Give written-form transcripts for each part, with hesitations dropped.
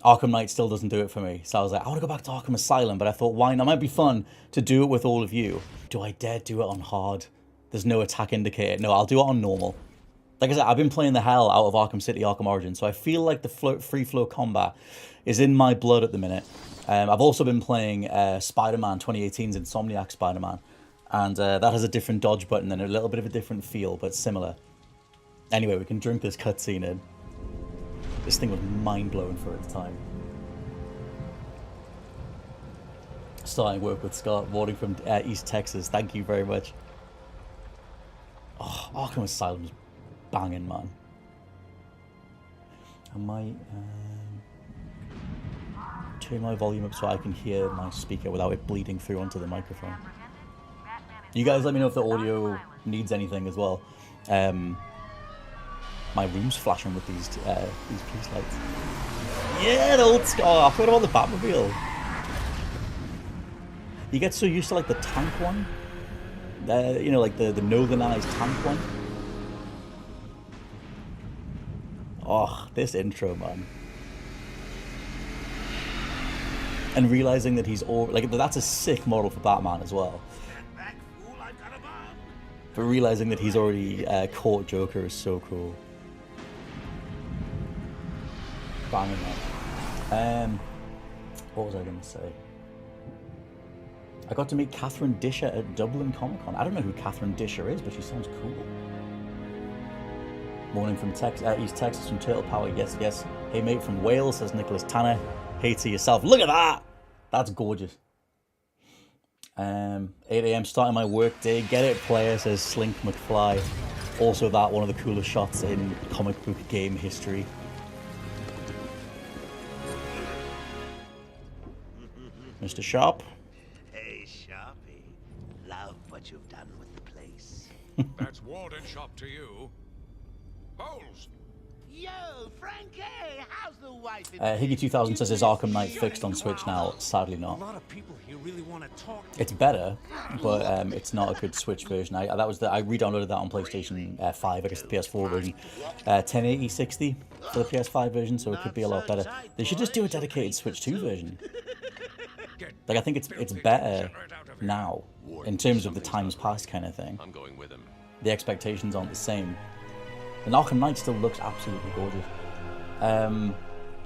Arkham Knight still doesn't do it for me. So I was like, I want to go back to Arkham Asylum, but I thought, why not? It might be fun to do it with all of you. Do I dare do it on hard? There's no attack indicator. No, I'll do it on normal. Like I said, I've been playing the hell out of Arkham City, Arkham Origins, so I feel like the free flow combat is in my blood at the minute. I've also been playing Spider-Man 2018's Insomniac Spider-Man, and that has a different dodge button and a little bit of a different feel, but similar. Anyway, we can drink this cutscene in. This thing was mind-blowing for its time. Starting work with Scott, warning from East Texas. Thank you very much. Oh, Arkham Asylum is banging, man. I might turn my volume up so I can hear my speaker without it bleeding through onto the microphone. You guys let me know if the audio needs anything as well. My room's flashing with these police lights. Yeah, the old Scott. Oh, I forgot about the Batmobile. You get so used to like the tank one. You know, like the northernized tank one. Oh, this intro, man. And realizing that he's all like that's a sick model for Batman as well. But realizing that he's already caught Joker is so cool. Banging that. What was I going to say? I got to meet Catherine Disher at Dublin Comic Con. I don't know who Catherine Disher is, but she sounds cool. Morning from East Texas from Turtle Power. Yes, yes. Hey mate from Wales, says Nicholas Tanner. Hey to yourself. Look at that! That's gorgeous. 8 AM starting my work day. Get it, player, says Slink McFly. Also that, one of the coolest shots in comic book game history. Mr. Sharp. Hey, Sharpie. Love what you've done with the place. That's Warden Shop to you. Bowles. Yo, Frankie, how's the wife? Higgy 2000 says, is Arkham Knight fixed on Switch now? Sadly not. A lot of people here really want to talk to It's better, but it's not a good Switch version. I re-downloaded that on PlayStation 5, I guess the PS4 version. 1080 60 for the PS5 version, so it could be a lot better. They should just do a dedicated Switch 2 version. Like, I think it's better now, in terms of the times past kind of thing. I'm going with him. The expectations aren't the same. And Arkham Knight still looks absolutely gorgeous.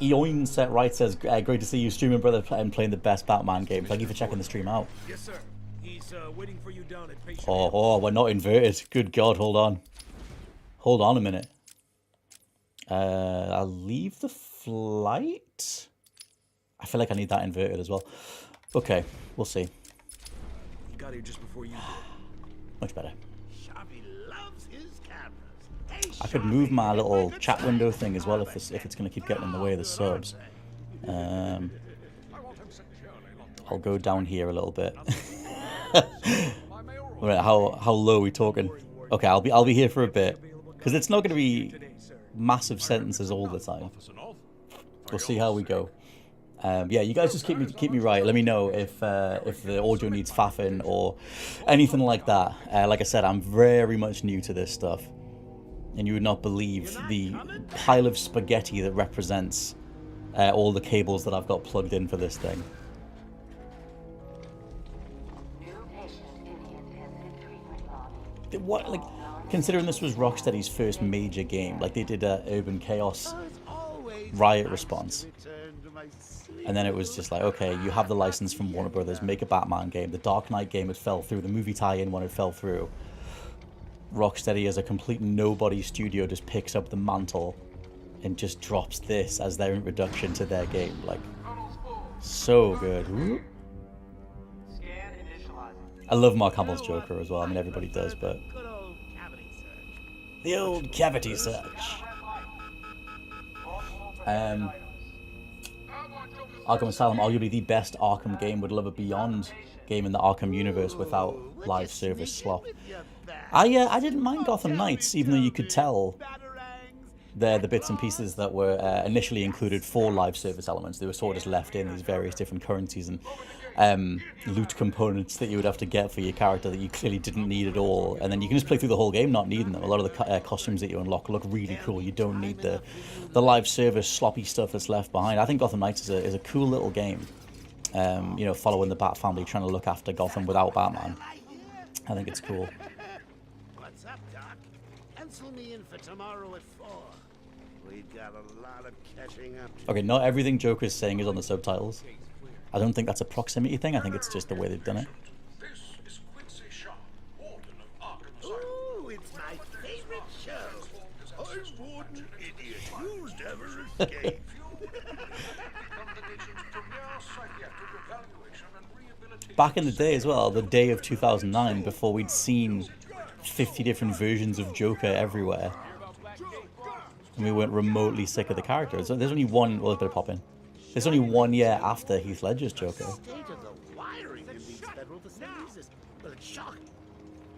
Eoin set right says, great to see you streaming, brother, and playing the best Batman game. Thank you for checking the stream out. Yes, sir. He's waiting for you down at Patient. Oh, we're not inverted. Good God, hold on. Hold on a minute. I'll leave the flight. I feel like I need that inverted as well. Okay, we'll see. He got here just before you did. Much better. Sharpie loves his cameras. Hey, I could move my little chat window thing as well if it's going to keep getting in the way of the subs. I'll go down here a little bit. Right, how low are we talking? Okay, I'll be here for a bit because it's not going to be massive sentences all the time. We'll see how we go. Yeah, you guys just keep me right. Let me know if the audio needs faffing or anything like that. Like I said, I'm very much new to this stuff, and you would not believe the pile of spaghetti that represents all the cables that I've got plugged in for this thing. What, like, considering this was Rocksteady's first major game, like they did Urban Chaos Riot Response. And then it was just like, okay, you have the license from Warner Brothers, make a Batman game. The Dark Knight game, it fell through. The movie tie-in when it fell through. Rocksteady as a complete nobody studio just picks up the mantle and just drops this as their introduction to their game. Like, so good. Ooh. I love Mark Hamill's Joker as well. I mean, everybody does, but... The old cavity search. Arkham Asylum, arguably the best Arkham game, would love a Beyond game in the Arkham universe without live service slop. I didn't mind Gotham Knights, even though you could tell they're the bits and pieces that were initially included for live service elements. They were sort of just left in these various different currencies and loot components that you would have to get for your character that you clearly didn't need at all. And then you can just play through the whole game not needing them. A lot of the costumes that you unlock look really cool. You don't need the live service sloppy stuff that's left behind. I think Gotham Knights is a cool little game. You know, following the Bat family, trying to look after Gotham without Batman. I think it's cool. What's up, Doc? Pencil me in for tomorrow at 4. We've got a lot of catching up to. Okay, not everything Joker's saying is on the subtitles. I don't think that's a proximity thing. I think it's just the way they've done it. This is Quincy Sharp, Warden of Arkham Asylum. Ooh, it's my favorite show. I'm Warden Idiot. You'll never escape. Back in the day as well, the day of 2009, before we'd seen 50 different versions of Joker everywhere, and we weren't remotely sick of the characters. So there's only one, well, a bit of pop in. There's only 1 year after Heath Ledger's Joker. State of the wiring in these federal facilities is, well, it's shocking.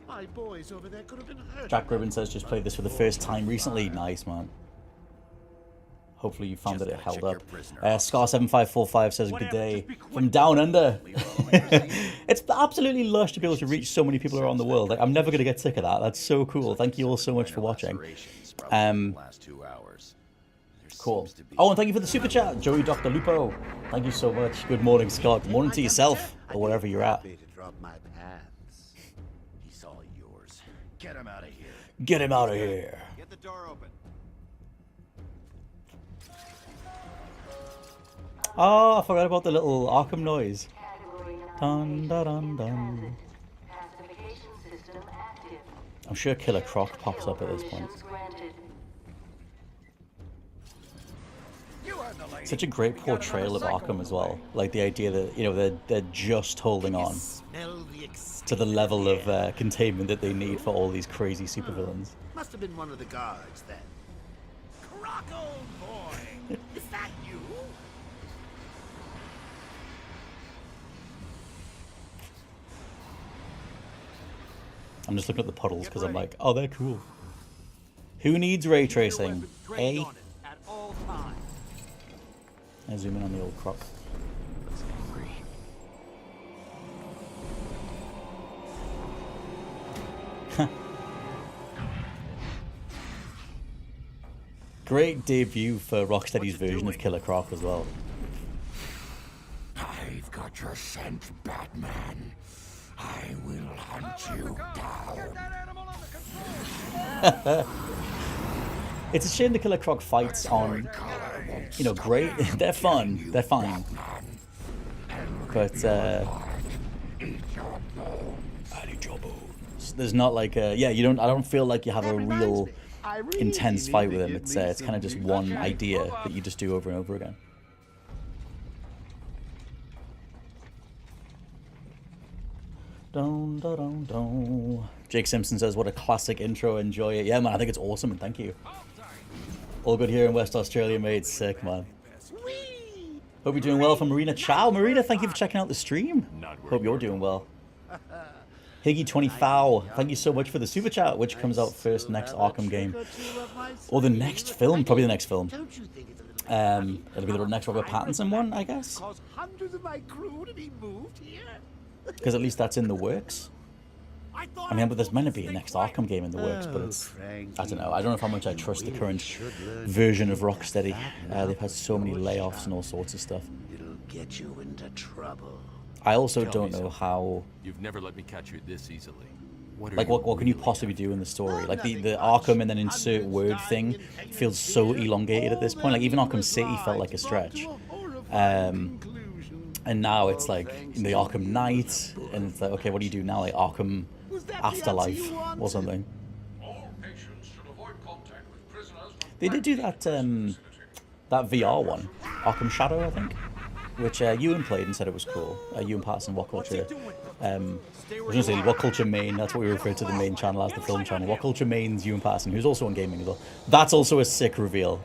My boys over there could have been hurt. Jack Gribben says just played this for the first time recently. Nice, man. Hopefully you found that it held up. Scar7545 says good day from down under. It's absolutely lush to be able to reach so many people around the world. Like, I'm never going to get sick of that. That's so cool. Thank you all so much for watching. Cool. Oh, and thank you for the super chat, Joey Dr. Lupo. Thank you so much. Good morning, Scott. Good morning to yourself, or wherever you're at. To drop my pants. He's all yours. Get him out of here. Get him out of here. Get the door open. Oh, I forgot about the little Arkham noise. Dun, dun, dun, dun. I'm sure Killer Croc pops up at this point. Such a great portrayal of Arkham as well. Like the idea that, you know, they're just holding on to the level of containment that they need for all these crazy supervillains. Must have been one of the guards then. Croc, old boy! Is that you? I'm just looking at the puddles because I'm like, oh, they're cool. Who needs ray tracing? Eh? I zoom in on the old Croc. Great debut for Rocksteady's version of Killer Croc as well. I've got your scent, Batman. I will hunt you down. It's a shame the Killer Croc fights on, you know, great. They're fun. They're fine. But there's not like a, yeah. You don't. I don't feel like you have a real intense fight with him. It's kind of just one idea that you just do over and over again. Dun, dun, dun, dun. Jake Simpson says, what a classic intro, enjoy it. Yeah, man, I think it's awesome, and thank you. All good here in West Australia, mate. Sick, man. Hope you're doing well from Marina Chow. Marina, thank you for checking out the stream. Hope you're doing well. Higgy20 thank you so much for the super chat. Which comes out first, next Arkham game? Or the next film? Probably the next film. It'll be the next Robert Pattinson one, I guess. Hundreds of my crew to be moved here. Because at least that's in the works. I mean, but there's meant to be a next Arkham game in the works, but it's, I don't know. I don't know how much I trust the current version of Rocksteady. They've had so many layoffs and all sorts of stuff. It'll get you into trouble. I also don't know how, You've never let me catch you this easily. like, what can you possibly do in the story? Like, the Arkham and then insert word thing feels so elongated at this point. Like, even Arkham City felt like a stretch. And now it's like in the Arkham Knight, and it's like, okay, what do you do now? Like Arkham Afterlife or something. All patients should avoid contact with prisoners. They did do that that VR one, Arkham Shadow, I think, which Ewan played and said it was cool. Ewan Patterson, What Culture. I was going to say What Culture Main. That's what we refer to the main channel as, the film channel. What Culture Main's Ewan Patterson, who's also on gaming as well. That's also a sick reveal.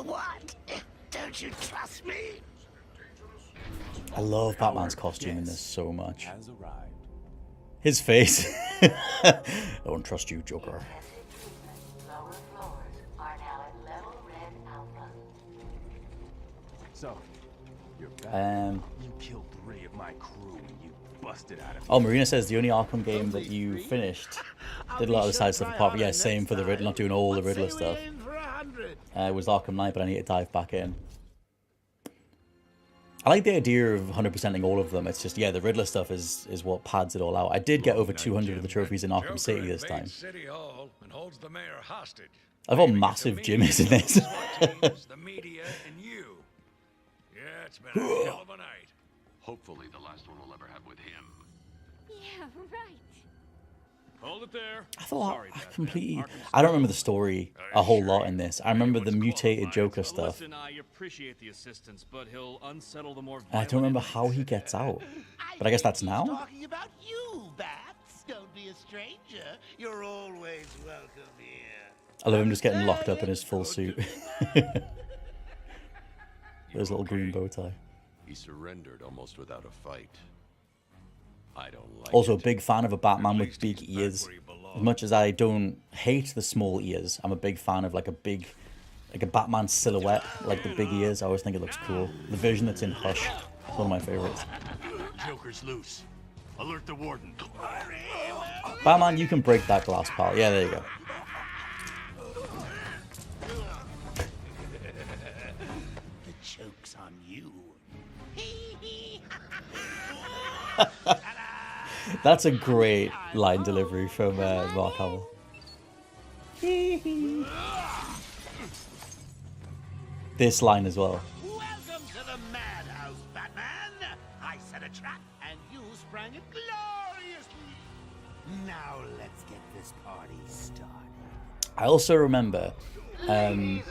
What? Don't you trust me? I love Batman's costume in this so much. His face. I don't trust you, Joker. Lower floors are now at level red alpha. So, you're back. You killed 3 of my crew and you busted out of Oh, Marina says the only Arkham game that you finished did a lot of the side stuff apart. Yeah, same for the Riddler, not doing all the Riddler stuff. It was Arkham Knight, but I need to dive back in. I like the idea of 100%ing all of them. It's just, yeah, the Riddler stuff is what pads it all out. I did get over 200 of the trophies in Arkham City this time. City Hall and holds the mayor hostage. I love how massive Jim is in this. The media and you. Yeah, it's been a hell of a night. Hopefully the last one we'll ever have with him. Yeah, right. Hold it there. I thought I completely... I don't remember the story a whole lot in this. I remember the mutated Joker stuff. Listen, I appreciate the assistance, but he'll unsettle the more I don't remember how he gets out. But I guess that's now? Talking about you, Bats. Don't be a stranger. You're always welcome here. I love him just getting locked up in his full suit. His little green bow tie. He surrendered almost without a fight. I don't like Also, a it. big fan of a Batman with big ears. As much as I don't hate the small ears, I'm a big fan of like a Batman silhouette, like the big ears. I always think it looks cool. The version that's in Hush is one of my favorites. Joker's loose. Alert the warden. Batman, you can break that glass, pal. Yeah, there you go. The joke's on you. That's a great line delivery from Mark Hamill. This line as well. Welcome to the madhouse, Batman. I set a trap and you sprang it gloriously. Now let's get this party started. I also remember getting...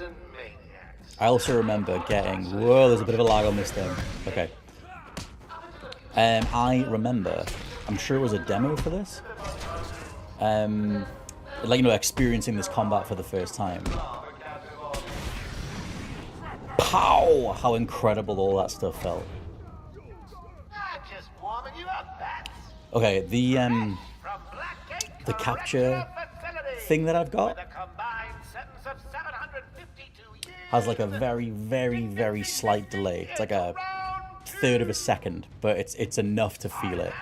Whoa, there's a bit of a lag on this thing. Okay. I remember... I'm sure it was a demo for this. Like, you know, experiencing this combat for the first time. Pow! How incredible all that stuff felt. Just warming you up, Bats. Okay, the From Blackgate to capture regular facility. thing that I've got With a combined sentence of 752 years. has like a very, very, very slight delay. It's like a third of a second, but it's enough to feel it.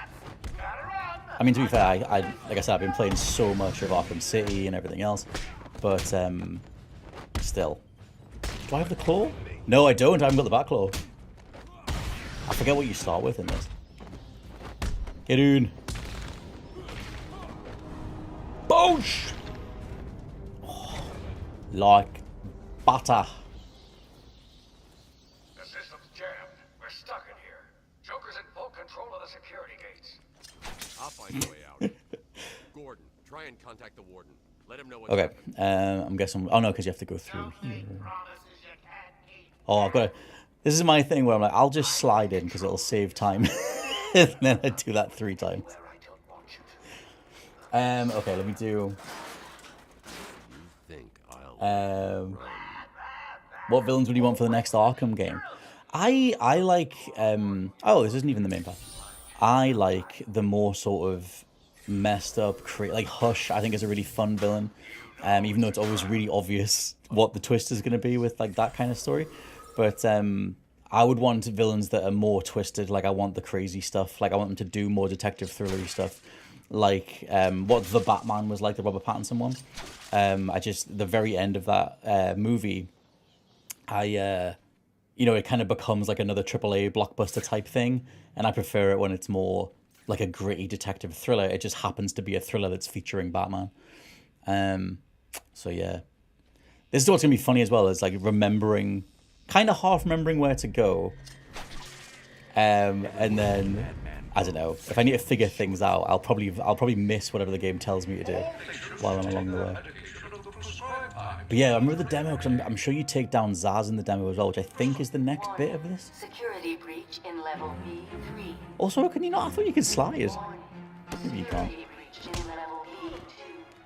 I mean, to be fair, I like I said, I've been playing so much of Arkham City and everything else, but still. Do I have the claw? No, I don't. I haven't got the back claw. I forget what you start with in this. Get in. Boosh! Oh, like butter. The system's jammed. We're stuck in here. Joker's in full control of the security gates. I'll find a way out. Gordon, try and contact the warden. Let him know what's Okay, happening. I'm guessing. Oh no, because you have to go through here. Promises you can't keep. Oh, I've got to. This is my thing where I'm like, I'll just slide in because it'll save time. And then I do that 3 times. Okay, let me do. You think I'll What villains would you want for the next Arkham game? I like. Oh, this isn't even the main part. I like the more sort of messed up, like Hush. I think is a really fun villain. Even though it's always really obvious what the twist is going to be with like that kind of story. But I would want villains that are more twisted. Like I want the crazy stuff. Like I want them to do more detective thrillery stuff. Like what The Batman was like, the Robert Pattinson one. The very end of that movie, you know, it kind of becomes like another AAA blockbuster type thing. And I prefer it when it's more like a gritty detective thriller. It just happens to be a thriller that's featuring Batman. So yeah. This is what's going to be funny as well, is like remembering, kind of half remembering where to go. And then, I don't know, if I need to figure things out, I'll probably miss whatever the game tells me to do while I'm along the way. But yeah, I remember the demo, because I'm sure you take down Zaz in the demo as well, which I think is the next bit of this. Security breach in level B3. Also, can you not? I thought you could slide. Maybe you can't. Security breach in level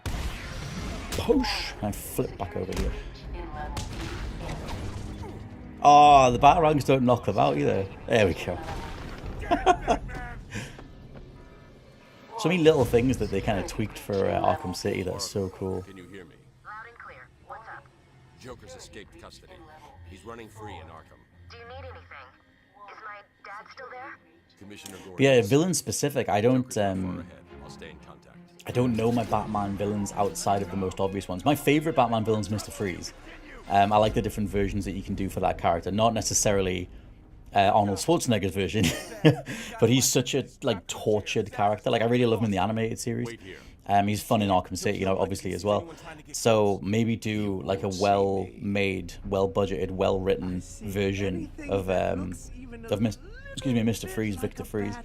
B2. Push! And flip back over here. In level B3. Oh, the batarangs don't knock them out either. There we go. So so many little things that they kind of tweaked for Arkham City that are so cool. Can you hear me? Loud and clear. What's up? Joker's escaped custody. He's running free in Arkham. Do you need anything? Is my dad still there? Commissioner Gordon. But yeah, villain specific. I don't Far ahead. I'll stay in contact. I don't know my Batman villains outside of the most obvious ones. My favorite Batman villain's Mr. Freeze. I like the different versions that you can do for that character. Not necessarily Arnold Schwarzenegger's version, but he's such a like tortured character. Like I really love him in the animated series. He's fun in Arkham City, you know, obviously as well. So maybe do like a well-made, well-budgeted, well-written version of Mr. Freeze, Victor Freeze,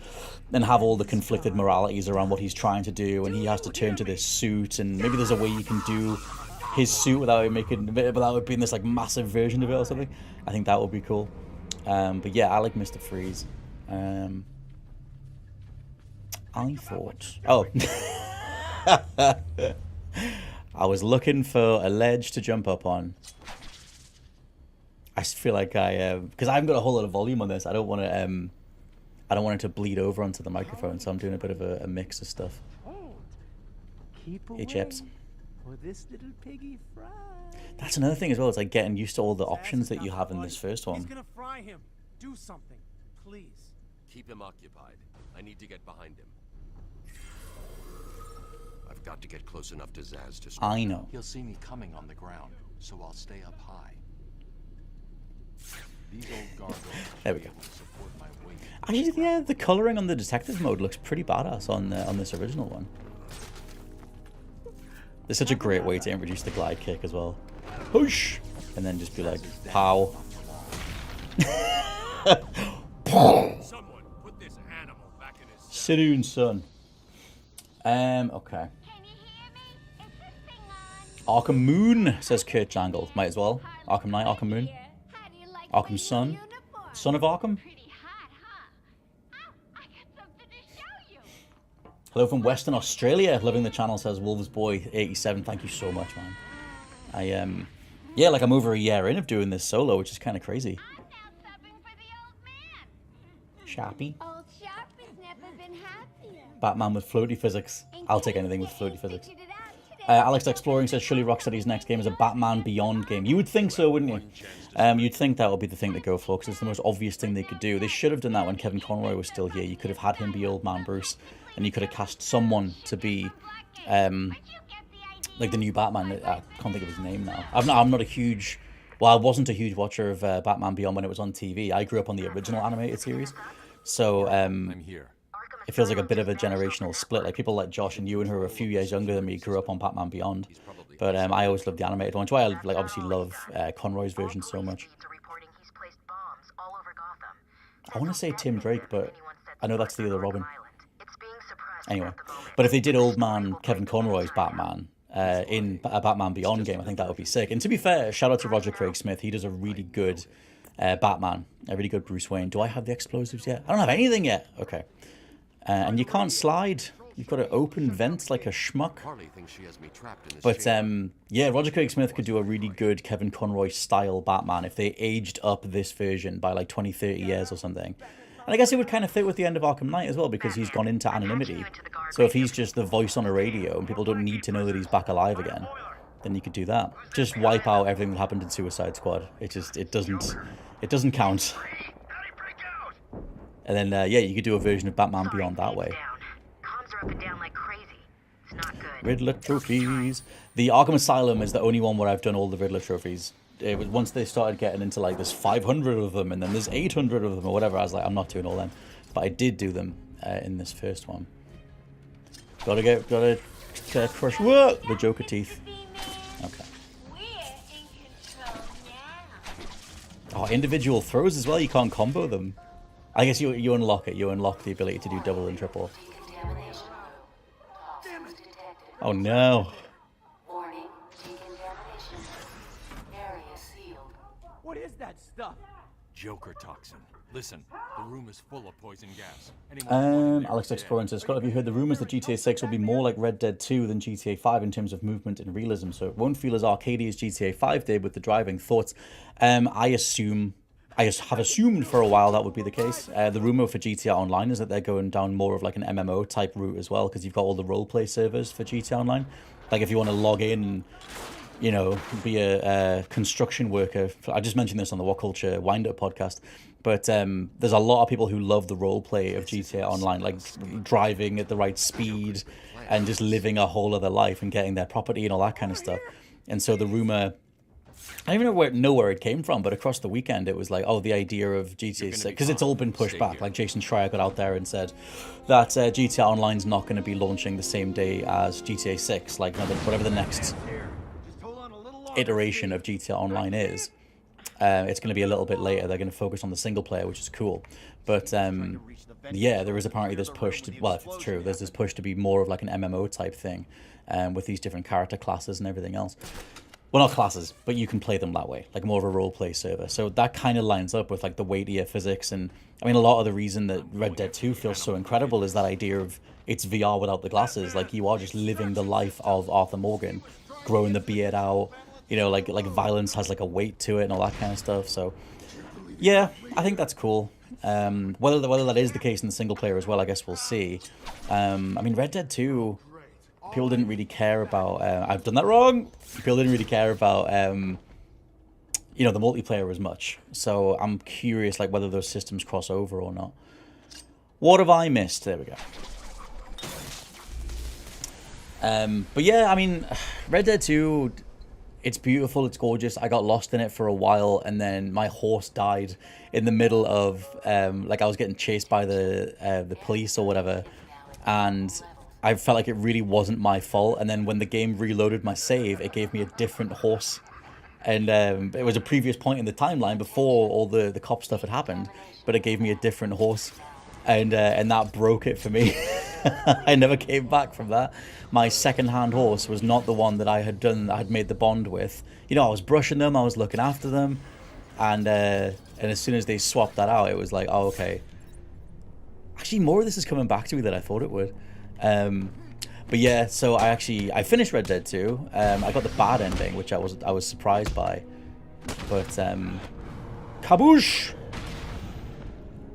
and have all the conflicted moralities around what he's trying to do, and he has to turn to this suit, and maybe there's a way you can do his suit without it being this like massive version of it or something. I think that would be cool. But yeah, I like Mr. Freeze. I thought, I was looking for a ledge to jump up on. I feel like because I haven't got a whole lot of volume on this. I don't want it to bleed over onto the microphone, so I'm doing a bit of a mix of stuff. Hey, Chips. For this little piggy fry. That's another thing as well. It's like getting used to all the options that you have in this first one. He's gonna fry him. Do something, please. Keep him occupied. I need to get behind him. I've got to get close enough to Zaz to. I know. He'll see me coming on the ground, so I'll stay up high. These old gargoyles There we go. will support my weight. Actually, yeah, the coloring on the detective mode looks pretty badass on this original one. It's such a great way to introduce the glide kick as well. Whoosh! And then just be like, pow. Someone put this animal back in his. Sit son. Okay. Arkham Moon, says Kurt Jangle. Might as well. Arkham Knight, Arkham Moon. Arkham Sun. Son of Arkham. Hello from Western Australia. Loving the channel, says Wolves Boy 87. Thank you so much, man. Yeah, like I'm over a year in of doing this solo, which is kind of crazy. Sharpie. Old Sharpie's never been happier. Batman with floaty physics. I'll take anything with floaty physics. Alex Exploring says, surely Rocksteady's next game is a Batman Beyond game. You would think so, wouldn't you? You'd think that would be the thing to go for, because it's the most obvious thing they could do. They should have done that when Kevin Conroy was still here. You could have had him be Old Man Bruce, and you could have cast someone to be, like the new Batman. I can't think of his name now. I'm not a huge... Well, I wasn't a huge watcher of Batman Beyond when it was on TV. I grew up on the original animated series. So, I'm here. it feels like a bit of a generational split. Like people like Josh and Ewan, who are a few years younger than me, grew up on Batman Beyond. But I always loved the animated one. That's why I like obviously love Conroy's version so much. I want to say Tim Drake, but I know that's the other Robin. Anyway, but if they did Old Man Kevin Conroy's Batman in a Batman Beyond game, I think that would be sick. And to be fair, shout out to Roger Craig Smith. He does a really good Batman, a really good Bruce Wayne. Do I have the explosives yet? I don't have anything yet. Okay. And you can't slide. You've got to open vents like a schmuck. But yeah, Roger Craig Smith could do a really good Kevin Conroy style Batman if they aged up this version by like 20, 30 years or something. And I guess it would kind of fit with the end of Arkham Knight as well, because he's gone into anonymity. So if he's just the voice on a radio and people don't need to know that he's back alive again, then you could do that. Just wipe out everything that happened in Suicide Squad. It doesn't count. And then yeah, you could do a version of Batman Beyond that way. Riddler trophies. The Arkham Asylum is the only one where I've done all the Riddler trophies. It was once they started getting into like there's 500 of them and then there's 800 of them or whatever. I was like, I'm not doing all them, but I did do them in this first one. Gotta crush the Joker teeth. Okay. Oh, individual throws as well. You can't combo them. I guess you unlock it. You unlock the ability to do double and triple. Oh no. Warning, decontamination. Area sealed. What is that stuff? Joker toxin. Listen, the room is full of poison gas. Anyone Alex Exploring says, Scott, have you heard the rumours that GTA 6 will be more like Red Dead 2 than GTA 5 in terms of movement and realism, so it won't feel as arcadey as GTA 5 did with the driving? Thoughts? I assume I just have assumed for a while that would be the case. The rumor for GTA Online is that they're going down more of like an MMO type route as well, because you've got all the roleplay servers for GTA Online. Like if you want to log in and, you know, be a construction worker. I just mentioned this on the What Culture Wind-Up podcast. But there's a lot of people who love the roleplay of GTA Online, like driving at the right speed and just living a whole other life and getting their property and all that kind of stuff. And so the rumor, I don't even know where it came from, but across the weekend it was like, oh, the idea of GTA 6, because it's all been pushed back. Like Jason Schreier got out there and said that GTA Online's not going to be launching the same day as GTA 6, like whatever the next iteration of GTA Online is. It's going to be a little bit later. They're going to focus on the single player, which is cool. But yeah, there is apparently this push to, well, if it's true, there's this push to be more of like an MMO type thing, with these different character classes and everything else. Well, not classes, but you can play them that way, like more of a roleplay server. So that kind of lines up with like the weightier physics. And I mean, a lot of the reason that Red Dead 2 feels so incredible is that idea of it's VR without the glasses. Like you are just living the life of Arthur Morgan, growing the beard out, you know, like violence has like a weight to it and all that kind of stuff. So yeah, I think that's cool. Whether that is the case in the single player as well, I guess we'll see. I mean, Red Dead 2... people didn't really care about, I've done that wrong. People didn't really care about, you know, the multiplayer as much. So I'm curious, like, whether those systems cross over or not. What have I missed? There we go. But yeah, I mean, Red Dead 2, it's beautiful, it's gorgeous. I got lost in it for a while, and then my horse died in the middle of, like, I was getting chased by the police or whatever, and I felt like it really wasn't my fault. And then when the game reloaded my save, it gave me a different horse. And it was a previous point in the timeline before all the cop stuff had happened, but it gave me a different horse. And that broke it for me. I never came back from that. My second-hand horse was not the one that I had made the bond with. You know, I was brushing them, I was looking after them. And as soon as they swapped that out, it was like, oh, okay. Actually, more of this is coming back to me than I thought it would. But yeah, so I finished Red Dead 2. I got the bad ending, which I was surprised by. But kaboosh!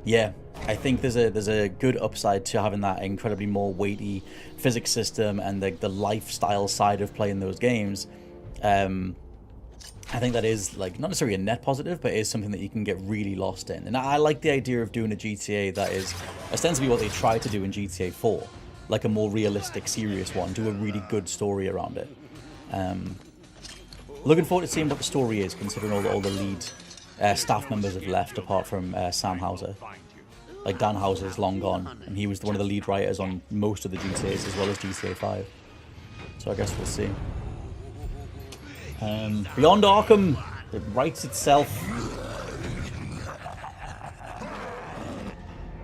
Yeah, I think there's a good upside to having that incredibly more weighty physics system and the lifestyle side of playing those games. I think that is, like, not necessarily a net positive, but it is something that you can get really lost in. And I like the idea of doing a GTA that is ostensibly what they tried to do in GTA 4. Like a more realistic, serious one. Do a really good story around it. Looking forward to seeing what the story is, considering all the lead staff members have left, apart from Sam Houser. Like, Dan Houser's long gone, and he was one of the lead writers on most of the GTAs, as well as GTA 5. So I guess we'll see. Beyond Arkham, it writes itself.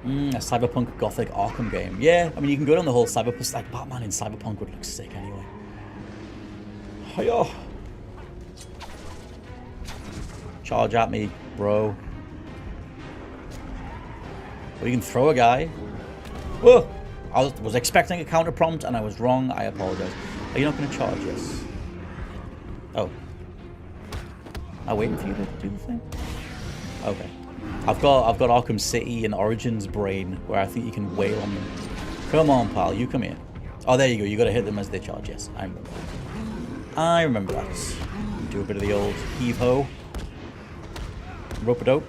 A cyberpunk gothic Arkham game. Yeah, I mean, you can go down the whole cyberpunk, like Batman in cyberpunk would look sick anyway. Hiya! Charge at me, bro. Well, you can throw a guy. Whoa! I was expecting a counter prompt and I was wrong. I apologize. Are you not going to charge us? Oh. I'm waiting for you to do the thing? Okay. I've got Arkham City and Origins brain where I think you can wail on them. Come on, pal, you come here. Oh, there you go. You got to hit them as they charge. Yes, I remember that. I remember that. Do a bit of the old heave-ho. Rope-a-dope.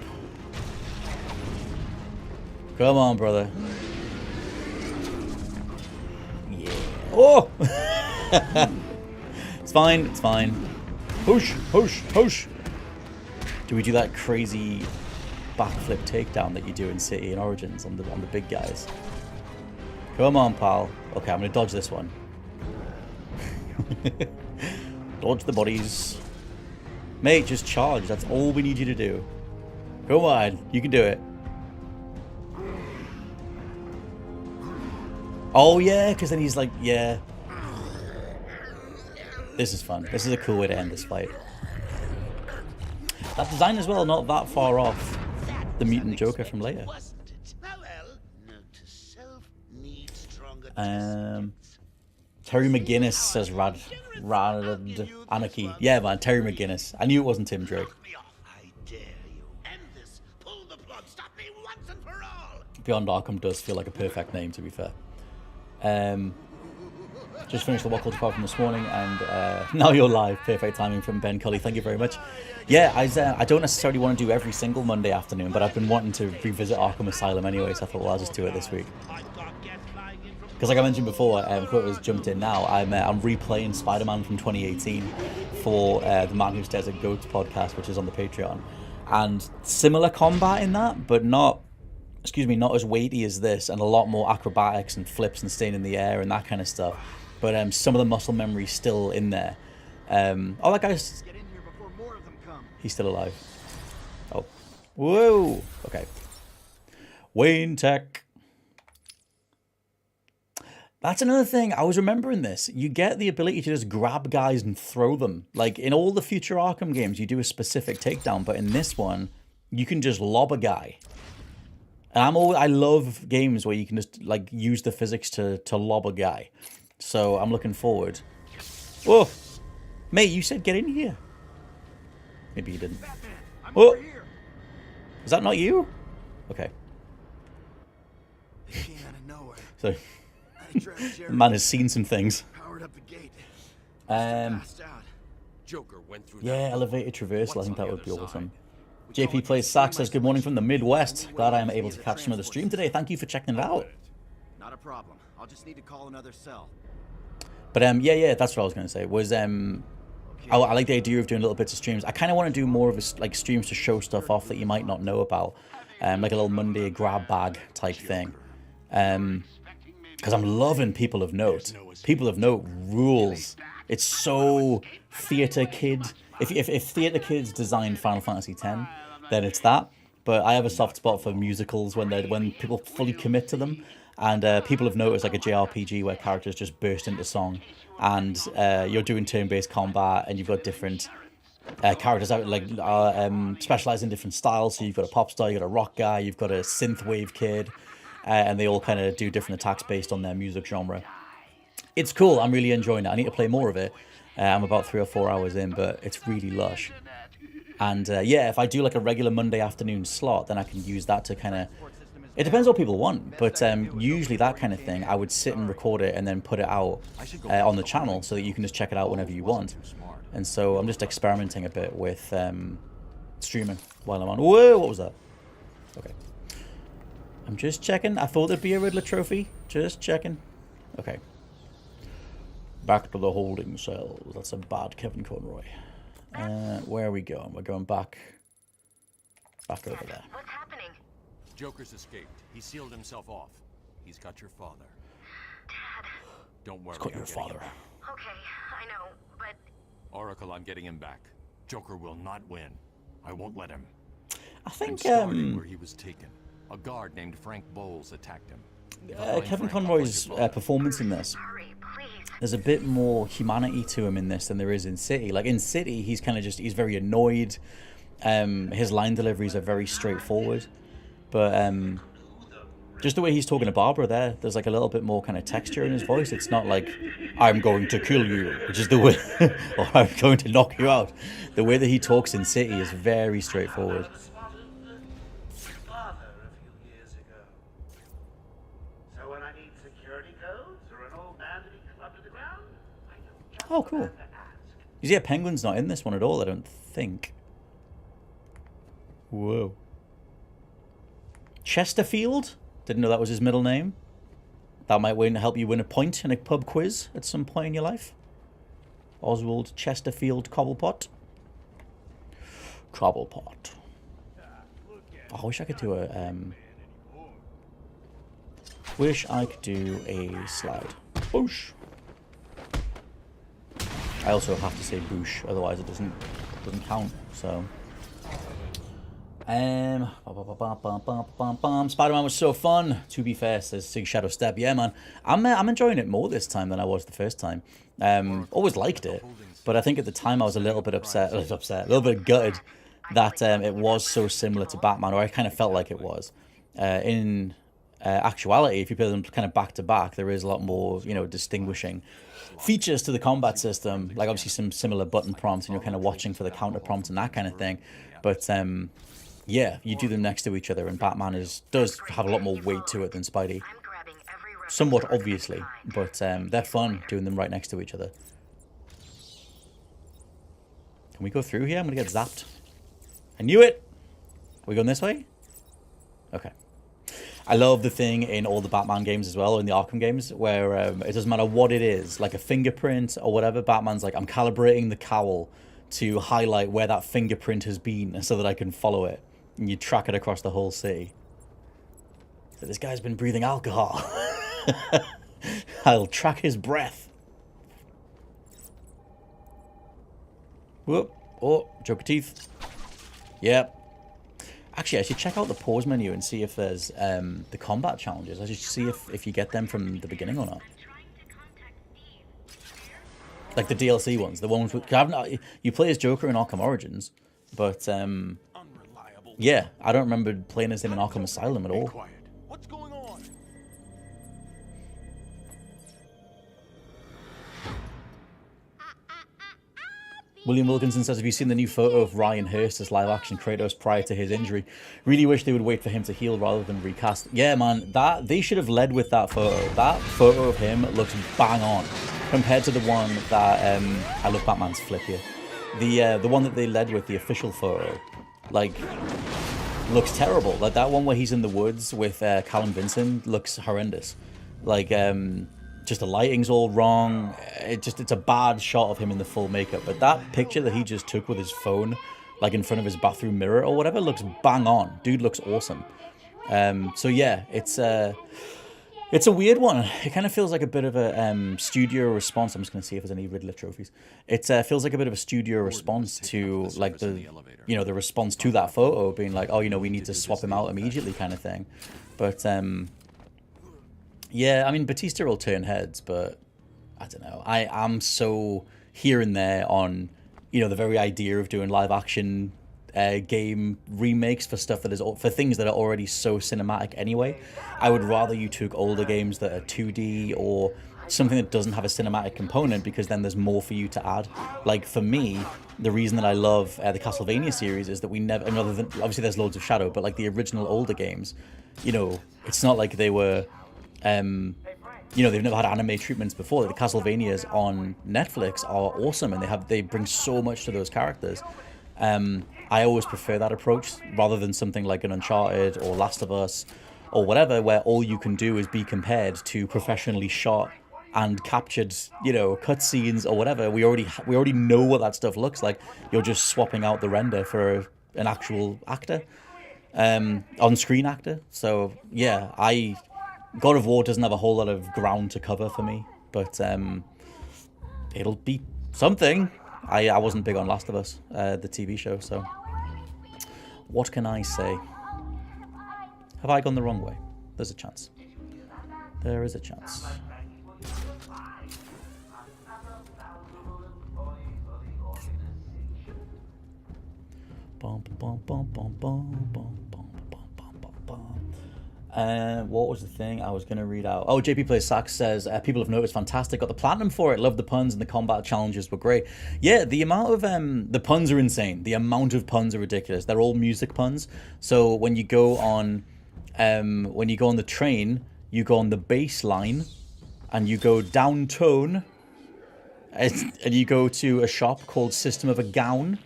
Come on, brother. Yeah. Oh! It's fine. It's fine. Push, push, push. Do we do that crazy backflip takedown that you do in City and Origins on the big guys? Come on, pal. Okay, I'm gonna dodge this one. Dodge the bodies. Mate, just charge. That's all we need you to do. Come on, you can do it. Oh yeah, because then he's like, yeah. This is fun. This is a cool way to end this fight. That design as well, not that far off the mutant Joker from later. Terry McGinnis says Rad Anarchy. Yeah, man, Terry McGinnis. I knew it wasn't Tim Drake. I dare you. End this Beyond Arkham does feel like a perfect name, to be fair. Just finished the What Culture from this morning, and now you're live. Perfect timing from Ben Cully. Thank you very much. Yeah, I don't necessarily want to do every single Monday afternoon, but I've been wanting to revisit Arkham Asylum anyway, so I thought, well, I'll just do it this week. Because like I mentioned before, whoever's jumped in now, I'm replaying Spider-Man from 2018 for the Man Who Stares at Goats podcast, which is on the Patreon. And similar combat in that, but not as weighty as this, and a lot more acrobatics and flips and staying in the air and that kind of stuff. But some of the muscle memory still in there. Oh, that guy's... He's still alive. Oh. Whoa! Okay. Wayne Tech. That's another thing. I was remembering this. You get the ability to just grab guys and throw them. Like, in all the future Arkham games, you do a specific takedown. But in this one, you can just lob a guy. And I love games where you can just, like, use the physics to lob a guy. So I'm looking forward. Whoa! Mate, you said get in here. Maybe you didn't. Oh! Is that not you? Okay. So, the man has seen some things. Yeah, elevated traversal. I think that would be awesome. JP Plays Sax says, good morning from the Midwest. Glad I am able to catch some of the stream today. Thank you for checking it out. Not a problem. I'll just need to call another cell. But yeah, that's what I was going to say. Was I like the idea of doing little bits of streams. I kind of want to do more of like streams to show stuff off that you might not know about, like a little Monday grab bag type thing. Because I'm loving People of Note. People of Note rules. It's so theater kid. If theater kids designed Final Fantasy X, then it's that. But I have a soft spot for musicals when people fully commit to them. And People of Note is like a JRPG where characters just burst into song, and you're doing turn-based combat, and you've got different characters out specialize in different styles. So you've got a pop star, you've got a rock guy, you've got a synthwave kid, and they all kind of do different attacks based on their music genre. It's cool. I'm really enjoying it. I need to play more of it. I'm about 3 or 4 hours in, but it's really lush. And yeah, if I do like a regular Monday afternoon slot, then I can use that to kind of... It depends what people want, but usually that kind of thing, I would sit and record it and then put it out on the channel so that you can just check it out whenever you want. And so I'm just experimenting a bit with streaming while I'm on. Whoa, what was that? Okay. I'm just checking. I thought there'd be a Riddler trophy. Just checking. Okay. Back to the holding cells. That's a bad Kevin Conroy. Where are we going? We're going back over there. What's happening? Joker's escaped. He sealed himself off. He's got your father. Dad. Don't worry. He's got your father. Okay, I know, but... Oracle, I'm getting him back. Joker will not win. I won't let him. I think starting where he was taken. A guard named Frank Bowles attacked him. Kevin Conroy's performance in this, there's a bit more humanity to him in this than there is in City. Like in City, he's kind of he's very annoyed. His line deliveries are very straightforward, but just the way he's talking to Barbara there's like a little bit more kind of texture in his voice. It's not like, I'm going to kill you, which is the way, or I'm going to knock you out. The way that he talks in City is very straightforward. Oh, cool. Yeah, Penguin's not in this one at all, I don't think. Whoa. Chesterfield? Didn't know that was his middle name. That might help you win a point in a pub quiz at some point in your life. Oswald Chesterfield Cobblepot. Cobblepot. Oh, I wish I could do a... Wish I could do a slide. Boosh. I also have to say boosh, otherwise it doesn't count. So, Spider-Man was so fun. To be fair, says Sig Shadow Step. Yeah, man, I'm enjoying it more this time than I was the first time. Always liked it, but I think at the time I was a little bit upset, a little bit gutted that it was so similar to Batman, or I kind of felt like it was. In actuality, if you put them kind of back to back, there is a lot more, distinguishing features to the combat system, like obviously some similar button prompts, and you're kind of watching for the counter prompts and that kind of thing. But yeah, you do them next to each other, and Batman does have a lot more weight to it than Spidey. Somewhat obviously, but they're fun doing them right next to each other. Can we go through here? I'm gonna get zapped. I knew it! Are we going this way? Okay. I love the thing in all the Batman games as well, or in the Arkham games, where it doesn't matter what it is, like a fingerprint or whatever, Batman's like, I'm calibrating the cowl to highlight where that fingerprint has been so that I can follow it. And you track it across the whole city. So this guy's been breathing alcohol. I'll track his breath. Whoop. Oh, Joker teeth. Yep. Actually, I should check out the pause menu and see if there's the combat challenges. I should see if you get them from the beginning or not. Like the DLC ones, the ones with... You play as Joker in Arkham Origins, but yeah, I don't remember playing as him in Arkham Asylum at all. What's going on? William Wilkinson says, have you seen the new photo of Ryan Hurst as live-action Kratos prior to his injury? Really wish they would wait for him to heal rather than recast. Yeah, man, they should have led with that photo. That photo of him looks bang on compared to the one that I love Batman's flip here. The one that they led with, the official photo, like, looks terrible. Like that one where he's in the woods with Callum Vincent looks horrendous. Like, just the lighting's all wrong. It's a bad shot of him in the full makeup. But that picture that he just took with his phone, like in front of his bathroom mirror or whatever, looks bang on. Dude looks awesome. So yeah, it's a weird one. It kind of feels like a bit of a studio response. I'm just gonna see if there's any Riddler trophies. It feels like a bit of a studio response to like the response to that photo being like, oh, we need to swap him out immediately kind of thing. But yeah, I mean, Batista will turn heads, but I don't know. I'm so here and there on, the very idea of doing live action game remakes for stuff that is for things that are already so cinematic anyway. I would rather you took older games that are 2D or something that doesn't have a cinematic component, because then there's more for you to add. Like for me, the reason that I love the Castlevania series is that we never, and other than obviously there's loads of Shadow, but like the original older games, it's not like they were. They've never had anime treatments before. The Castlevanias on Netflix are awesome, and they bring so much to those characters. I always prefer that approach rather than something like an Uncharted or Last of Us or whatever, where all you can do is be compared to professionally shot and captured, cutscenes or whatever. We already know what that stuff looks like. You're just swapping out the render for an actual actor, on-screen actor. So yeah, God of War doesn't have a whole lot of ground to cover for me, but it'll be something. I wasn't big on Last of Us, the TV show, so what can I say? Have I gone the wrong way? There's a chance. There is a chance. Bum, bum, bum, bum, bum, bum, bum. What was the thing I was going to read out? Oh, JP Plays Sax says, people have noticed fantastic. Got the platinum for it. Love the puns, and the combat challenges were great. Yeah, the amount of the puns are insane. The amount of puns are ridiculous. They're all music puns. So when you go on the train, you go on the bass line, and you go down tone, and you go to a shop called System of a Gown,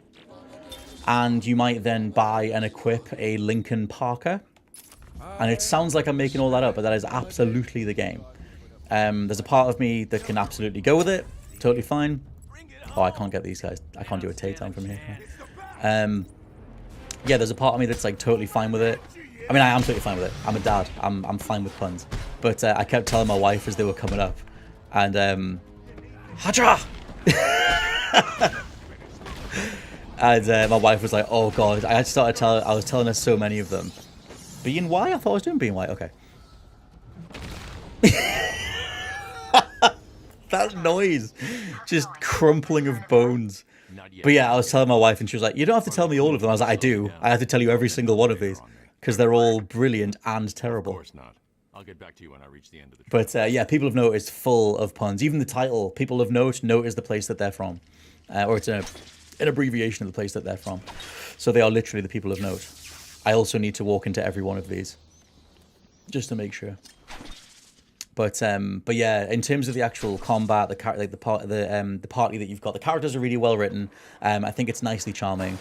and you might then buy and equip a Lincoln Parker. And it sounds like I'm making all that up, but that is absolutely the game. There's a part of me that can absolutely go with it. Totally fine. Oh, I can't get these guys. I can't do a take time from here. Yeah, there's a part of me that's like totally fine with it. I mean, I am totally fine with it. I'm a dad. I'm fine with puns. But I kept telling my wife as they were coming up. And, Hadra! And my wife was like, oh God. I was telling her so many of them. B&Y? I thought I was doing B&Y. Okay. That noise. Just crumpling of bones. But yeah, I was telling my wife and she was like, you don't have to tell me all of them. I was like, I do. I have to tell you every single one of these. Because they're all brilliant and terrible. Of course not. I'll get back to you when I reach the end of the trip. But yeah, People of Note is full of puns. Even the title, People of Note, Note is the place that they're from. Or it's an abbreviation of the place that they're from. So they are literally the People of Note. I also need to walk into every one of these just to make sure. But yeah, in terms of the actual combat, the party that you've got, the characters are really well written. I think it's nicely charming.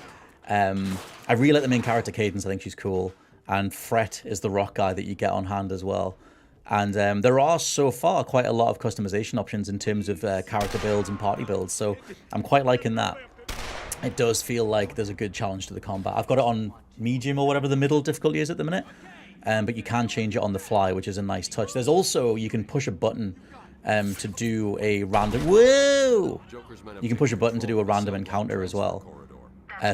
I really like the main character, Cadence. I think she's cool. And Fret is the rock guy that you get on hand as well. And there are so far quite a lot of customization options in terms of character builds and party builds. So I'm quite liking that. It does feel like there's a good challenge to the combat. I've got it on medium or whatever the middle difficulty is at the minute. But you can change it on the fly, which is a nice touch. There's also, you can push a button to do a random... Whoa! You can push a button to do a random encounter as well.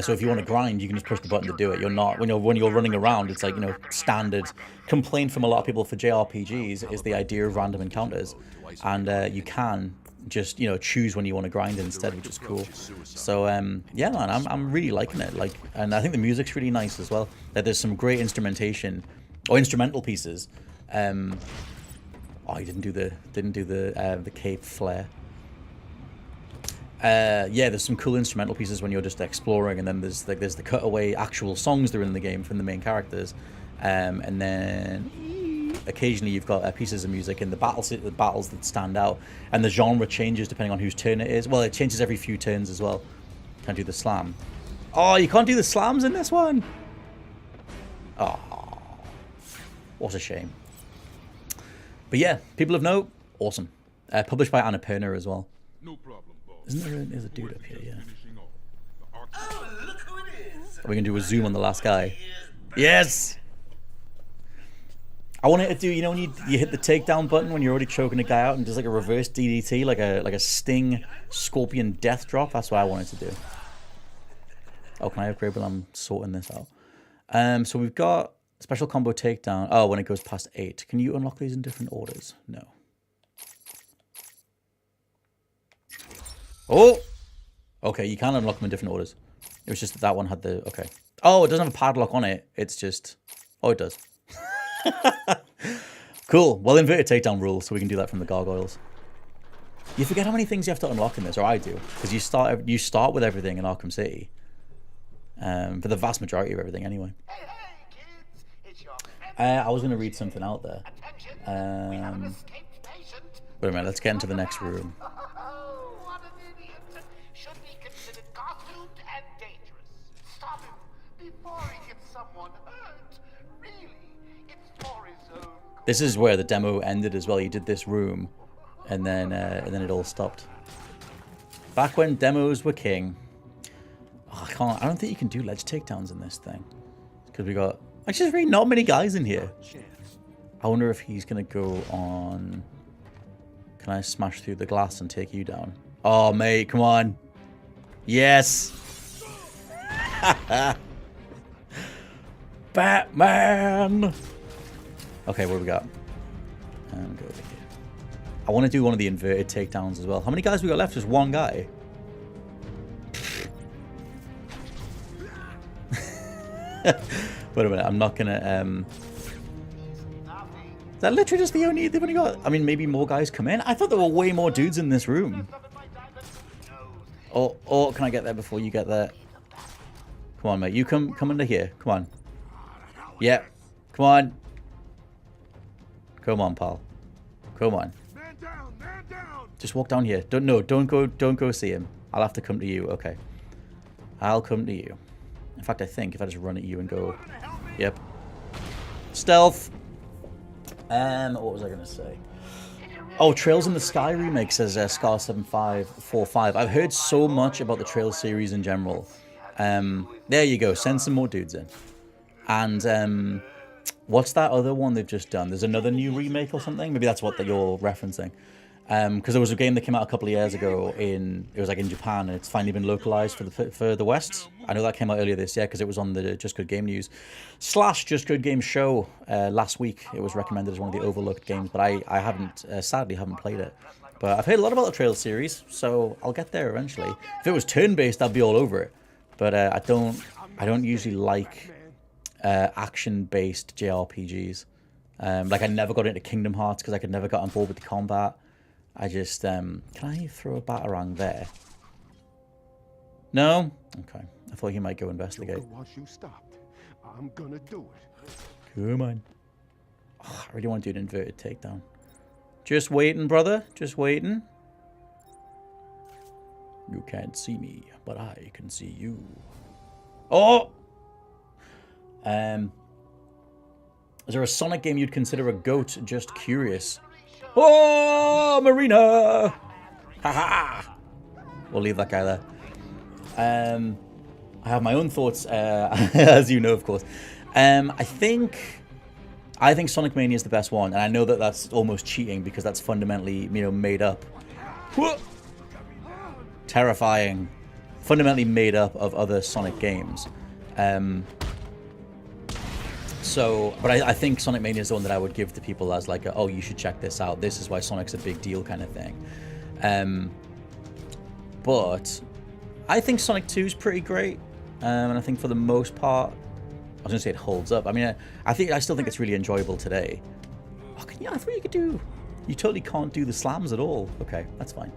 So if you want to grind, you can just push the button to do it. You're not... When you're running around, it's like, standard complaint from a lot of people for JRPGs is the idea of random encounters. And you can just, choose when you want to grind instead, which is cool. So, yeah, man, I'm really liking it. And I think the music's really nice as well. There's some great instrumentation... or instrumental pieces. Oh, he didn't do the cape flare. Yeah, there's some cool instrumental pieces when you're just exploring, and then there's the cutaway actual songs that are in the game from the main characters, and then occasionally you've got pieces of music in the battles that stand out, and the genre changes depending on whose turn it is. Well, it changes every few turns as well. Can't do the slam. Oh, you can't do the slams in this one. Oh. What a shame. But yeah, People of Note, awesome. Published by Annapurna as well. No problem, boss. Isn't there a dude up here? Yeah. Oh, look who it is. Are we going to do a zoom on the last guy? Yes! I wanted to do, when you hit the takedown button when you're already choking a guy out and just like a reverse DDT, like a Sting Scorpion Death Drop. That's what I wanted to do. Oh, can I upgrade while I'm sorting this out? So we've got... Special combo takedown. Oh, when it goes past 8. Can you unlock these in different orders? No. Oh! Okay, you can unlock them in different orders. It was just that one had the... Okay. Oh, it doesn't have a padlock on it. It's just... Oh, it does. Cool. Well, inverted takedown rule, so we can do that from the gargoyles. You forget how many things you have to unlock in this, or I do. Because you start with everything in Arkham City. For the vast majority of everything, anyway. I was going to read something out there. Wait a minute, let's get into the next room. Oh, what an idiot. Should be considered costumed and dangerous. Stop him before he gets someone hurt. Really, it's for his own good. This is where the demo ended as well. You did this room, and then it all stopped. Back when demos were king. Oh, I don't think you can do ledge takedowns in this thing. Because we got... Actually, there's really not many guys in here. I wonder if he's going to go on... Can I smash through the glass and take you down? Oh, mate, come on. Yes! Batman! Okay, what do we got? And go over here. I want to do one of the inverted takedowns as well. How many guys we got left? Just one guy. Wait a minute, I'm not gonna, Is that literally just the only, they've only got, I mean, maybe more guys come in? I thought there were way more dudes in this room. Oh, can I get there before you get there? Come on, mate, you come under here, come on. Yeah, come on. Come on, pal. Come on. Man down, man down. Just walk down here. Don't go see him. I'll have to come to you, okay. I'll come to you. In fact, I think if I just run at you and go... Yep. Stealth! What was I going to say? Oh, Trails in the Sky remake, says Scar7545. I've heard so much about the Trails series in general. There you go. Send some more dudes in. And what's that other one they've just done? There's another new remake or something? Maybe that's what you're referencing. Because there was a game that came out a couple of years ago it was like in Japan, and it's finally been localized for the West. I know that came out earlier this year because it was on the Just Good Game News / Just Good Game show last week. It was recommended as one of the overlooked games, but I haven't, sadly haven't played it. But I've heard a lot about the Trails series, so I'll get there eventually. If it was turn-based, I'd be all over it. But I don't usually like action-based JRPGs. Like I never got into Kingdom Hearts because I could never get on board with the combat. I just, can I throw a batarang there? No? Okay. I thought he might go investigate. Was you stopped I'm gonna do it. Come on. Oh, I really want to do an inverted takedown. Just waiting, brother. Just waiting. You can't see me, but I can see you. Oh! Is there a Sonic game you'd consider a GOAT? Just curious. Oh, Marina! Haha! We'll leave that guy there. I have my own thoughts, as you know, of course. I think Sonic Mania is the best one, and I know that that's almost cheating because that's fundamentally, made up. Whoa! Terrifying. Fundamentally made up of other Sonic games. But I think Sonic Mania is the one that I would give to people as like, oh, you should check this out. This is why Sonic's a big deal kind of thing. But I think Sonic 2 is pretty great. And I think for the most part, I was going to say it holds up. I mean, I still think it's really enjoyable today. Oh, I thought you could do... You totally can't do the slams at all. Okay, that's fine.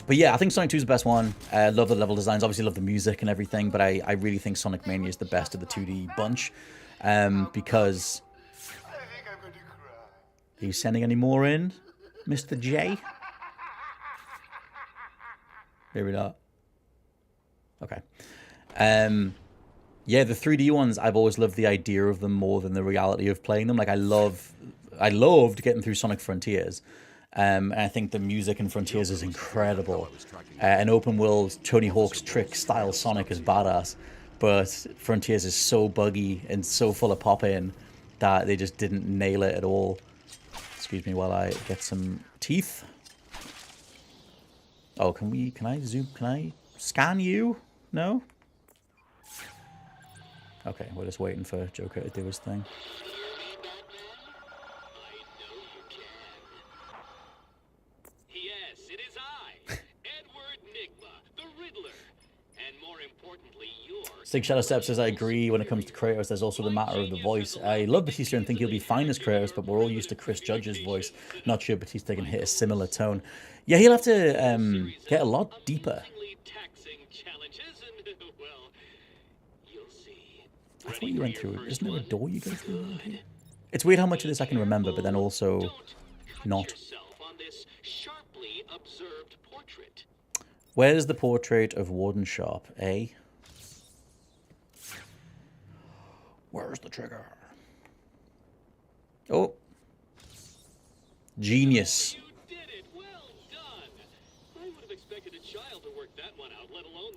But yeah, I think Sonic 2 is the best one. I love the level designs. Obviously love the music and everything. But I really think Sonic Mania is the best of the 2D bunch. Because... Are you sending any more in, Mr. J? Maybe not. Okay. Yeah, the 3D ones, I've always loved the idea of them more than the reality of playing them. Like, I loved getting through Sonic Frontiers. And I think the music in Frontiers is incredible. An open world Tony Hawk's Trick style Sonic is badass. But Frontiers is so buggy and so full of pop-in that they just didn't nail it at all. Excuse me while I get some teeth. Oh, can I zoom? Can I scan you? No? Okay, we're just waiting for Joker to do his thing. Yes, it is I, Edward Nigma, the Riddler. And more importantly, Sig Shadow Step says, I agree when it comes to Kratos, there's also the matter of the voice. I love Batista and think he'll be fine as Kratos, but we're all used to Chris Judge's voice. Not sure Batista can hit a similar tone. Yeah, he'll have to get a lot deeper. I thought you went through. Isn't there a door you go through around here? It's weird how much of this I can remember, but then also not. Where's the portrait of Warden Sharp, eh? Where's the trigger? Oh. Genius.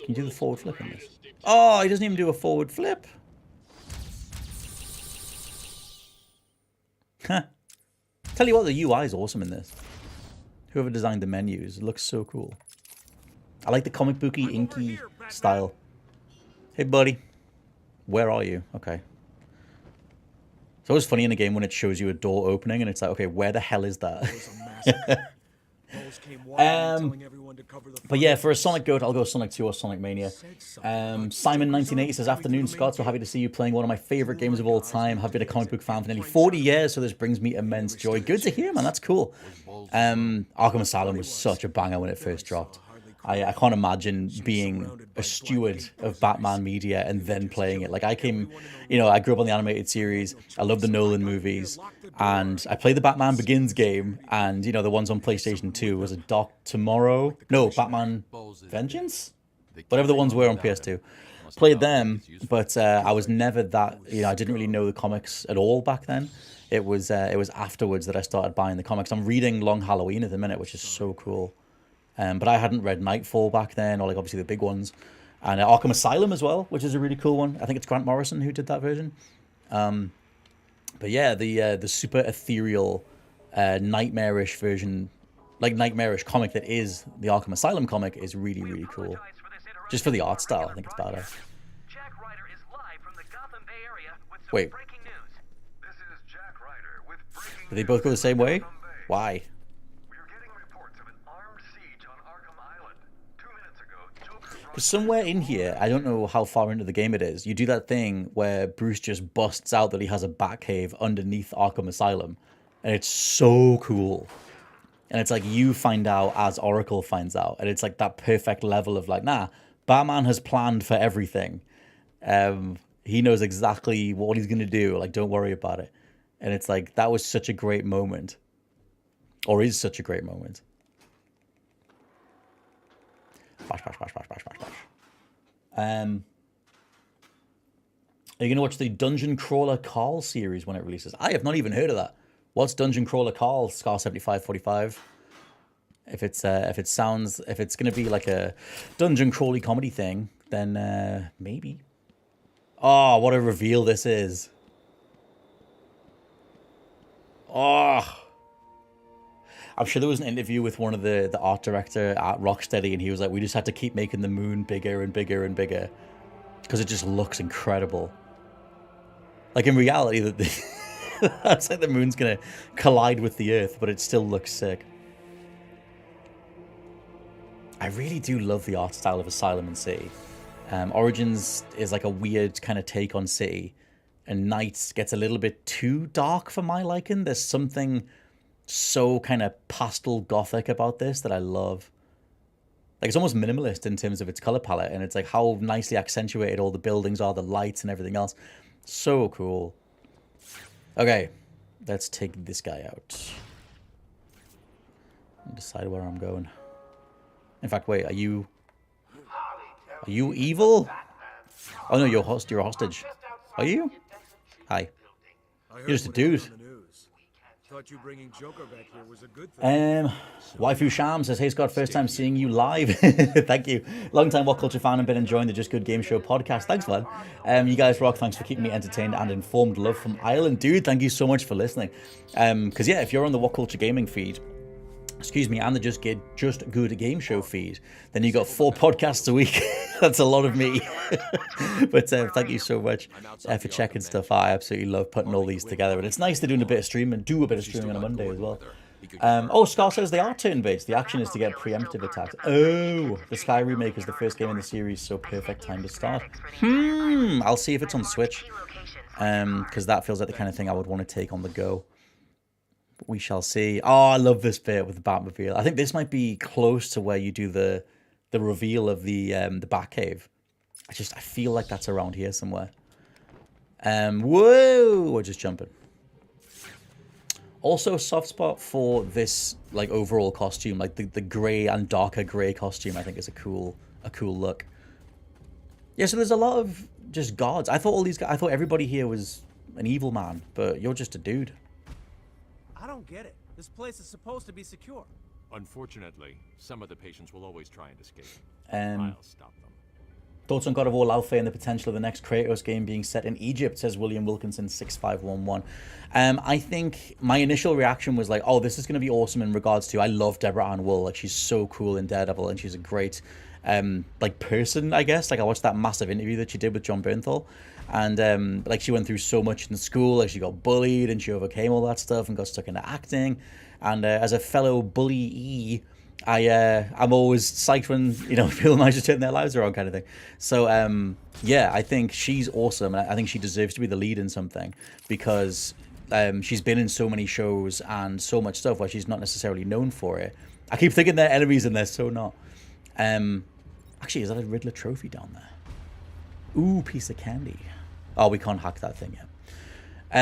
Can you do the forward flip in this? Oh, he doesn't even do a forward flip. Huh. Tell you what, the UI is awesome in this. Whoever designed the menus, it looks so cool. I like the comic booky, inky style. Hey, buddy. Where are you? Okay. It's always funny in a game when it shows you a door opening and it's like, okay, where the hell is that? But yeah, for a Sonic GOAT, I'll go Sonic 2 or Sonic Mania. Simon1980 says, afternoon, Scott, so happy to see you playing one of my favorite games of all time. Have been a comic book fan for nearly 40 years, so this brings me immense joy. Good to hear, man. That's cool. Arkham Asylum was such a banger when it first dropped. I can't imagine being a steward of Batman media and then playing it. Like, I came, I grew up on the animated series. I love the Nolan movies. And I played the Batman Begins game. And, the ones on PlayStation 2 was a Doc Tomorrow. No, Batman Vengeance? Whatever the ones were on PS2. Played them, but I was never that, I didn't really know the comics at all back then. It was afterwards that I started buying the comics. I'm reading Long Halloween at the minute, which is so cool. But I hadn't read Nightfall back then, or like obviously the big ones. And Arkham Asylum as well, which is a really cool one. I think it's Grant Morrison who did that version. But yeah, the super ethereal, nightmarish version, like nightmarish comic that is the Arkham Asylum comic is really, really cool. Just for the art style, I think it's badass. Wait. Do they both go the same way? Why? Because somewhere in here, I don't know how far into the game it is, you do that thing where Bruce just busts out that he has a Batcave underneath Arkham Asylum. And it's so cool. And it's like you find out as Oracle finds out. And it's like that perfect level of like, nah, Batman has planned for everything. He knows exactly what he's gonna do. Like, don't worry about it. And it's like, that was such a great moment, or is such a great moment. Bash, bash, bash, bash, bash, bash, bash. Are you going to watch the Dungeon Crawler Carl series when it releases? I have not even heard of that. What's Dungeon Crawler Carl? Scar7545. If it's going to be like a dungeon crawly comedy thing, then maybe. Oh, what a reveal this is. Oh. I'm sure there was an interview with one of the art director at Rocksteady, and he was like, we just had to keep making the moon bigger and bigger and bigger because it just looks incredible. Like, in reality, that's like the moon's going to collide with the Earth, but it still looks sick. I really do love the art style of Asylum and City. Origins is like a weird kind of take on City, and Night gets a little bit too dark for my liking. There's something so kind of pastel gothic about this that I love. Like, it's almost minimalist in terms of its color palette, and it's like how nicely accentuated all the buildings are, the lights and everything else. So cool. Okay, let's take this guy out and decide where I'm going. In fact, wait, are you evil? Oh no, you're a hostage. Are you? Hi. You're just a dude. Thought you bringing Joker back here was a good thing. Waifu Sham says, hey Scott, first time seeing you live. Thank you. Long time What Culture fan and been enjoying the Just Good Game Show podcast. Thanks, man. You guys rock. Thanks for keeping me entertained and informed. Love from Ireland. Dude, thank you so much for listening. Because yeah, if you're on the What Culture Gaming feed, excuse me, and the Just Good Game Show feed, then you got 4 podcasts a week. That's a lot of me. But thank you so much for checking stuff out. I absolutely love putting all these together, and it's nice to do a bit of streaming, on a Monday as well. Oh, Scar says they are turn-based. The action is to get preemptive attacks. Oh, the Sky remake is the first game in the series, so perfect time to start. I'll see if it's on Switch, because that feels like the kind of thing I would want to take on the go. We shall see. Oh, I love this bit with the Batmobile. I think this might be close to where you do the reveal of the Batcave. I feel like that's around here somewhere. Whoa! We're just jumping. Also, soft spot for this like overall costume, like the grey and darker grey costume. I think is a cool look. Yeah, so there's a lot of just gods. I thought everybody here was an evil man, but you're just a dude. I don't get it. This place is supposed to be secure. Unfortunately, some of the patients will always try and escape. I'll stop them. Thoughts on God of War Alpha and the potential of the next Kratos game being set in Egypt, says William Wilkinson 6511. I think my initial reaction was like, oh, this is going to be awesome in regards to, I love Deborah Ann Woll. Like, she's so cool in Daredevil, and she's a great like person, I guess. Like, I watched that massive interview that she did with John Bernthal, and like, she went through so much in school. Like, she got bullied and she overcame all that stuff and got stuck into acting. And as a fellow bully, I'm always psyched when, you know, people manage to turn their lives around, kind of thing. So yeah, I think she's awesome, and I think she deserves to be the lead in something, because she's been in so many shows and so much stuff where she's not necessarily known for it. I keep thinking they're enemies and they're so not. Actually, is that a Riddler trophy down there? Ooh, piece of candy. Oh, we can't hack that thing yet.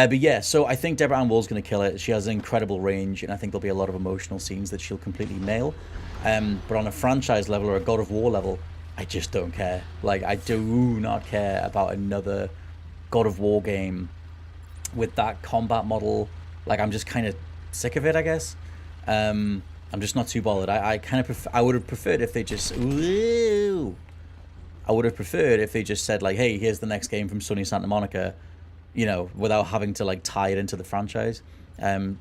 But yeah, so I think Deborah Ann Woll's going to kill it. She has an incredible range, and I think there'll be a lot of emotional scenes that she'll completely nail. But on a franchise level or a God of War level, I just don't care. Like, I do not care about another God of War game with that combat model. Like, I'm just kind of sick of it, I guess. I'm just not too bothered. I would have preferred if they just... Ooh, I would have preferred if they just said, like, hey, here's the next game from Sony Santa Monica, you know, without having to, like, tie it into the franchise. To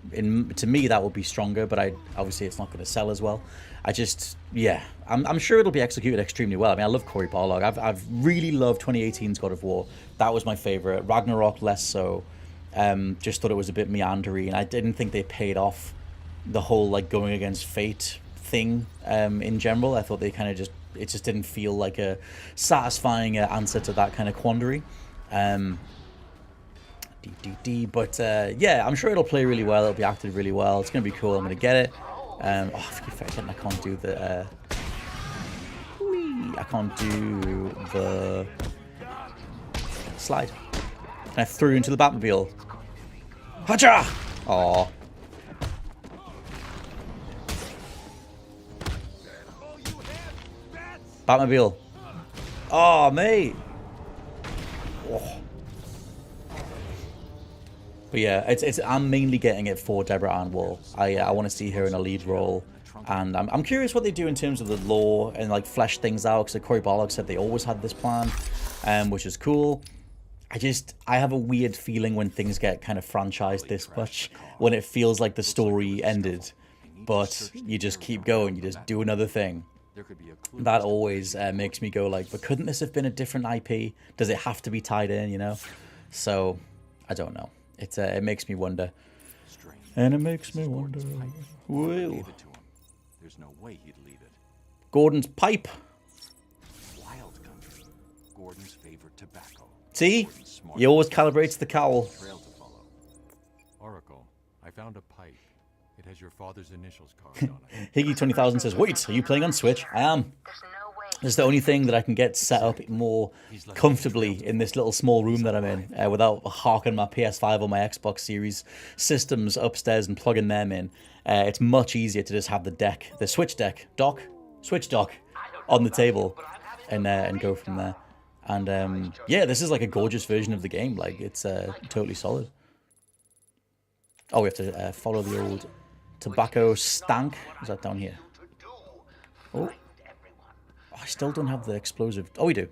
me, that would be stronger, but obviously it's not going to sell as well. Yeah, I'm sure it'll be executed extremely well. I mean, I love Cory Barlog. I've really loved 2018's God of War. That was my favorite. Ragnarok, less so. Just thought it was a bit meandery, and I didn't think they paid off the whole, like, going against fate thing in general. I thought they kind of it just didn't feel like a satisfying answer to that kind of quandary. But yeah, I'm sure it'll play really well. It'll be acted really well. It's going to be cool. I'm going to get it. Oh, I forget I can't do the... I can't do the... slide. And I threw into the Batmobile. Hacha! Aww. Batmobile. Oh, mate. Oh. But yeah, I'm mainly getting it for Deborah Ann Woll. I want to see her in a lead role, and I'm curious what they do in terms of the lore and like flesh things out. Because Cory Barlog said they always had this plan, which is cool. I have a weird feeling when things get kind of franchised this much, when it feels like the story ended, but you just keep going, you just do another thing. That always makes me go like, but couldn't this have been a different IP? Does it have to be tied in, you know? So, I don't know. It makes me wonder. And it makes me wonder. Whoa. There's no way he'd leave it. Gordon's pipe. Wild country. Gordon's favorite tobacco. See? He always calibrates the cowl. Trail to follow. Oracle, I found a pipe. It has your father's initials carved on it. Higgy 20,000 says, wait, are you playing on Switch? I am. It's the only thing that I can get set up more comfortably in this little small room that I'm in without harking my PS5 or my Xbox Series systems upstairs and plugging them in. It's much easier to just have the Switch Switch dock on the table and go from there. And yeah, this is like a gorgeous version of the game. Like, it's totally solid. Oh, we have to follow the old tobacco stank. Is that down here? Oh. I still don't have the explosive. Oh, we do.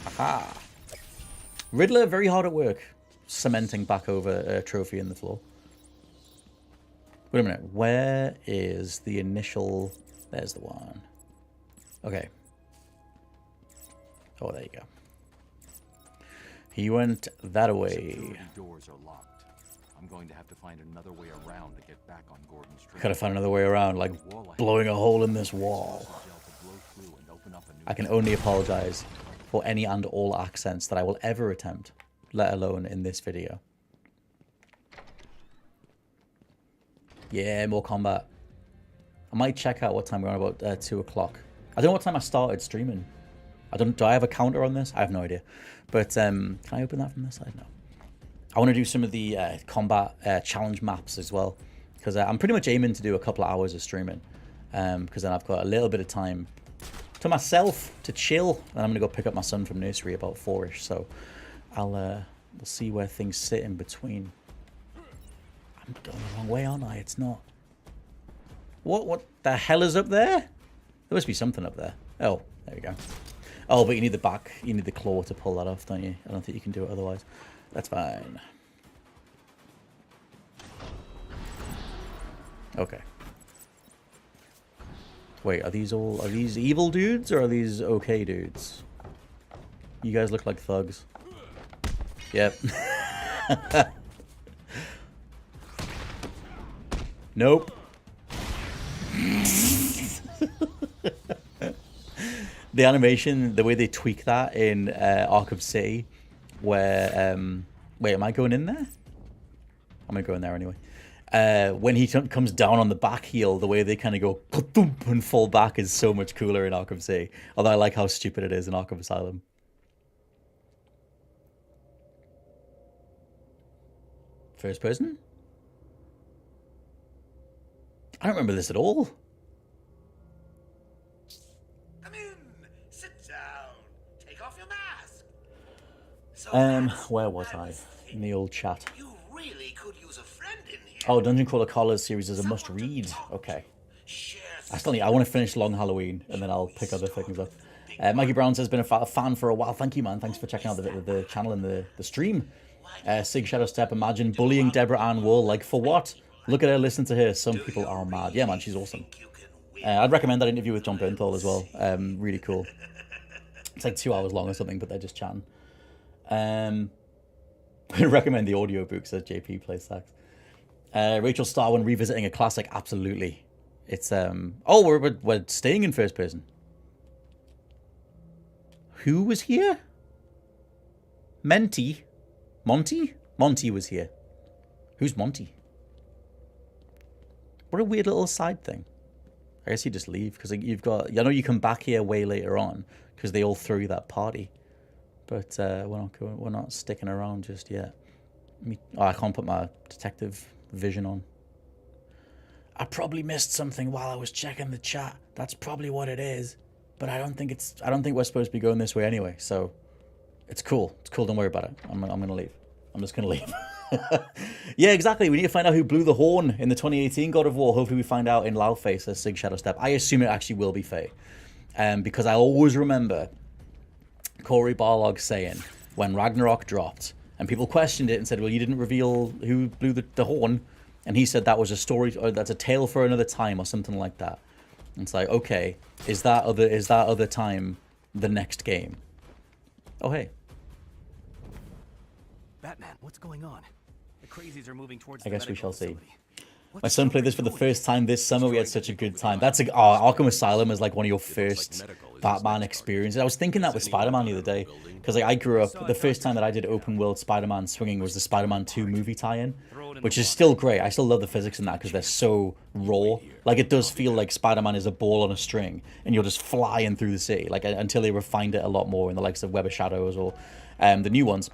Aha. Riddler, very hard at work. Cementing back over a trophy in the floor. Wait a minute. Where is the initial... There's the one. Okay. Oh, there you go. He went that way. Doors are locked. I'm going to have to find another way around to get back on Gordon's trail. Gotta find another way around, like blowing a hole in this wall. I can only apologize for any and all accents that I will ever attempt, let alone in this video. Yeah, more combat. I might check out what time we're on, about 2 o'clock. I don't know what time I started streaming. Do I have a counter on this? I have no idea. But can I open that from this side? No. I want to do some of the combat challenge maps as well, because I'm pretty much aiming to do a couple of hours of streaming, because then I've got a little bit of time to myself to chill, and I'm gonna go pick up my son from nursery about 4ish. So we'll see where things sit in between. I'm going the wrong way, aren't I? It's not. What the hell is up there? There must be something up there. Oh, there we go. Oh, but you need the claw to pull that off, don't you? I don't think you can do it otherwise. That's fine. Okay. Wait, are these evil dudes or are these okay dudes? You guys look like thugs. Yep. Nope. The animation, the way they tweak that in Arkham City, where wait, am I going in there? I'm gonna go in there anyway. When he comes down on the back heel, the way they kind of go thump and fall back is so much cooler in Arkham City. Although I like how stupid it is in Arkham Asylum. First person? I don't remember this at all. Come in, sit down, take off your mask. Where was I? In the old chat. You really could use a friend in here. Oh, Dungeon Crawler Collars series is a must-read. Okay. I want to finish Long Halloween, and then I'll pick other things up. Maggie Brown says, been a fan for a while. Thank you, man. Thanks for checking out the channel and the stream. Sig Shadow Step, imagine bullying Deborah Ann Woll. Like, for what? Look at her, listen to her. Some people are mad. Yeah, man, she's awesome. I'd recommend that interview with John Bernthal as well. Really cool. It's like 2 hours long or something, but they're just chatting. I'd recommend the audiobook, says JP Plays Sax. Rachel Starwin revisiting a classic. Absolutely. It's oh, we're staying in first person. Who was here? Monty was here. Who's Monty? What a weird little side thing. I guess you just leave, because you've got... I know you come back here way later on, because they all throw you that party. But we're not sticking around just yet. Oh, I can't put my detective vision on. I probably missed something while I was checking the chat. That's probably what it is. But I don't think we're supposed to be going this way anyway, so it's cool. It's cool, don't worry about it. I'm gonna leave. I'm just gonna leave. Yeah, exactly. We need to find out who blew the horn in the 2018 God of War. Hopefully we find out in Loudface as Sig Shadow Step. I assume it actually will be Faye. Because I always remember Corey Barlog saying when Ragnarok dropped and people questioned it and said, well, you didn't reveal who blew the horn, and he said that was a story, or that's a tale for another time, or something like that. And it's like, okay, is that other time the next game? Oh, hey. Batman, what's going on? The crazies are moving towards I guess we shall see. What's My son played this for the first time this summer. We had such a good time. That's Arkham Asylum is like one of your first Batman experiences. I was thinking that with Spider-Man the other day, because like I grew up, the first time that I did open world Spider-Man swinging was the Spider-Man 2 movie tie-in, which is still great. I still love the physics in that because they're so raw. Like it does feel like Spider-Man is a ball on a string and you're just flying through the city, like until they refined it a lot more in the likes of Web of Shadows or the new ones.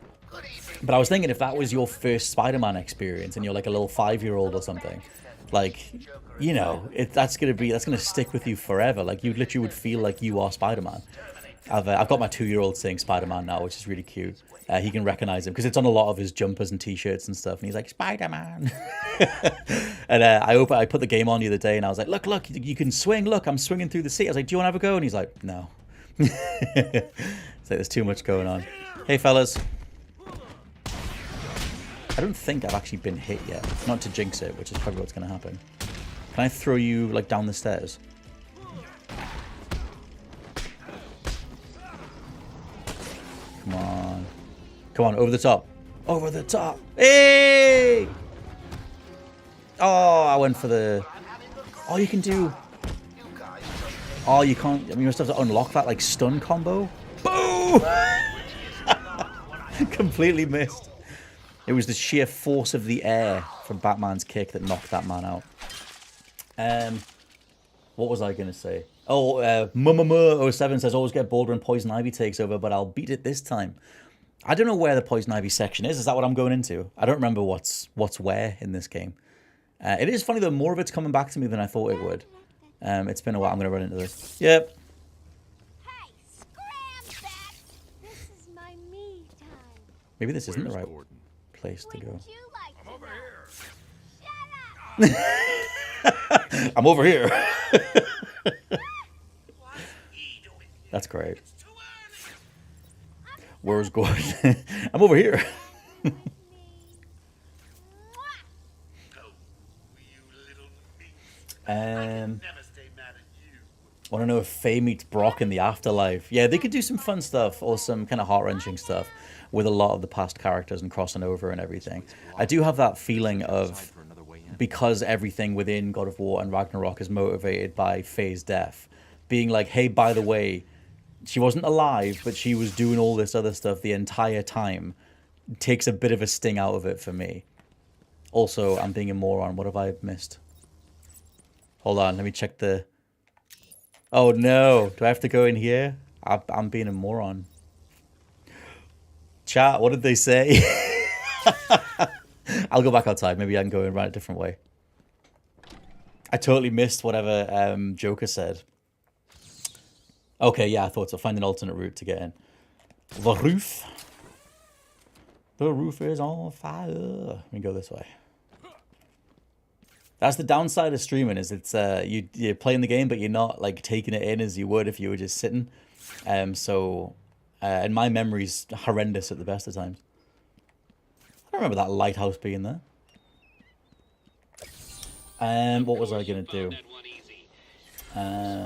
But I was thinking, if that was your first Spider-Man experience and you're like a little 5-year-old or something, like, you know, that's gonna stick with you forever. Like you literally would feel like you are Spider-Man. I've got my 2-year-old saying Spider-Man now, which is really cute. He can recognize him because it's on a lot of his jumpers and t-shirts and stuff, and he's like, Spider-Man. And I put the game on the other day and I was like, look, you can swing. Look, I'm swinging through the sea. I was like, do you want to have a go? And he's like, no. It's like, there's too much going on. Hey, fellas. I don't think I've actually been hit yet. Not to jinx it, which is probably what's going to happen. Can I throw you, like, down the stairs? Come on. Come on, over the top. Over the top. Hey! Oh, I went for the... Oh, you can do... Oh, you can't... I mean, you must have to unlock that, like, stun combo. Boom! Completely missed. It was the sheer force of the air from Batman's kick that knocked that man out. What was I going to say? Oh, Mumama07 says, always get bored when Poison Ivy takes over, but I'll beat it this time. I don't know where the Poison Ivy section is. Is that what I'm going into? I don't remember what's where in this game. It is funny, though. More of it's coming back to me than I thought it would. It's been a while. I'm going to run into this. Yep. Hey, scram back! This is my me time. Maybe this isn't the right place to go. Would you like I'm over here. Shut up! I'm over here. That's great. Where's Gordon? I'm over here. Want to know if Faye meets Brock in the afterlife? Yeah, they could do some fun stuff or some kind of heart-wrenching stuff with a lot of the past characters and crossing over and everything. I do have that feeling of, because everything within God of War and Ragnarok is motivated by Faye's death, being like, hey, by the way, she wasn't alive, but she was doing all this other stuff the entire time, takes a bit of a sting out of it for me. Also, I'm being a moron. What have I missed? Hold on, let me check the... Oh no, do I have to go in here? I'm being a moron. Chat, what did they say? I'll go back outside. Maybe I can go and run a different way. I totally missed whatever Joker said. Okay, yeah, I thought so. Find an alternate route to get in. The roof. The roof is on fire. Let me go this way. That's the downside of streaming, is it's you're playing the game, but you're not like taking it in as you would if you were just sitting. And my memory's horrendous at the best of times. I don't remember that lighthouse being there. What was I gonna do?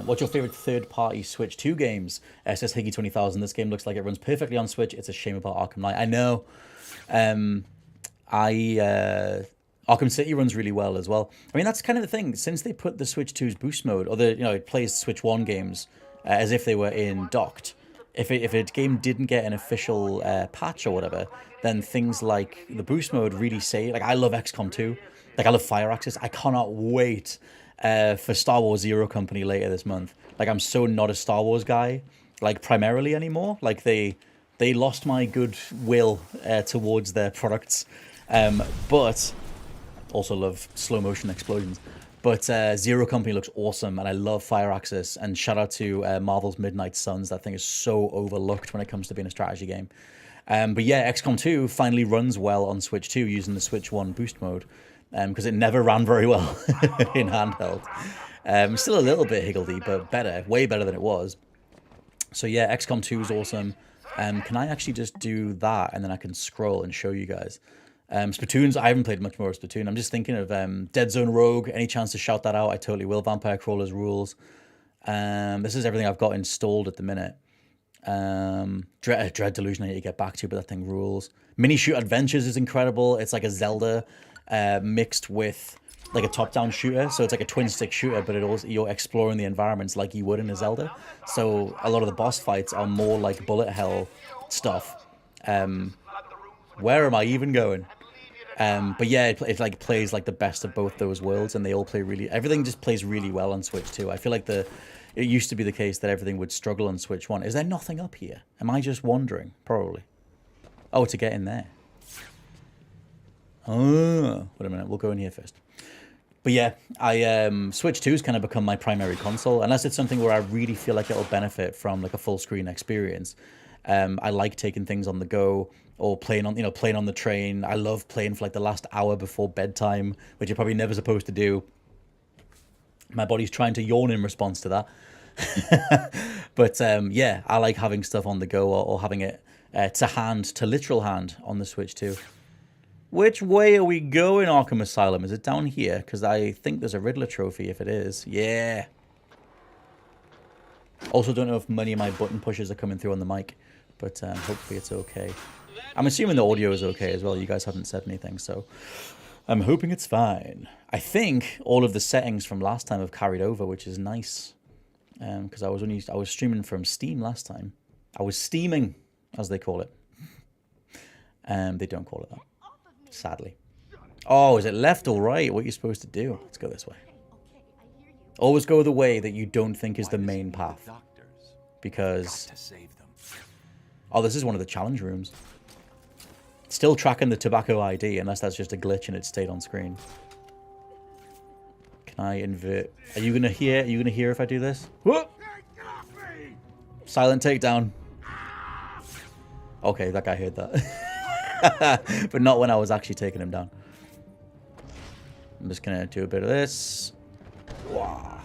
What's your favorite third-party Switch 2 games? Says Higgy 20,000. This game looks like it runs perfectly on Switch. It's a shame about Arkham Knight. I know. Arkham City runs really well as well. I mean, that's kind of the thing. Since they put the Switch 2's boost mode, or it plays Switch 1 games as if they were in docked. If a game didn't get an official patch or whatever, then things like the boost mode really say, like, I love XCOM 2. Like, I love Fire Access. I cannot wait for Star Wars Zero Company later this month. Like, I'm so not a Star Wars guy, like, primarily anymore. Like, they lost my goodwill towards their products. But also love slow motion explosions. But Zero Company looks awesome, and I love Fire Axis. And shout out to Marvel's Midnight Suns. That thing is so overlooked when it comes to being a strategy game. But yeah, XCOM 2 finally runs well on Switch 2 using the Switch 1 boost mode, because it never ran very well in handheld. Still a little bit higgledy, but better, way better than it was. So yeah, XCOM 2 is awesome. Can I actually just do that, and then I can scroll and show you guys? Splatoon's, I haven't played much more of Splatoon. I'm just thinking of Dead Zone Rogue. Any chance to shout that out? I totally will. Vampire Crawlers rules. This is everything I've got installed at the minute. Dread Delusion I need to get back to, but that thing rules. Mini Shoot Adventures is incredible. It's like a Zelda mixed with like a top-down shooter. So it's like a twin-stick shooter, but it also, you're exploring the environments like you would in a Zelda. So a lot of the boss fights are more like bullet hell stuff. Where am I even going? But yeah, it like plays like the best of both those worlds, and they all play really. Everything just plays really well on Switch 2. I feel like it used to be the case that everything would struggle on Switch 1. Is there nothing up here? Am I just wandering? Probably. Oh, to get in there. Oh, wait a minute. We'll go in here first. But yeah, Switch 2 has kind of become my primary console, unless it's something where I really feel like it'll benefit from like a full screen experience. I like taking things on the go, or playing on the train. I love playing for like the last hour before bedtime, which you're probably never supposed to do. My body's trying to yawn in response to that. But yeah, I like having stuff on the go, or having it to literal hand on the Switch 2. Which way are we going, Arkham Asylum? Is it down here? Because I think there's a Riddler trophy if it is. Yeah. Also don't know if many of my button pushes are coming through on the mic, but hopefully it's okay. I'm assuming the audio is okay as well. You guys haven't said anything, so I'm hoping it's fine. I think all of the settings from last time have carried over, which is nice. Because I was streaming from Steam last time. I was steaming, as they call it. They don't call it that, sadly. Oh, is it left or right? What are you supposed to do? Let's go this way. Always go the way that you don't think is the main path. Because... oh, this is one of the challenge rooms. Still tracking the tobacco ID, unless that's just a glitch and it stayed on screen. Can I invert? Are you gonna hear? Are you gonna hear if I do this? Whoop! Silent takedown. Okay, that guy heard that. But not when I was actually taking him down. I'm just gonna do a bit of this. Wow.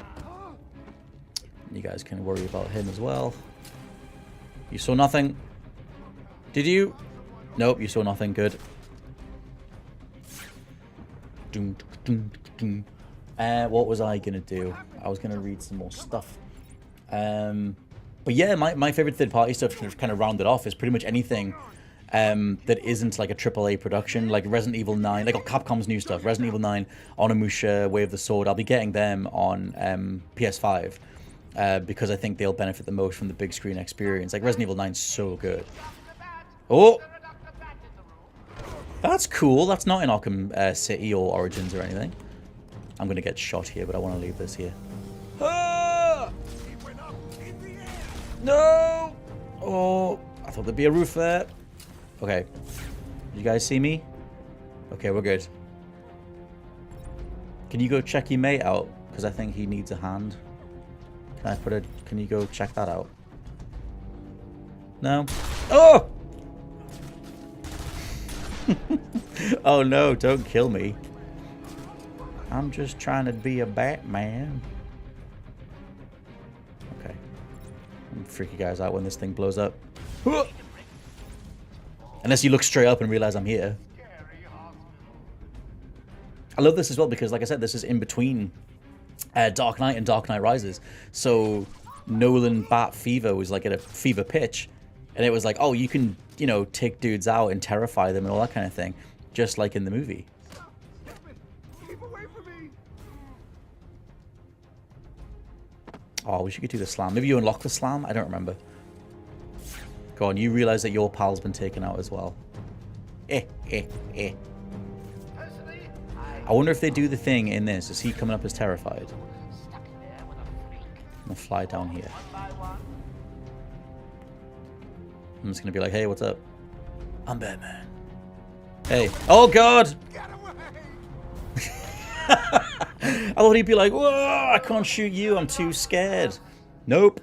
You guys can worry about him as well. You saw nothing? Did you? Nope, you saw nothing. Good. What was I gonna do? I was gonna read some more stuff. But yeah, my favorite third-party stuff to kind of round it off is pretty much anything that isn't like a AAA production, like Resident Evil 9, like Capcom's new stuff, Resident Evil 9, Onimusha, Way of the Sword. I'll be getting them on PS5 because I think they'll benefit the most from the big screen experience. Like Resident Evil 9's so good. Oh! That's cool. That's not in Arkham City or Origins or anything. I'm going to get shot here, but I want to leave this here. Ah! No! Oh, I thought there'd be a roof there. Okay. You guys see me? Okay, we're good. Can you go check your mate out? Because I think he needs a hand. Can you go check that out? No? Oh! Oh no, don't kill me. I'm just trying to be a Batman. Okay. I'm gonna freak you guys out when this thing blows up. Unless you look straight up and realize I'm here. I love this as well because, like I said, this is in between Dark Knight and Dark Knight Rises. So Nolan Bat Fever was like at a fever pitch. And it was like, oh, you can, you know, take dudes out and terrify them and all that kind of thing. Just like in the movie. Oh, we should get to the slam. Maybe you unlock the slam? I don't remember. Go on, you realize that your pal's been taken out as well. Personally, I I wonder if they do the thing in this. Is he coming up as terrified? I'm gonna fly down here. I'm just gonna be like, hey, what's up? I'm Batman. Hey. Oh, God! I thought he'd be like, whoa, I can't shoot you. I'm too scared. Nope.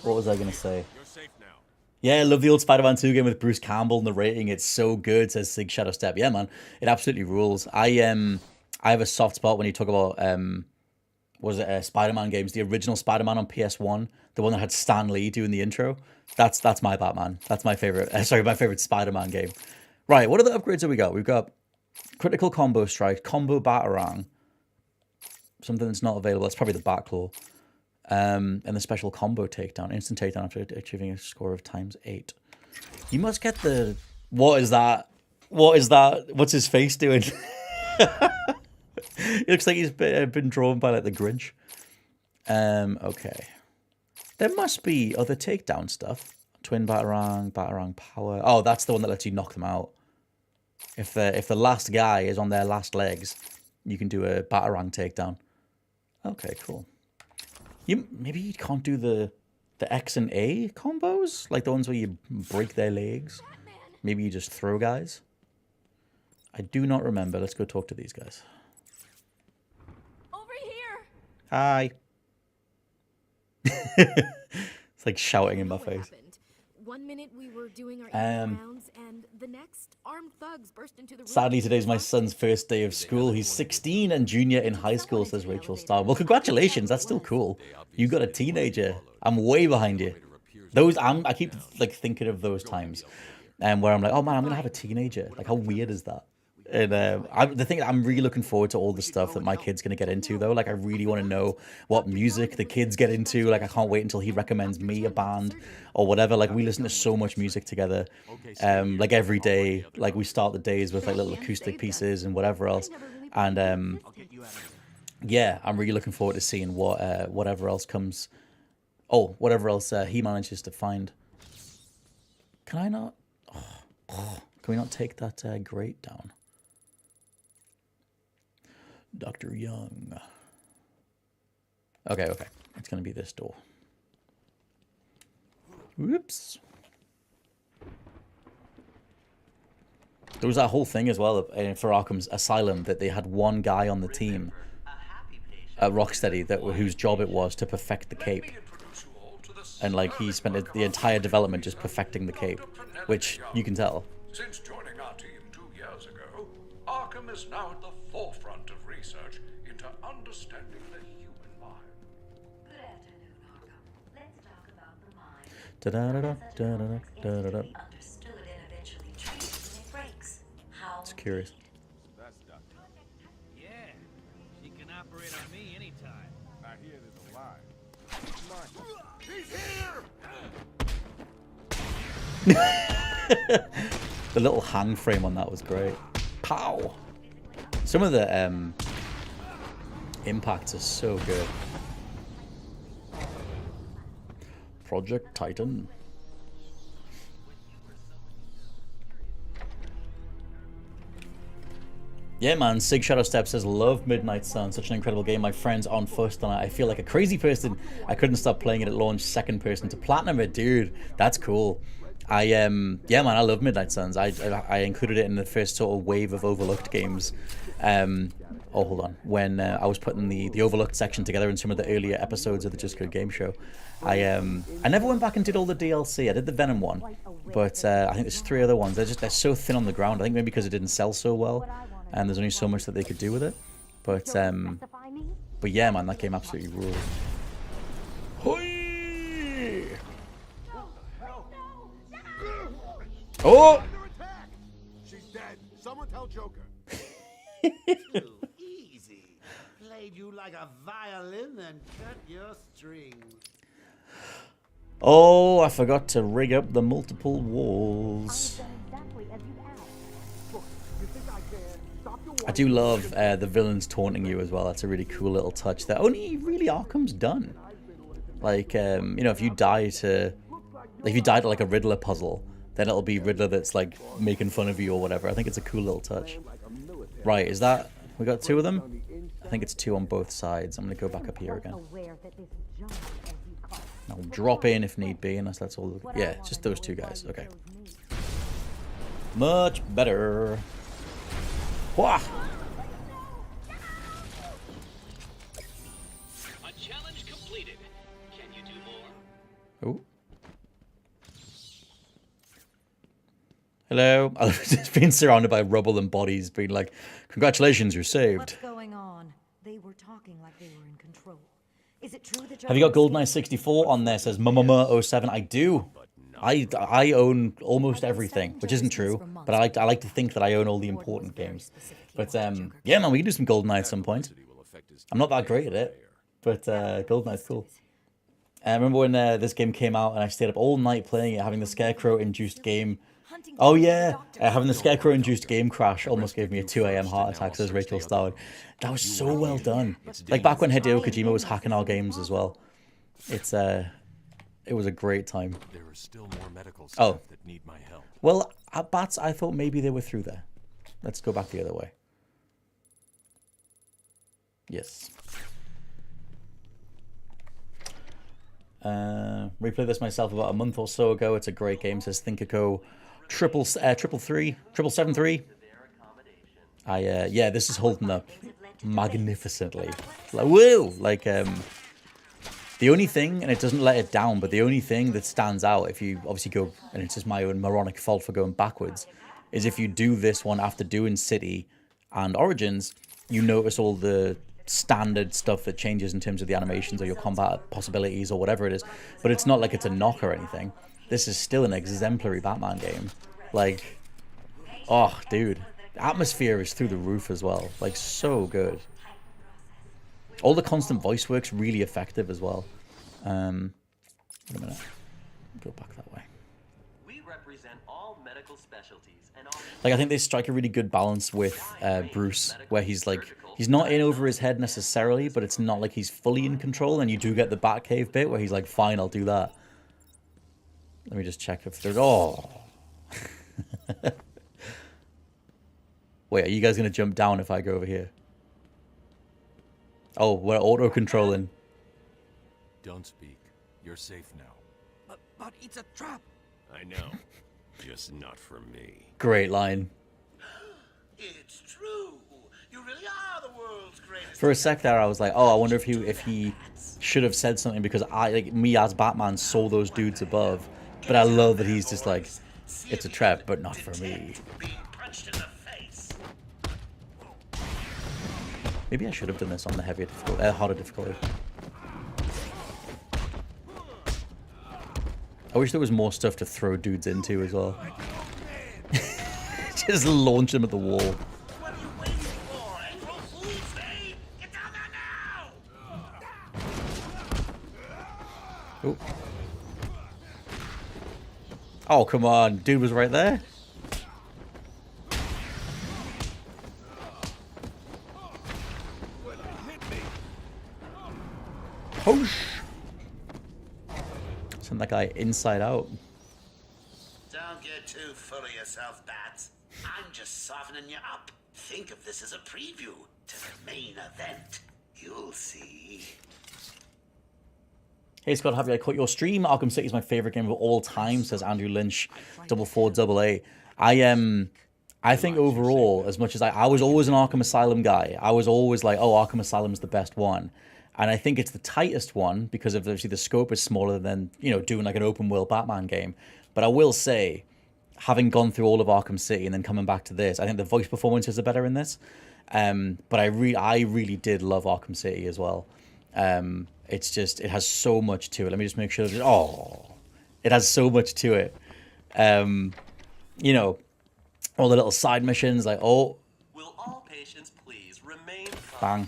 What was I gonna say? You're safe now. Yeah, I love the old Spider-Man 2 game with Bruce Campbell narrating. It's so good, says Sig Shadow Step. Yeah, man, it absolutely rules. I have a soft spot when you talk about was it Spider-Man games? The original Spider-Man on PS1, the one that had Stan Lee doing the intro. That's my Batman. That's my favorite. Sorry, my favorite Spider-Man game. Right, what other upgrades have we got? We've got critical combo strike, combo batarang. Something that's not available. That's probably the Batclaw. And the special combo takedown, instant takedown after achieving a score of ×8. You must get the... What is that? What is that? What's his face doing? It looks like he's been drawn by like the Grinch. Okay. There must be other takedown stuff. Twin batarang, batarang power. Oh, that's the one that lets you knock them out. If the last guy is on their last legs, you can do a batarang takedown. Okay, cool. Maybe you can't do the X and A combos, like the ones where you break their legs. Maybe you just throw guys. I do not remember. Let's go talk to these guys. Over here. Hi. It's like shouting in my face. 1 minute we were doing our rounds, and the next armed thugs burst into the room. Sadly, today's my son's first day of school. He's 16 and junior in high school, says Rachel Starr. Well, congratulations. That's still cool. You got a teenager. I'm way behind you. I keep like thinking of those times, where I'm like, oh man, I'm gonna have a teenager. Like, how weird is that? And the thing, I'm really looking forward to all the stuff that my kid's going to get into, though. Like, I really want to know what music the kids get into. Like, I can't wait until he recommends me a band or whatever. Like, we listen to so much music together, like, every day. Like, we start the days with, like, little acoustic pieces and whatever else. And, yeah, I'm really looking forward to seeing whatever else comes. Oh, whatever else he manages to find. Can I not? Can we not take that grate down? Dr. Young. Okay. It's going to be this door. Whoops. There was that whole thing as well for Arkham's Asylum that they had one guy on the team at Rocksteady whose job it was to perfect the cape. And like he spent the entire development just perfecting the cape, which you can tell. Since joining our team 2 years ago, Arkham is now at the forefront of research into understanding the human mind. Good afternoon, Arkham. Let's talk about the mind. Understood and eventually treated when it breaks. How? It's curious. That's Doctor. Yeah, she can operate on me anytime. I hear there's a lie. He's here! The little hand frame on that was great. Pow! Some of the impacts are so good. Project Titan. Yeah, man. Sig Shadow Step says, love Midnight Sun. Such an incredible game. My friends on first on it. I feel like a crazy person. I couldn't stop playing it at launch. Second person to platinum it. Dude, that's cool. Yeah, man, I love Midnight Suns. I included it in the first sort of wave of Overlooked games. Oh, hold on. When I was putting the Overlooked section together in some of the earlier episodes of the Just Good Game Show, I never went back and did all the DLC. I did the Venom one, but I think there's 3 other ones. They're so thin on the ground. I think maybe because it didn't sell so well, and there's only so much that they could do with it. But yeah, man, that game absolutely rules. Hoi! Oh! She's dead. Someone tell Joker. Easy. Played you like a violin and cut your strings. Oh, I forgot to rig up the multiple walls. I do love the villains taunting you as well. That's a really cool little touch that only really Arkham's done. Like, you know, if you die to... If you died at like a Riddler puzzle, then it'll be Riddler that's like making fun of you or whatever. I think it's a cool little touch. Right, is that... We got 2 of them? I think it's 2 on both sides. I'm going to go back up here again. I'll drop in if need be, unless that's all... Yeah, just those 2 guys. Okay. Much better. Wah! A challenge completed. Can you do more? Oh. Hello. I've just been surrounded by rubble and bodies, being like, "Congratulations, you're saved." What's going on? They were talking like they were in control. Is it true that Have you got GoldenEye 64 on there? Says Mama07. I do. I own almost everything, which isn't true, but I like to think that I own all the important games. But yeah, man, we can do some GoldenEye at some point. I'm not that great at it, but GoldenEye's cool. I remember when this game came out and I stayed up all night playing it, having the Scarecrow-induced game. Oh yeah, having the Scarecrow-induced game crash almost gave me a 2 a.m. heart attack, says Rachel Starwood. That was so well done. Like back when Hideo Kojima was hacking our games as well. It was a great time. There are still more medical staff that need my help. Well, at Bats, I thought maybe they were through there. Let's go back the other way. Yes. Replayed this myself about a month or so ago. It's a great game, says Thinkico. 773. Yeah, this is holding up magnificently. Like, woo! Like, the only thing, and it doesn't let it down, but the only thing that stands out, if you obviously go, and it's just my own moronic fault for going backwards, is if you do this one after doing City and Origins, you notice all the standard stuff that changes in terms of the animations or your combat possibilities or whatever it is. But it's not like it's a knock or anything. This is still an exemplary Batman game. Like, oh, dude. Atmosphere is through the roof as well. Like, so good. All the constant voice work's really effective as well. Wait a minute. Go back that way. We represent all medical specialties and all... Like, I think they strike a really good balance with Bruce, where he's like, he's not in over his head necessarily, but it's not like he's fully in control, and you do get the Batcave bit where he's like, fine, I'll do that. Let me just check if there's... Oh! Wait, are you guys going to jump down if I go over here? Oh, we're auto-controlling. Don't speak. You're safe now. But it's a trap. I know. Just not for me. Great line. It's true. You really are the world's greatest. For a sec there, I was like, oh, I wonder if he should have said something, because me as Batman saw those dudes above. But I love that he's just like, it's a trap, but not for me. Maybe I should have done this on the heavier difficulty, harder difficulty. I wish there was more stuff to throw dudes into as well. Just launch them at the wall. What are you waiting for? April Fool's Day? Get down there now! Oh. Oh, come on. Dude was right there. Whoosh. Send that guy inside out. Don't get too full of yourself, Bats. I'm just softening you up. Think of this as a preview to the main event. You'll see. Hey Scott, happy I caught your stream. Arkham City is my favorite game of all time, says Andrew Lynch, 44AA. I think overall, as much as I was always an Arkham Asylum guy, I was always like, oh, Arkham Asylum's the best one. And I think it's the tightest one because of obviously the scope is smaller than, you know, doing like an open world Batman game. But I will say, having gone through all of Arkham City and then coming back to this, I think the voice performances are better in this. But I really did love Arkham City as well. It's just, it has so much to it. Let me just make sure that, it has so much to it. You know, all the little side missions, like, Will all patients please remain bang.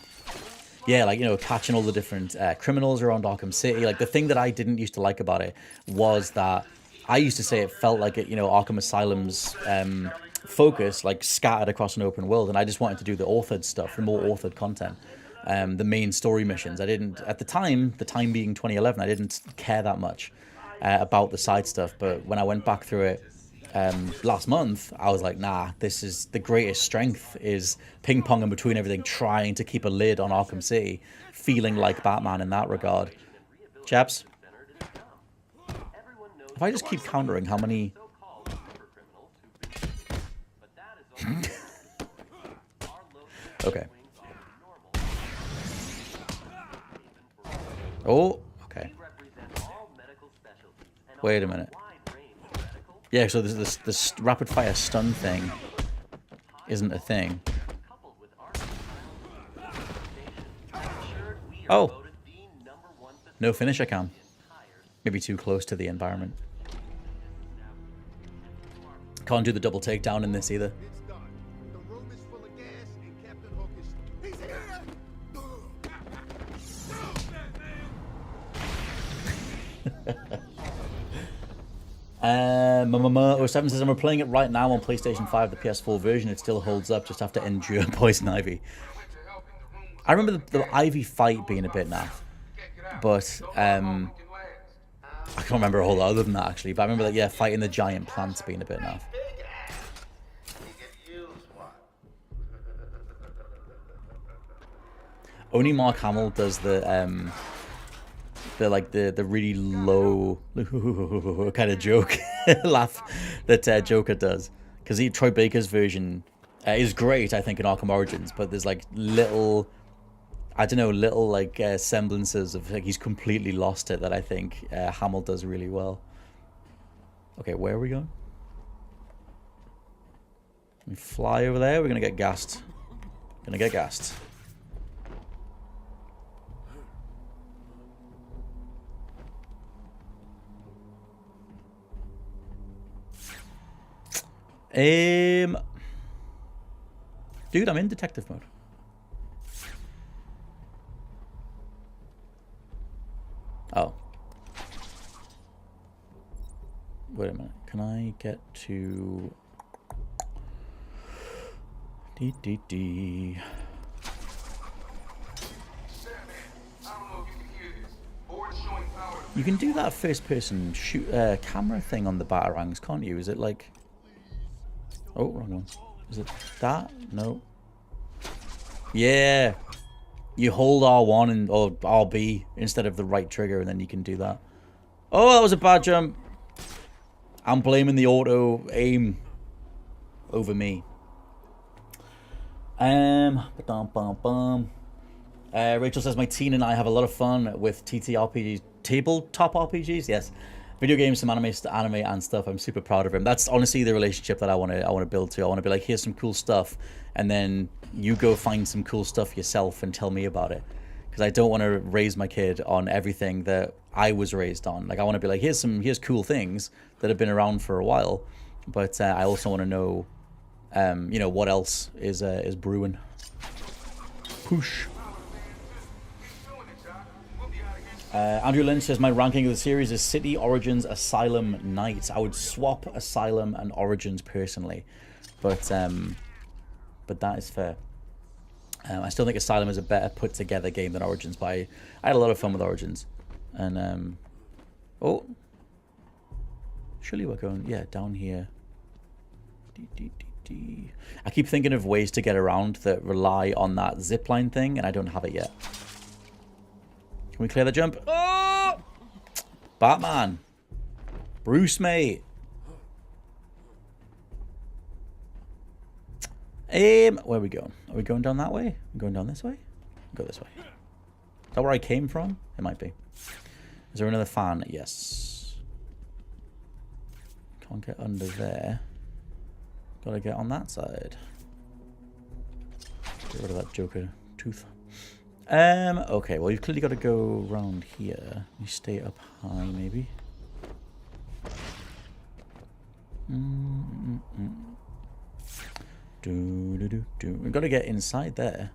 Yeah, like, you know, catching all the different criminals around Arkham City. Like, the thing that I didn't used to like about it was that I used to say it felt like, you know, Arkham Asylum's focus, like, scattered across an open world. And I just wanted to do the authored stuff, the more authored content. The main story missions. I didn't, at the time being 2011, I didn't care that much. about the side stuff. But when I went back through it last month, I was like, nah, this is the greatest strength is ping-ponging between everything, trying to keep a lid on Arkham City, feeling like Batman in that regard. Chaps, if I just keep countering how many... Okay. Oh, okay. Wait a minute. Yeah, so this rapid fire stun thing isn't a thing. Oh. No finisher cam. Maybe too close to the environment. Can't do the double takedown in this either. Mama07 says, I'm playing it right now on PlayStation 5, the PS4 version. It still holds up, just have to endure Poison Ivy. I remember the Ivy fight being a bit naff, but I can't remember a whole lot other than that actually. But I remember that, yeah, fighting the giant plants being a bit naff. Only Mark Hamill does the really low kind of joke laugh that Joker does, because Troy Baker's version is great, I think, in Arkham Origins, but there's like little semblances of like he's completely lost it that I think Hamill does really well. Okay, where are we going? We fly over there. We're gonna get gassed. Gonna get gassed. Dude, I'm in detective mode. Oh. Wait a minute. Can I get to... D. You can do that first-person camera thing on the Batarangs, can't you? Is it like... Oh, wrong one. Is it that? No. Yeah. You hold R1 or RB instead of the right trigger, and then you can do that. Oh, that was a bad jump. I'm blaming the auto aim over me. Rachel says, my teen and I have a lot of fun with TTRPGs, tabletop RPGs. Yes. Video games, some anime and stuff. I'm super proud of him. That's honestly the relationship that I want to build to. I want to be like, here's some cool stuff, and then you go find some cool stuff yourself and tell me about it. Because I don't want to raise my kid on everything that I was raised on. Like, I want to be like, here's cool things that have been around for a while, but I also want to know, what else is brewing. Push. Andrew Lynch says, my ranking of the series is City, Origins, Asylum, Night. I would swap Asylum and Origins personally, but that is fair. I still think Asylum is a better put together game than Origins, but I had a lot of fun with Origins. And oh, surely we're going, yeah, down here. I keep thinking of ways to get around that rely on that zipline thing, and I don't have it yet. Can we clear the jump? Oh! Batman. Bruce, mate. Where are we going? Are we going down that way? Are we going down this way? Go this way. Is that where I came from? It might be. Is there another fan? Yes. Can't get under there. Gotta get on that side. Get rid of that Joker tooth. Okay, well, you've clearly got to go around here. You stay up high, maybe. We've got to get inside there.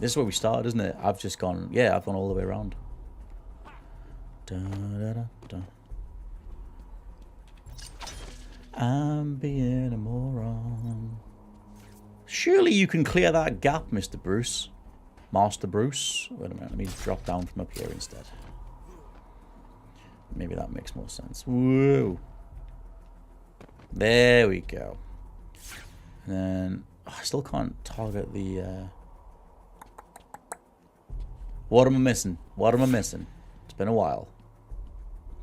This is where we started, isn't it? I've just gone, yeah, I've gone all the way around. I'm being a moron. Surely you can clear that gap, Mr. Bruce. Master Bruce. Wait a minute, let me drop down from up here instead. Maybe that makes more sense. Whoa. There we go. And then I still can't target the... What am I missing? What am I missing? It's been a while.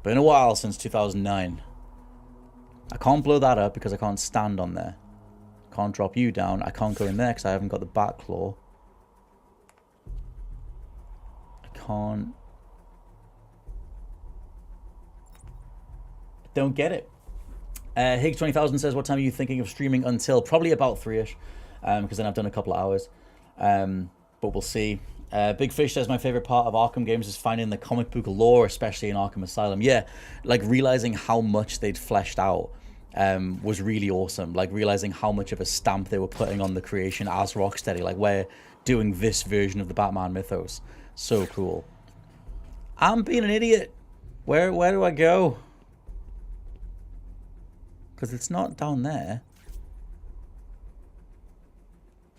Been a while since 2009. I can't blow that up because I can't stand on there. Can't drop you down. I can't go in there because I haven't got the back claw. I can't... Don't get it. Higgs 20,000 says, what time are you thinking of streaming until? Probably about 3-ish, because then I've done a couple of hours. But we'll see. Big Fish says, my favorite part of Arkham games is finding the comic book lore, especially in Arkham Asylum. Yeah, like realizing how much they'd fleshed out was really awesome. Like realizing how much of a stamp they were putting on the creation as Rocksteady. Like we're doing this version of the Batman mythos. So cool. I'm being an idiot. Where do I go? Because it's not down there.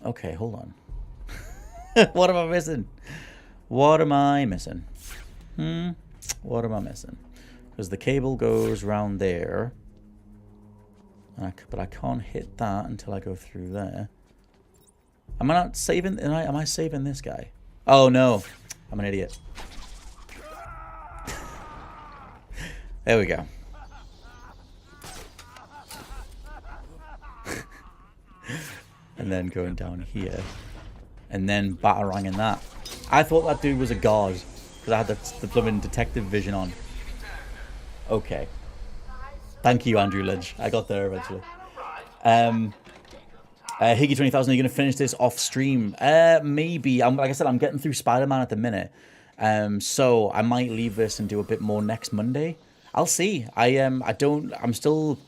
Okay, hold on. What am I missing? What am I missing? What am I missing? Because the cable goes round there. But I can't hit that until I go through there. Am I not saving? Am I saving this guy? Oh, no. I'm an idiot. There we go. And then going down here. And then bataranging that. I thought that dude was a guard. Because I had the blooming detective vision on. Okay. Thank you, Andrew Lynch. I got there eventually. Higgy 20,000, are you going to finish this off stream? Maybe. Like I said, I'm getting through Spider-Man at the minute. So I might leave this and do a bit more next Monday. I'll see. I'm still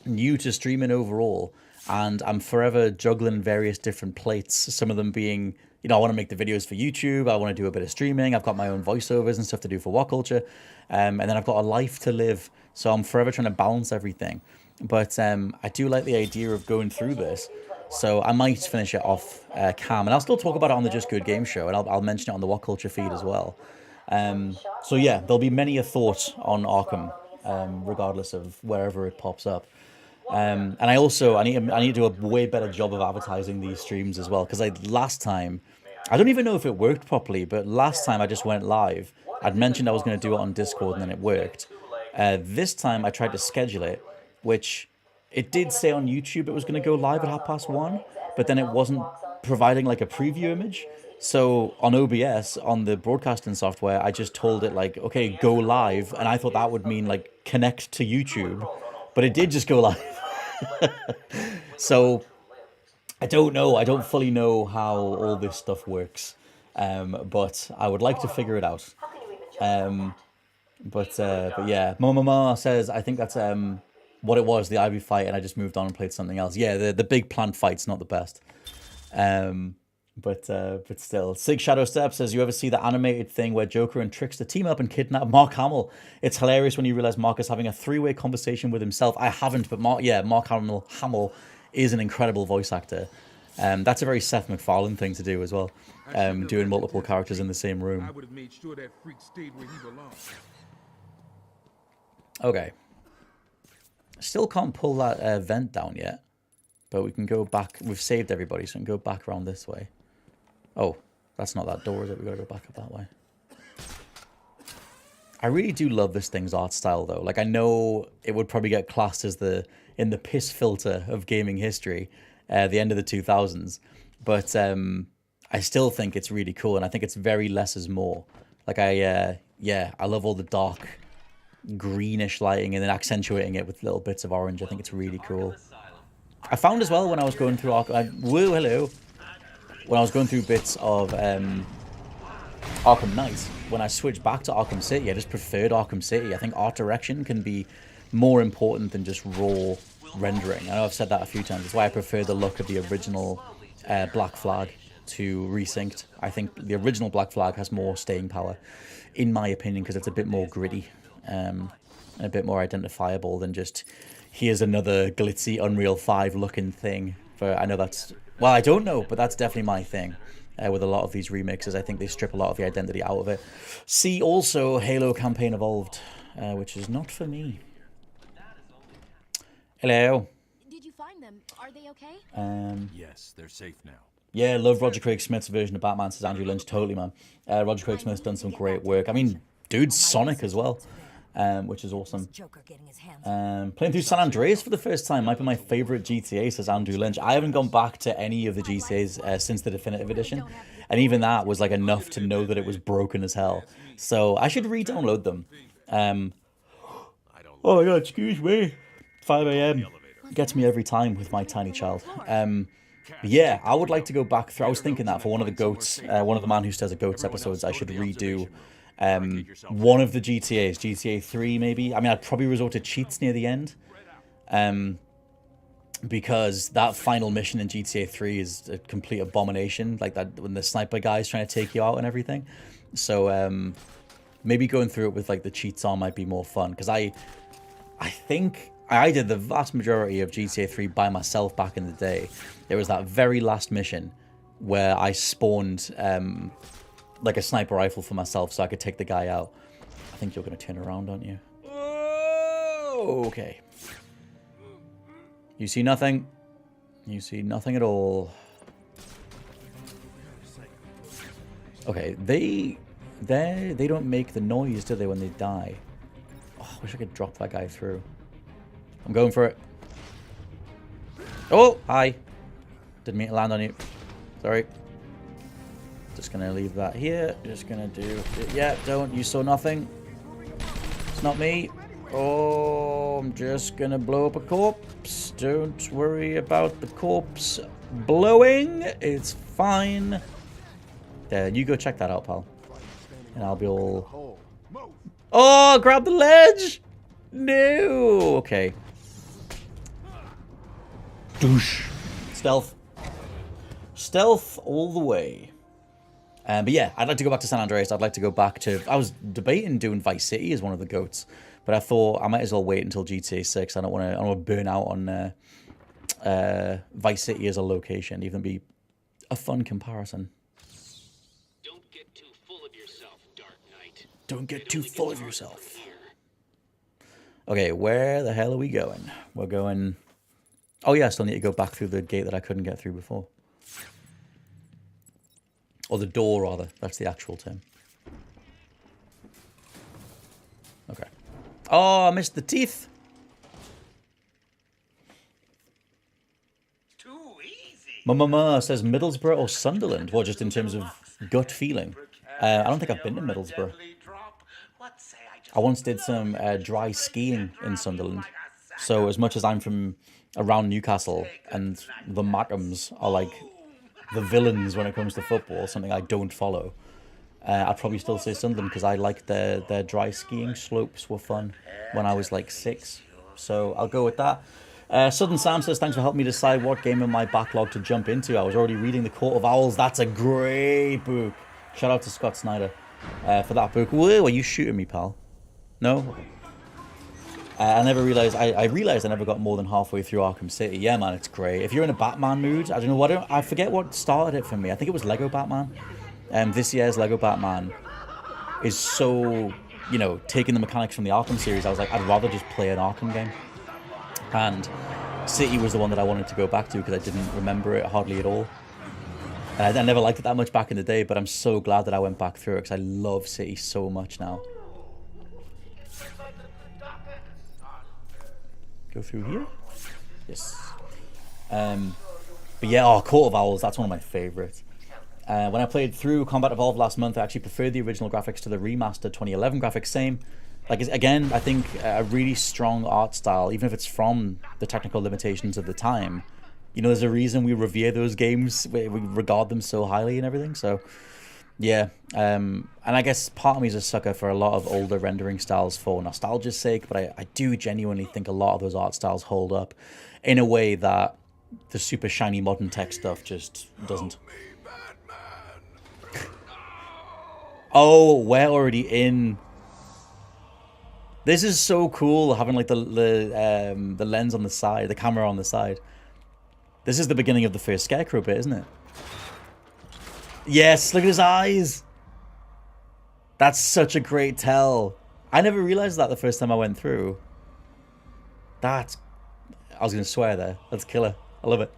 new to streaming overall. And I'm forever juggling various different plates. Some of them being, you know, I want to make the videos for YouTube. I want to do a bit of streaming. I've got my own voiceovers and stuff to do for What Culture. And then I've got a life to live. So I'm forever trying to balance everything. But I do like the idea of going through this. So I might finish it off cam. And I'll still talk about it on the Just Good Game Show. And I'll mention it on the What Culture feed as well. So yeah, there'll be many a thought on Arkham, regardless of wherever it pops up. And I need to do a way better job of advertising these streams as well, because last time I don't even know if it worked properly, but last time I just went live. I'd mentioned I was going to do it on Discord and then it worked. This time I tried to schedule it, which it did say on YouTube it was going to go live at 1:30, but then it wasn't providing like a preview image. So on OBS, on the broadcasting software, I just told it like, okay, go live, and I thought that would mean like connect to YouTube, but it did just go live. So I don't know. I don't fully know how all this stuff works, but I would like to figure it out. But yeah, Mama says I think that's what it was, the Ivy fight, and I just moved on and played something else. Yeah, the big plant fight's not the best. But still, Sig Shadow Step says, you ever see the animated thing where Joker and Trickster team up and kidnap Mark Hamill? It's hilarious when you realize Mark is having a three-way conversation with himself. I haven't, but Mark Hamill is an incredible voice actor. That's a very Seth MacFarlane thing to do as well, doing multiple characters in the same room. I would have made sure that freak stayed where he belonged. Okay. Still can't pull that vent down yet, but we can go back. We've saved everybody, so we can go back around this way. Oh, that's not that door, is it? We gotta go back up that way. I really do love this thing's art style, though. Like, I know it would probably get classed as in the piss filter of gaming history, the end of the 2000s. But I still think it's really cool, and I think it's very less is more. Like, I love all the dark, greenish lighting and then accentuating it with little bits of orange. I think it's really cool. I found as well when I was going through Arkham... Woo, hello! When I was going through bits of Arkham Knight, when I switched back to Arkham City, I just preferred Arkham City. I think art direction can be more important than just raw rendering. I know I've said that a few times. That's why I prefer the look of the original Black Flag to Resynced. I think the original Black Flag has more staying power, in my opinion, because it's a bit more gritty and a bit more identifiable than just, here's another glitzy Unreal 5 looking thing. But I know that's... Well, I don't know, but that's definitely my thing with a lot of these remixes. I think they strip a lot of the identity out of it. See also Halo Campaign Evolved. which is not for me. Hello. Did you find them? Are they okay? Yes, they're safe now. Yeah, love Roger Craig Smith's version of Batman, says Andrew Lynch. Totally, man. Roger Craig Smith's done some great work. I mean, dude's Sonic as well, which is awesome. Playing through San Andreas for the first time might be my favorite GTA, says Andrew Lynch. I haven't gone back to any of the GTAs since the Definitive Edition, and even that was like enough to know that it was broken as hell. So I should re-download them. Oh my god, excuse me. 5 a.m. gets me every time with my tiny child. Yeah, I would like to go back through. I was thinking that for one of the Goats, one of the Man Who Stares at Goats episodes, I should redo one of the GTAs, GTA 3 maybe. I mean, I'd probably resort to cheats near the end, because that final mission in GTA 3 is a complete abomination, like that when the sniper guy's trying to take you out and everything. So maybe going through it with like the cheats on might be more fun, because I think I did the vast majority of GTA 3 by myself back in the day. There was that very last mission where I spawned like a sniper rifle for myself so I could take the guy out. I think you're going to turn around, aren't you? Oh, okay. You see nothing? You see nothing at all. Okay, they don't make the noise, do they, when they die? Oh, I wish I could drop that guy through. I'm going for it. Oh, hi. Didn't mean to land on you. Sorry. Just gonna leave that here. Just gonna do... Yeah, don't. You saw nothing. It's not me. Oh, I'm just gonna blow up a corpse. Don't worry about the corpse blowing. It's fine. There, you go check that out, pal. And I'll be all... Oh, grab the ledge! No! Okay. Douche. Stealth. Stealth all the way. But yeah, I'd like to go back to San Andreas. I'd like to go back to... I was debating doing Vice City as one of the Goats, but I thought I might as well wait until GTA 6. I don't want to burn out on Vice City as a location. Even be a fun comparison. Don't get too full of yourself, Dark Knight. Don't get too full of yourself. Okay, where the hell are we going? We're going... Oh yeah, I still need to go back through the gate that I couldn't get through before. Or the door, rather. That's the actual term. Okay. Oh, I missed the teeth. Too easy. Mama says Middlesbrough or Sunderland. Well, just in terms of gut feeling. I don't think I've been to Middlesbrough. I once did some dry skiing in Sunderland. So as much as I'm from around Newcastle, and the Mackhams are like the villains when it comes to football, something I don't follow, I'd probably still say Sunderland, because I liked their dry skiing slopes were fun when I was like 6. So I'll go with that. Southern Sam says, thanks for helping me decide what game in my backlog to jump into. I was already reading The Court of Owls. That's a great book. Shout out to Scott Snyder for that book. Whoa, are you shooting me, pal? No? I never realized, I realized I never got more than halfway through Arkham City. Yeah, man, it's great. If you're in a Batman mood, I don't know what, I forget what started it for me. I think it was Lego Batman. This year's Lego Batman is so, you know, taking the mechanics from the Arkham series. I was like, I'd rather just play an Arkham game. And City was the one that I wanted to go back to because I didn't remember it hardly at all. And I never liked it that much back in the day, but I'm so glad that I went back through it because I love City so much now. Go through here? Yes. But yeah, Court of Owls, that's one of my favourites. When I played through Combat Evolved last month, I actually preferred the original graphics to the remastered 2011 graphics. Same. Like, again, I think a really strong art style, even if it's from the technical limitations of the time. You know, there's a reason we revere those games, we regard them so highly and everything, so... Yeah, and I guess part of me is a sucker for a lot of older rendering styles for nostalgia's sake, but I do genuinely think a lot of those art styles hold up in a way that the super shiny modern tech stuff just doesn't. Oh, we're already in. This is so cool, having like the lens on the side, the camera on the side. This is the beginning of the first Scarecrow bit, isn't it? Yes, look at his eyes. That's such a great tell. I never realized that the first time I went through. I was going to swear there. That's killer. I love it.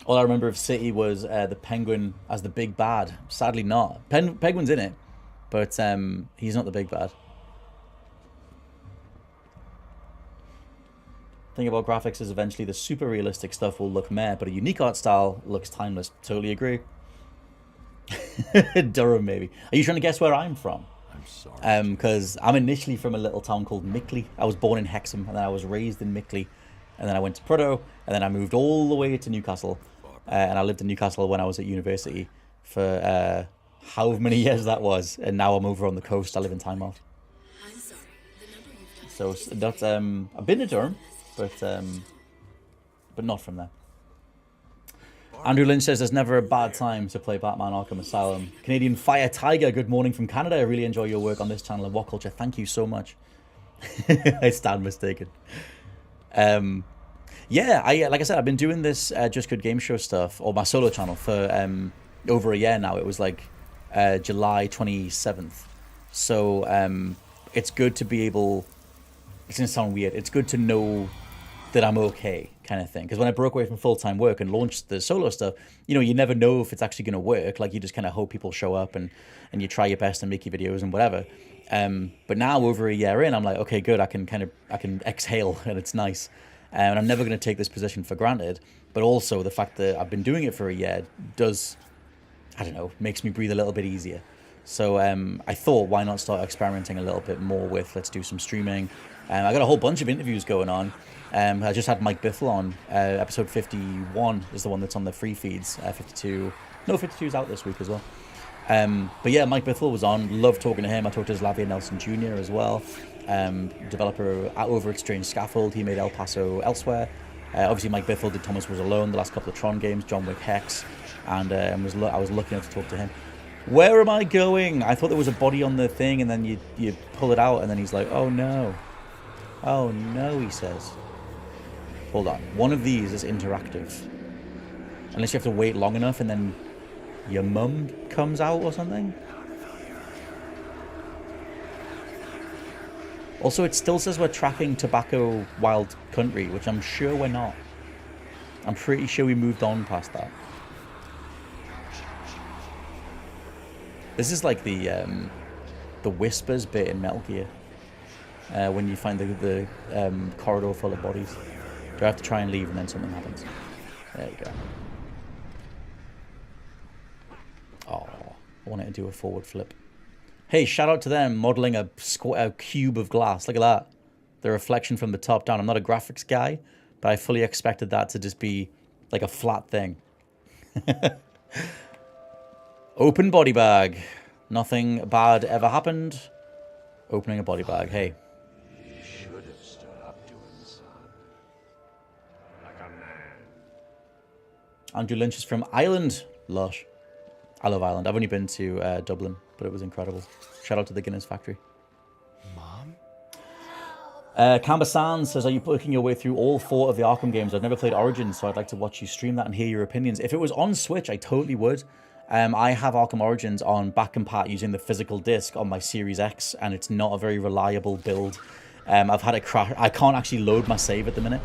All I remember of City was the Penguin as the big bad. Sadly not. Penguin's in it, but he's not the big bad. Thing about graphics is eventually the super realistic stuff will look meh, but a unique art style looks timeless. Totally agree. Durham, maybe. Are you trying to guess where I'm from? I'm sorry. Because I'm initially from a little town called Mickley. I was born in Hexham, and then I was raised in Mickley, and then I went to Prudhoe, and then I moved all the way to Newcastle, and I lived in Newcastle when I was at university for however many years that was, and now I'm over on the coast. I live in Tynemouth. So that's I've been to Durham, but not from there. Andrew Lynch says there's never a bad time to play Batman Arkham Asylum. Canadian Fire Tiger, good morning from Canada. I really enjoy your work on this channel and What Culture. Thank you so much. I stand mistaken. Yeah, like I said, I've been doing this Just Good Game Show stuff, or my solo channel, for over a year now. It was like July 27th. So it's good to be able... It's going to sound weird. It's good to know that I'm okay, kind of thing. Because when I broke away from full-time work and launched the solo stuff, you know, you never know if it's actually going to work. Like, you just kind of hope people show up and you try your best and make your videos and whatever. But now, over a year in, I'm like, okay, good. I can exhale, and it's nice. And I'm never going to take this position for granted. But also, the fact that I've been doing it for a year does, I don't know, makes me breathe a little bit easier. So I thought, why not start experimenting a little bit more with, let's do some streaming. I got a whole bunch of interviews going on. I just had Mike Biffle on. Episode 51 is the one that's on the free feeds. 52 is out this week as well. But yeah, Mike Biffle was on. Loved talking to him. I talked to Lavia Nelson Jr. as well. Developer over at Strange Scaffold. He made El Paso Elsewhere. Obviously, Mike Biffle did Thomas Was Alone, the last couple of Tron games, John Wick Hex, and I was lucky enough to talk to him. Where am I going? I thought there was a body on the thing, and then you pull it out, and then he's like, oh no. Oh no, he says. Hold on. One of these is interactive. Unless you have to wait long enough and then your mum comes out or something. Also, it still says we're tracking Tobacco Wild Country, which I'm sure we're not. I'm pretty sure we moved on past that. This is like the Whispers bit in Metal Gear. When you find the corridor full of bodies. Do I have to try and leave and then something happens? There you go. Oh, I wanted to do a forward flip. Hey, shout out to them modeling a cube of glass. Look at that. The reflection from the top down. I'm not a graphics guy, but I fully expected that to just be like a flat thing. Open body bag. Nothing bad ever happened. Opening a body bag. Hey. Andrew Lynch is from Ireland. Lush. I love Ireland. I've only been to Dublin, but it was incredible. Shout out to the Guinness factory. Mom? Camber Sands says, are you working your way through all 4 of the Arkham games? I've never played Origins, so I'd like to watch you stream that and hear your opinions. If it was on Switch, I totally would. I have Arkham Origins on back and pat using the physical disc on my Series X, and it's not a very reliable build. I've had it crash. I can't actually load my save at the minute.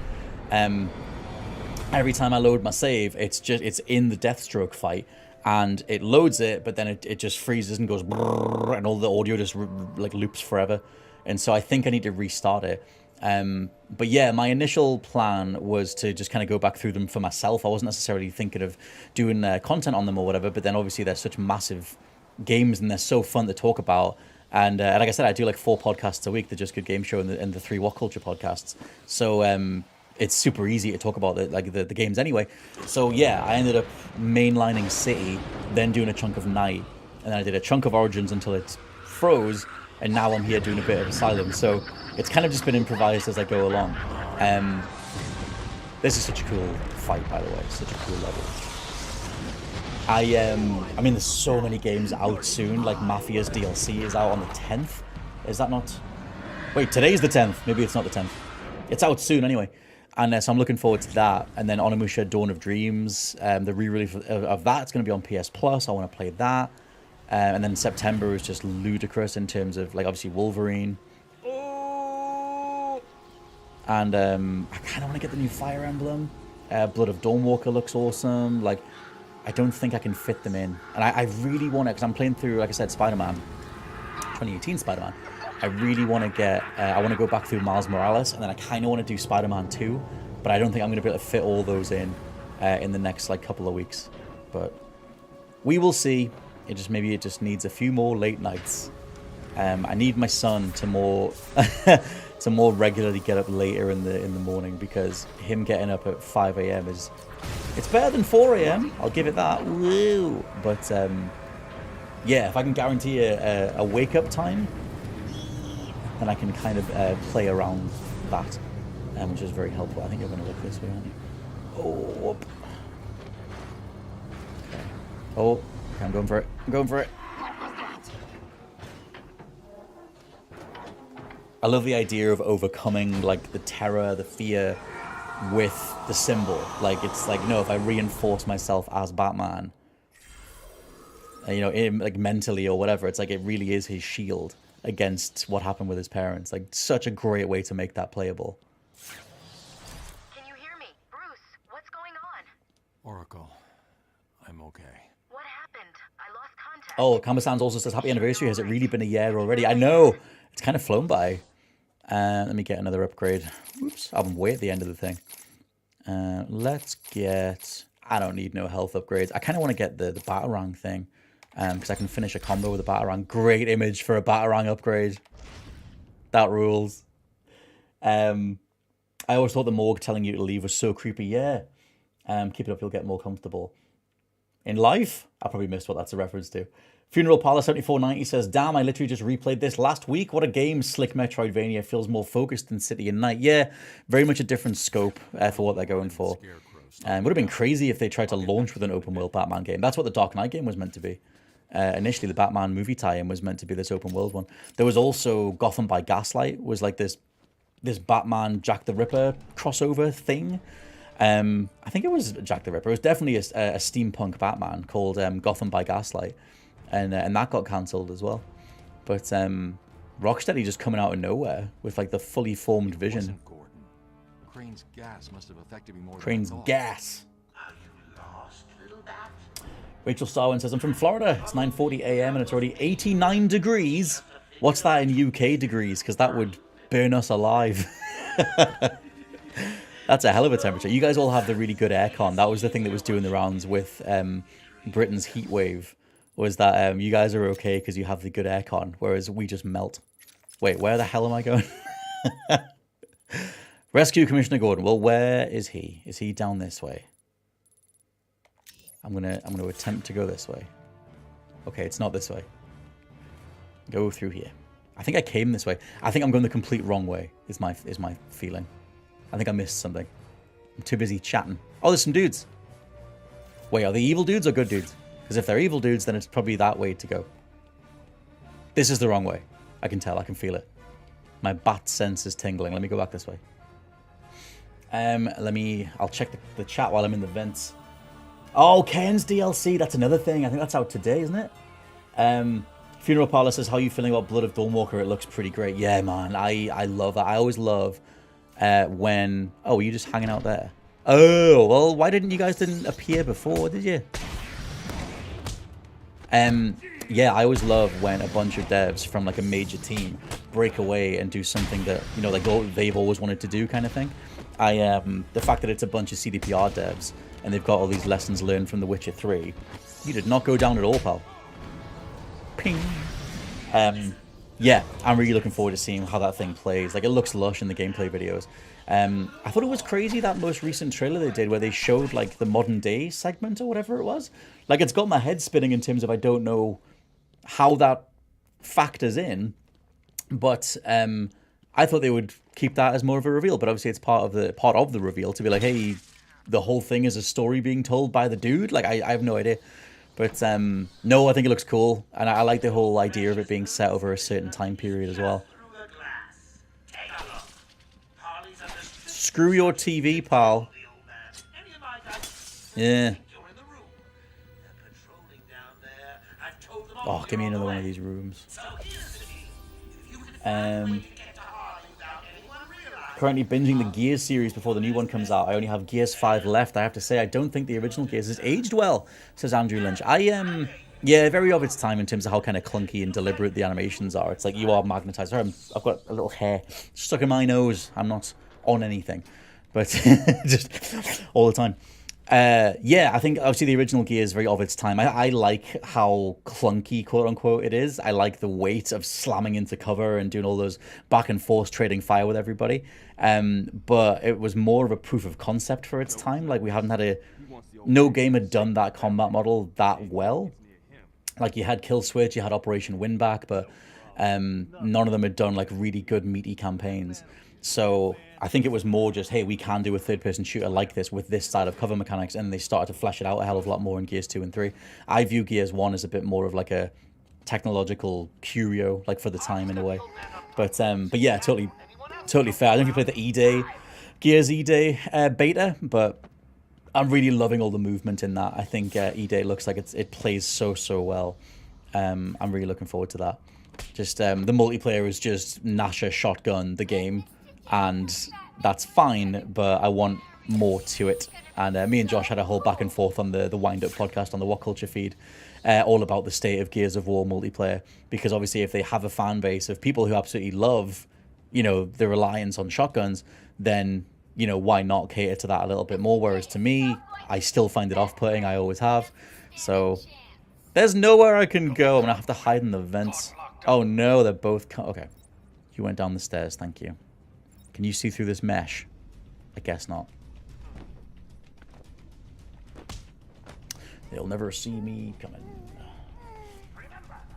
Every time I load my save, it's in the Deathstroke fight, and it loads it, but then it just freezes and goes brrr, and all the audio just like loops forever. And so I think I need to restart it. But yeah, my initial plan was to just kind of go back through them for myself. I wasn't necessarily thinking of doing content on them or whatever, but then obviously they're such massive games and they're so fun to talk about. And like I said, I do like 4 podcasts a week, the Just Good Game Show and the 3 What Culture podcasts. So it's super easy to talk about the games anyway. So yeah, I ended up mainlining City, then doing a chunk of Night, and then I did a chunk of Origins until it froze, and now I'm here doing a bit of Asylum. So it's kind of just been improvised as I go along. This is such a cool fight, by the way. Such a cool level. I mean, there's so many games out soon. Like Mafia's DLC is out on the 10th. Is that not? Wait, today's the 10th. Maybe it's not the 10th. It's out soon anyway. And so I'm looking forward to that. And then Onimusha Dawn of Dreams, the re-release of that's going to be on PS Plus. I want to play that. And then September is just ludicrous in terms of, like, obviously Wolverine. And I kind of want to get the new Fire Emblem. Blood of Dawnwalker looks awesome. Like, I don't think I can fit them in. And I really want to, because I'm playing through, like I said, Spider-Man. 2018 Spider-Man. I really want to get, I want to go back through Miles Morales, and then I kind of want to do Spider-Man 2, but I don't think I'm going to be able to fit all those in the next, like, couple of weeks. But we will see. Maybe it just needs a few more late nights. I need my son to more to more regularly get up later in the morning, because him getting up at 5 a.m. it's better than 4 a.m. I'll give it that. Woo! But yeah, if I can guarantee a wake up time, then I can kind of play around that, which is very helpful. I think you're going to look this way, aren't you? Oh, whoop. Okay. Oh, okay, I'm going for it. I'm going for it. I love the idea of overcoming, like, the terror, the fear with the symbol. Like, it's like, no, if I reinforce myself as Batman, you know, like, mentally or whatever, it's like it really is his shield against what happened with his parents. Like, such a great way to make that playable. Can you hear me? Bruce, what's going on? Oracle, I'm okay. What happened? I lost contact. Oh, Kamba-sans also says, happy anniversary. Has it really been a year already? I know. It's kind of flown by. Let me get another upgrade. Oops, I'm way at the end of the thing. Let's get... I don't need no health upgrades. I kind of want to get the Batarang thing, because I can finish a combo with a Batarang. Great image for a Batarang upgrade. That rules. I always thought the morgue telling you to leave was so creepy. Yeah. Keep it up, you'll get more comfortable. In life? I probably missed what that's a reference to. Funeral Parlor 7490 says, damn, I literally just replayed this last week. What a game. Slick Metroidvania feels more focused than City and Night. Yeah, very much a different scope for what they're going for. It would have been crazy if they tried to launch with an open world Batman game. That's what the Dark Knight game was meant to be. Initially, the Batman movie tie-in was meant to be this open world one. There was also Gotham by Gaslight, was like this Batman Jack the Ripper crossover thing. I think it was Jack the Ripper. It was definitely a steampunk Batman called Gotham by Gaslight. And that got cancelled as well. But Rocksteady just coming out of nowhere with, like, the fully formed vision. Gordon. Crane's gas must have affected me more Crane's than I thought. gas. Are you lost, little bat? Rachel Starwin says, I'm from Florida. It's 9:40 a.m. and it's already 89 degrees. What's that in UK degrees? Because that would burn us alive. That's a hell of a temperature. You guys all have the really good aircon. That was the thing that was doing the rounds with Britain's heat wave. Was that you guys are okay because you have the good aircon, whereas we just melt. Wait, where the hell am I going? Rescue Commissioner Gordon. Well, where is he? Is he down this way? I'm gonna attempt to go this way. Okay, it's not this way. Go through here. I think I came this way. I think I'm going the complete wrong way. Is my feeling. I think I missed something. I'm too busy chatting. Oh, there's some dudes. Wait, are they evil dudes or good dudes? Because if they're evil dudes, then it's probably that way to go. This is the wrong way. I can tell. I can feel it. My bat sense is tingling. Let me go back this way. I'll check the chat while I'm in the vents. Oh, Ken's DLC. That's another thing. I think that's out today, isn't it? Funeral Parlor says, how are you feeling about Blood of Dawnwalker? It looks pretty great. Yeah, man. I love that. I always love when... Oh, were you just hanging out there? Oh, well, why didn't you guys appear before, did you? Yeah, I always love when a bunch of devs from, like, a major team break away and do something that, you know, like, they've always wanted to do, kind of thing. The fact that it's a bunch of CDPR devs and they've got all these lessons learned from The Witcher 3, you did not go down at all, pal. Ping. Yeah, I'm really looking forward to seeing how that thing plays. Like, it looks lush in the gameplay videos. I thought it was crazy, that most recent trailer they did where they showed, like, the modern day segment or whatever it was. Like, it's got my head spinning in terms of I don't know how that factors in, but I thought they would keep that as more of a reveal. But obviously, it's part of the reveal to be like, hey, the whole thing is a story being told by the dude. Like, I have no idea, but no, I think it looks cool, and I like the whole idea of it being set over a certain time period as well. Screw your TV, pal. Yeah. Oh, give me another one of these rooms. Currently binging the Gears series before the new one comes out. I only have Gears 5 left. I have to say, I don't think the original Gears has aged well, says Andrew Lynch. Yeah, very of its time in terms of how kind of clunky and deliberate the animations are. It's like you are magnetized. Sorry, I've got a little hair stuck in my nose. I'm not on anything, but just all the time. Yeah, I think obviously the original Gear is very of its time. I like how clunky, quote unquote, it is. I like the weight of slamming into cover and doing all those back and forth trading fire with everybody. But it was more of a proof of concept for its time. Like we hadn't had no game had done that combat model that well. Like you had Kill Switch, you had Operation Winback, but none of them had done like really good meaty campaigns. So I think it was more just, hey, we can do a third-person shooter like this with this style of cover mechanics, and they started to flesh it out a hell of a lot more in Gears 2 and 3. I view Gears 1 as a bit more of like a technological curio, like for the time in a way. But yeah, totally fair. I don't know if you played the E-Day, Gears E-Day beta, but I'm really loving all the movement in that. I think E-Day looks like it plays so well. I'm really looking forward to that. Just the multiplayer is just Nasha shotgun the game, and that's fine, but I want more to it. And me and Josh had a whole back and forth on the Wind Up podcast on the What Culture feed, all about the state of Gears of War multiplayer, because obviously if they have a fan base of people who absolutely love, you know, the reliance on shotguns, then, you know, why not cater to that a little bit more? Whereas to me, I still find it off-putting. I always have. So there's nowhere I can go. I'm gonna have to hide in the vents. Oh no, they're both okay. You went down the stairs, thank you. Can you see through this mesh? I guess not. They'll never see me coming.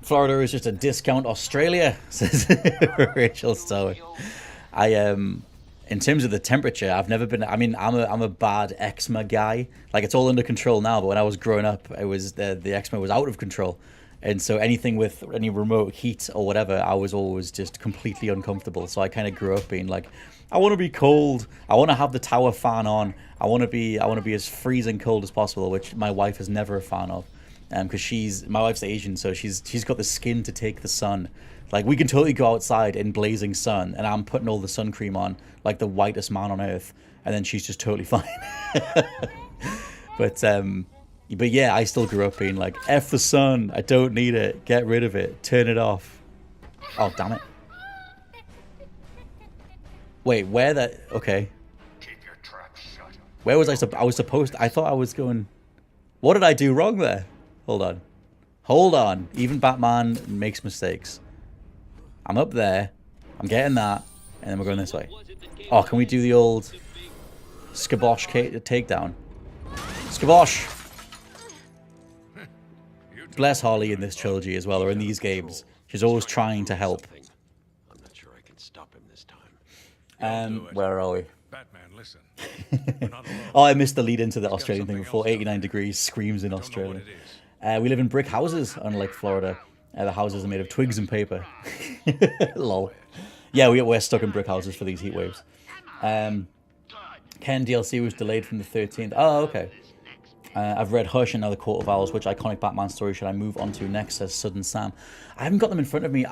Florida is just a discount Australia, says Rachel Stowe. In terms of the temperature, I've never been. I mean, I'm a bad eczema guy. Like it's all under control now, but when I was growing up, it was the eczema was out of control, and so anything with any remote heat or whatever, I was always just completely uncomfortable. So I kind of grew up being like, I want to be cold. I want to have the tower fan on. I want to be as freezing cold as possible, which my wife is never a fan of, because my wife's Asian, so she's got the skin to take the sun. Like, we can totally go outside in blazing sun, and I'm putting all the sun cream on, like the whitest man on earth, and then she's just totally fine. But yeah, I still grew up being like, F the sun, I don't need it, get rid of it, turn it off. Oh, damn it. Wait, where that... Okay. Where was I was supposed to... I thought I was going... What did I do wrong there? Hold on. Hold on. Even Batman makes mistakes. I'm up there. I'm getting that. And then we're going this way. Oh, can we do the old Skabosh takedown? Skabosh! Bless Harley in this trilogy as well, or in these games. She's always trying to help. I'm not sure I can stop him this time. Where are we? Batman, listen. Oh, I missed the lead into the Australian thing before. 89 degrees screams in Australia. We live in brick houses, unlike Florida. The houses are made of twigs and paper. Lol. Yeah, we're stuck in brick houses for these heat waves. Ken DLC was delayed from the 13th. Oh, okay. I've read Hush and now the Court of Owls. Which iconic Batman story should I move on to next, says Sudden Sam. I haven't got them in front of me.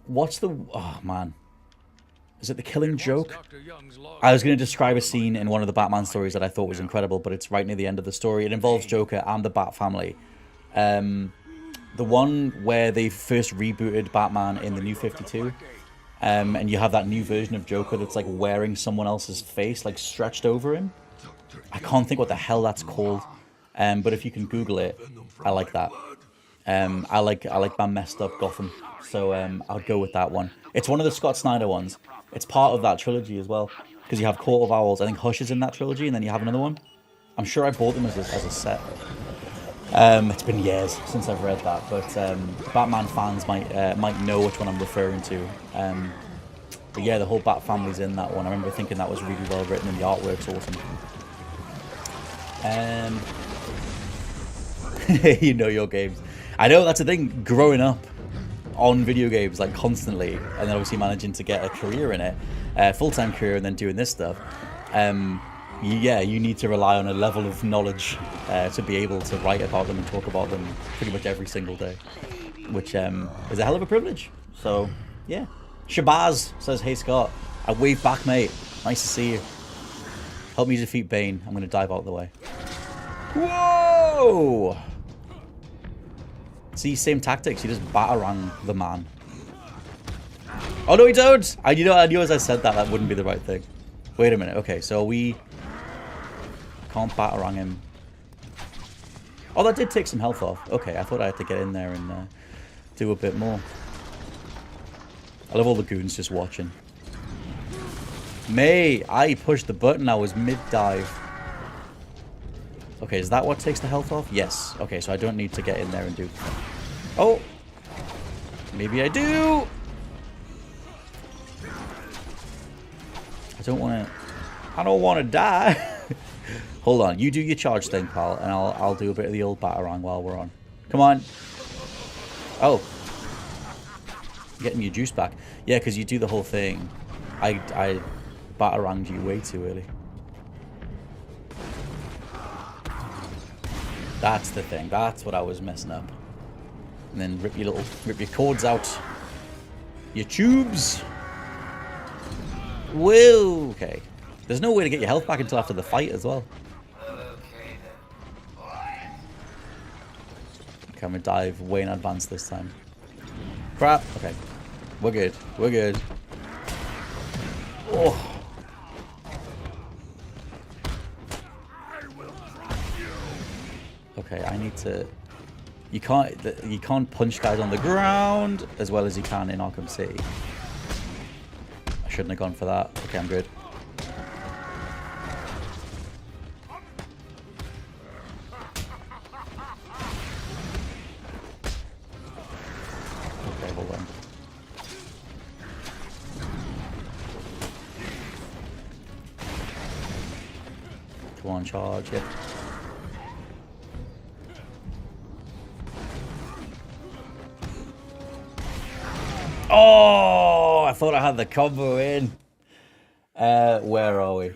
What's the... Oh, man. Is it The Killing Joke? I was going to describe a scene in one of the Batman stories that I thought was incredible, but it's right near the end of the story. It involves Joker and the Bat family. The one where they first rebooted Batman in the New 52, and you have that new version of Joker that's like wearing someone else's face, like stretched over him. I can't think what the hell that's called, but if you can Google it, I like that. I like my messed up Gotham, so I'll go with that one. It's one of the Scott Snyder ones. It's part of that trilogy as well, because you have Court of Owls. I think Hush is in that trilogy, and then you have another one. I'm sure I bought them as a set. It's been years since I've read that, but Batman fans might know which one I'm referring to. But yeah, the whole Bat family's in that one. I remember thinking that was really well written and the artwork's awesome. You know your games. I know, that's the thing. Growing up, on video games like constantly, and then obviously managing to get a career in it, full-time career, and then doing this stuff, yeah, you need to rely on a level of knowledge to be able to write about them and talk about them pretty much every single day, which is a hell of a privilege. So yeah. Shabazz says, "Hey Scott, I wave back, mate. Nice to see you. Help me defeat Bane. I'm gonna dive out of the way." Whoa! See, same tactics. You just batarang the man. Oh no, you don't! I knew as I said that wouldn't be the right thing. Wait a minute. Okay, so we can't batarang him. Oh, that did take some health off. Okay, I thought I had to get in there and do a bit more. I love all the goons just watching. May, I pushed the button. I was mid-dive. Okay, is that what takes the health off? Yes. Okay, so I don't need to get in there and do... Oh! Maybe I do! I don't want to die. Hold on. You do your charge thing, pal, and I'll do a bit of the old batarang while we're on. Come on. Oh. Getting your juice back. Yeah, because you do the whole thing. I bataranged you way too early. That's the thing. That's what I was messing up. And then rip your cords out. Your tubes. Whoa. Okay. There's no way to get your health back until after the fight as well. Okay, I'm gonna dive way in advance this time. Crap. Okay. We're good. We're good. Oh. Okay, I need to... You can't punch guys on the ground as well as you can in Arkham City. I shouldn't have gone for that. Okay, I'm good. Okay, hold on. Come on, charge it. Oh, I thought I had the combo in. Where are we?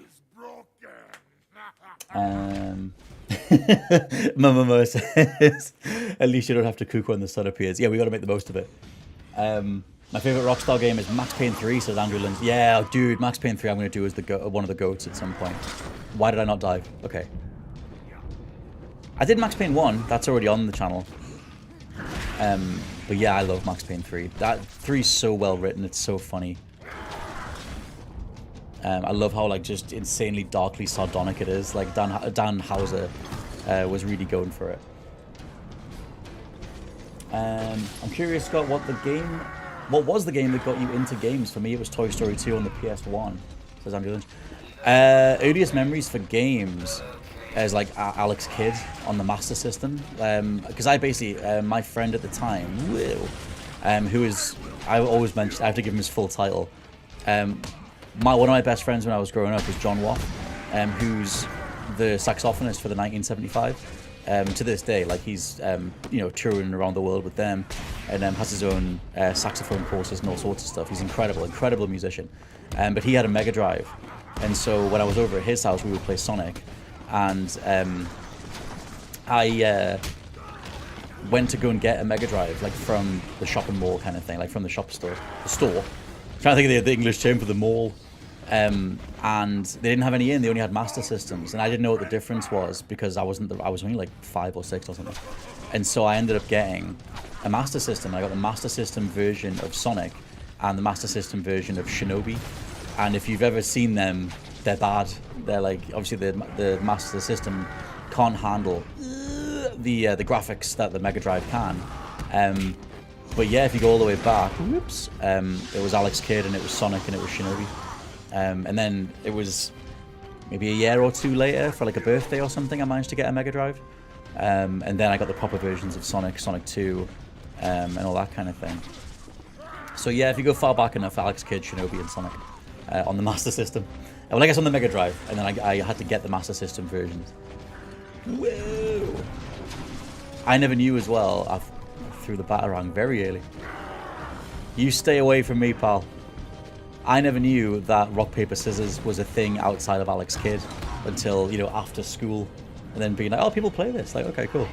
Mama says, at least you don't have to cook when the sun appears. Yeah, we got to make the most of it. My favorite Rockstar game is Max Payne 3, says Andrew Lynn. Yeah, dude, Max Payne 3 I'm going to do as one of the goats at some point. Why did I not dive? Okay. I did Max Payne 1. That's already on the channel. But yeah, I love Max Payne 3. That 3 is so well written. It's so funny. I love how like just insanely darkly sardonic it is. Like Dan Houser was really going for it. I'm curious, Scott, what was the game that got you into games? For me, it was Toy Story 2 on the PS1. Says Andrew Lynch. Earliest memories for games as like Alex Kidd on the Master System, because I basically my friend at the time, who is, I always mention, I have to give him his full title. One of my best friends when I was growing up was John Watt, who's the saxophonist for the 1975. To this day, like he's touring around the world with them, and has his own saxophone courses and all sorts of stuff. He's incredible musician. But he had a Mega Drive, and so when I was over at his house, we would play Sonic. And I went to go and get a Mega Drive, like from the shopping mall kind of thing, like from the shop store, the store. I'm trying to think of the English term for the mall. And they didn't have any in; they only had Master Systems, and I didn't know what the difference was because I was only like 5 or 6 or something. And so I ended up getting a Master System. I got the Master System version of Sonic and the Master System version of Shinobi. And if you've ever seen them, they're bad. They're like, obviously the Master System can't handle the graphics that the Mega Drive can. But yeah, if you go all the way back, it was Alex Kidd and it was Sonic and it was Shinobi. And then it was maybe a year or two later for like a birthday or something, I managed to get a Mega Drive. And then I got the proper versions of Sonic, Sonic 2, and all that kind of thing. So yeah, if you go far back enough, Alex Kidd, Shinobi and Sonic on the Master System. Well, I guess on the Mega Drive, and then I had to get the Master System versions. Whoa! I never knew as well. I threw the batarang very early. You stay away from me, pal. I never knew that rock, paper, scissors was a thing outside of Alex Kidd until, you know, after school. And then being like, oh, people play this. Like, okay, cool.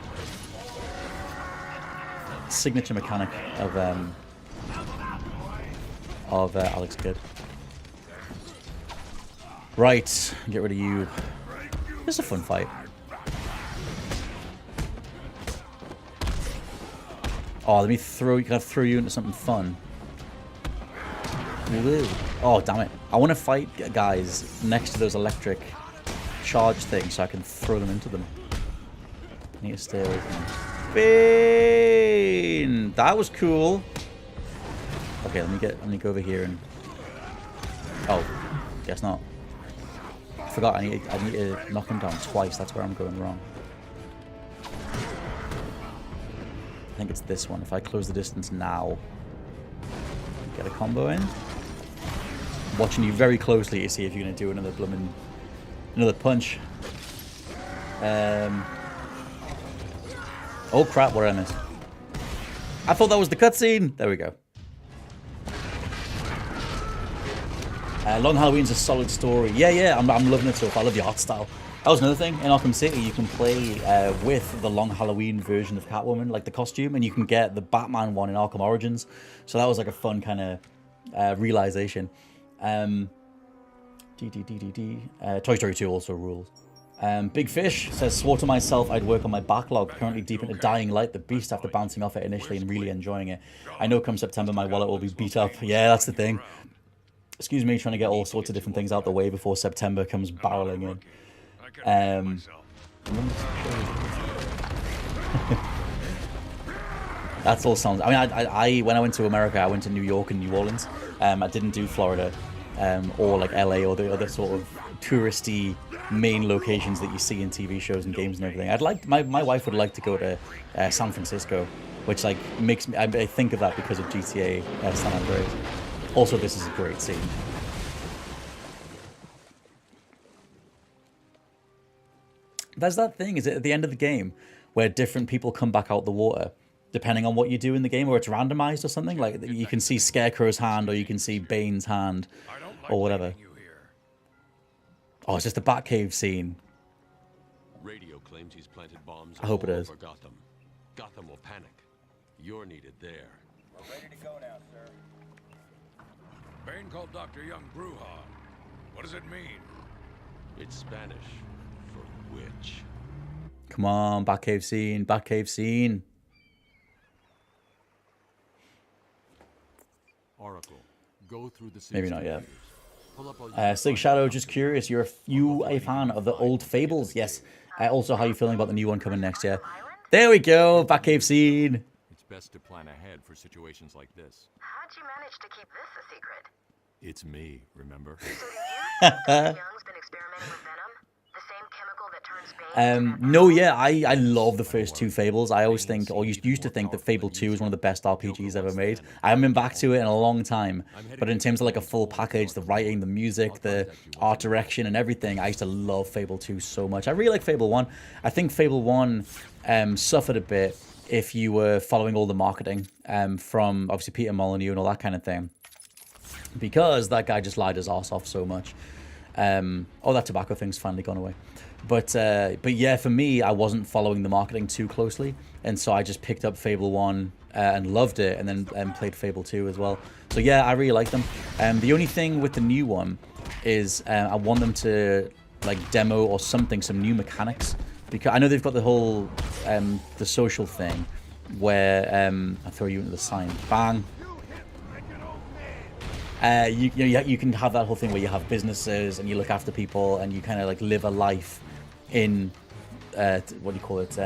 Signature mechanic of Alex Kidd. Right, get rid of you. This is a fun fight. Oh, let me throw. Can I throw you into something fun? Woo. Oh, damn it! I want to fight guys next to those electric charge things so I can throw them into them. I need to stay away from them. Bane! That was cool. Okay, let me go over here and. Oh, guess not. I forgot. I need to knock him down twice. That's where I'm going wrong. I think it's this one. If I close the distance now, get a combo in. I'm watching you very closely to see if you're gonna do another punch. Oh crap! What did I miss? I thought that was the cutscene. There we go. Long Halloween's a solid story. Yeah, I'm loving it so far. I love the art style. That was another thing. In Arkham City, you can play with the Long Halloween version of Catwoman, like the costume, and you can get the Batman one in Arkham Origins. So that was like a fun kind of realization. Toy Story 2 also rules. Big Fish says, swore to myself I'd work on my backlog, currently deep into Dying Light, the beast, after bouncing off it initially and really enjoying it. I know come September my wallet will be beat up. Yeah, that's the thing. Excuse me, trying to get all sorts of different things out the way before September comes barreling in. That's all sounds. I mean, I when I went to America, I went to New York and New Orleans. I didn't do Florida or like LA or the other sort of touristy main locations that you see in TV shows and games and everything. I'd like my wife would like to go to San Francisco, which like makes me. I think of that because of GTA San Andreas. Also, this is a great scene. There's that thing, is it at the end of the game, where different people come back out the water, depending on what you do in the game, or it's randomized or something? Like, you can see Scarecrow's hand, or you can see Bane's hand, or whatever. Oh, it's just a Batcave scene. Radio claims he's planted bombs. I hope it is. Gotham. Gotham will panic. You're needed there. We're ready to go now, sir. Bane called Dr. Young Bruja. What does it mean? It's Spanish for witch. Come on, Batcave scene, Batcave scene. Oracle, go through the Maybe not yet. Pull up all Sig Shadow, just curious, you a fan of the old Fables? Yes. Also, how are you feeling about the new one coming next year? There we go, Batcave scene. It's best to plan ahead for situations like this. How'd you manage to keep this a secret? It's me, remember? So do you think Young's been experimenting with venom? The same chemical that turns Bane? No, yeah, I love the first two Fables. I always think, or used to think, that Fable 2 is one of the best RPGs ever made. I haven't been back to it in a long time, but in terms of like a full package, the writing, the music, the art direction, and everything, I used to love Fable 2 so much. I really like Fable 1. I think Fable 1 suffered a bit if you were following all the marketing from, obviously, Peter Molyneux and all that kind of thing, because that guy just lied his ass off so much. Oh, that tobacco thing's finally gone away. But yeah, for me, I wasn't following the marketing too closely, and so I just picked up Fable 1 and loved it, and then played Fable 2 as well. So yeah, I really like them. The only thing with the new one is I want them to like demo or something, some new mechanics, because I know they've got the whole the social thing where I throw you into the sign, bang. You can have that whole thing where you have businesses and you look after people and you kind of like live a life in what do you call it,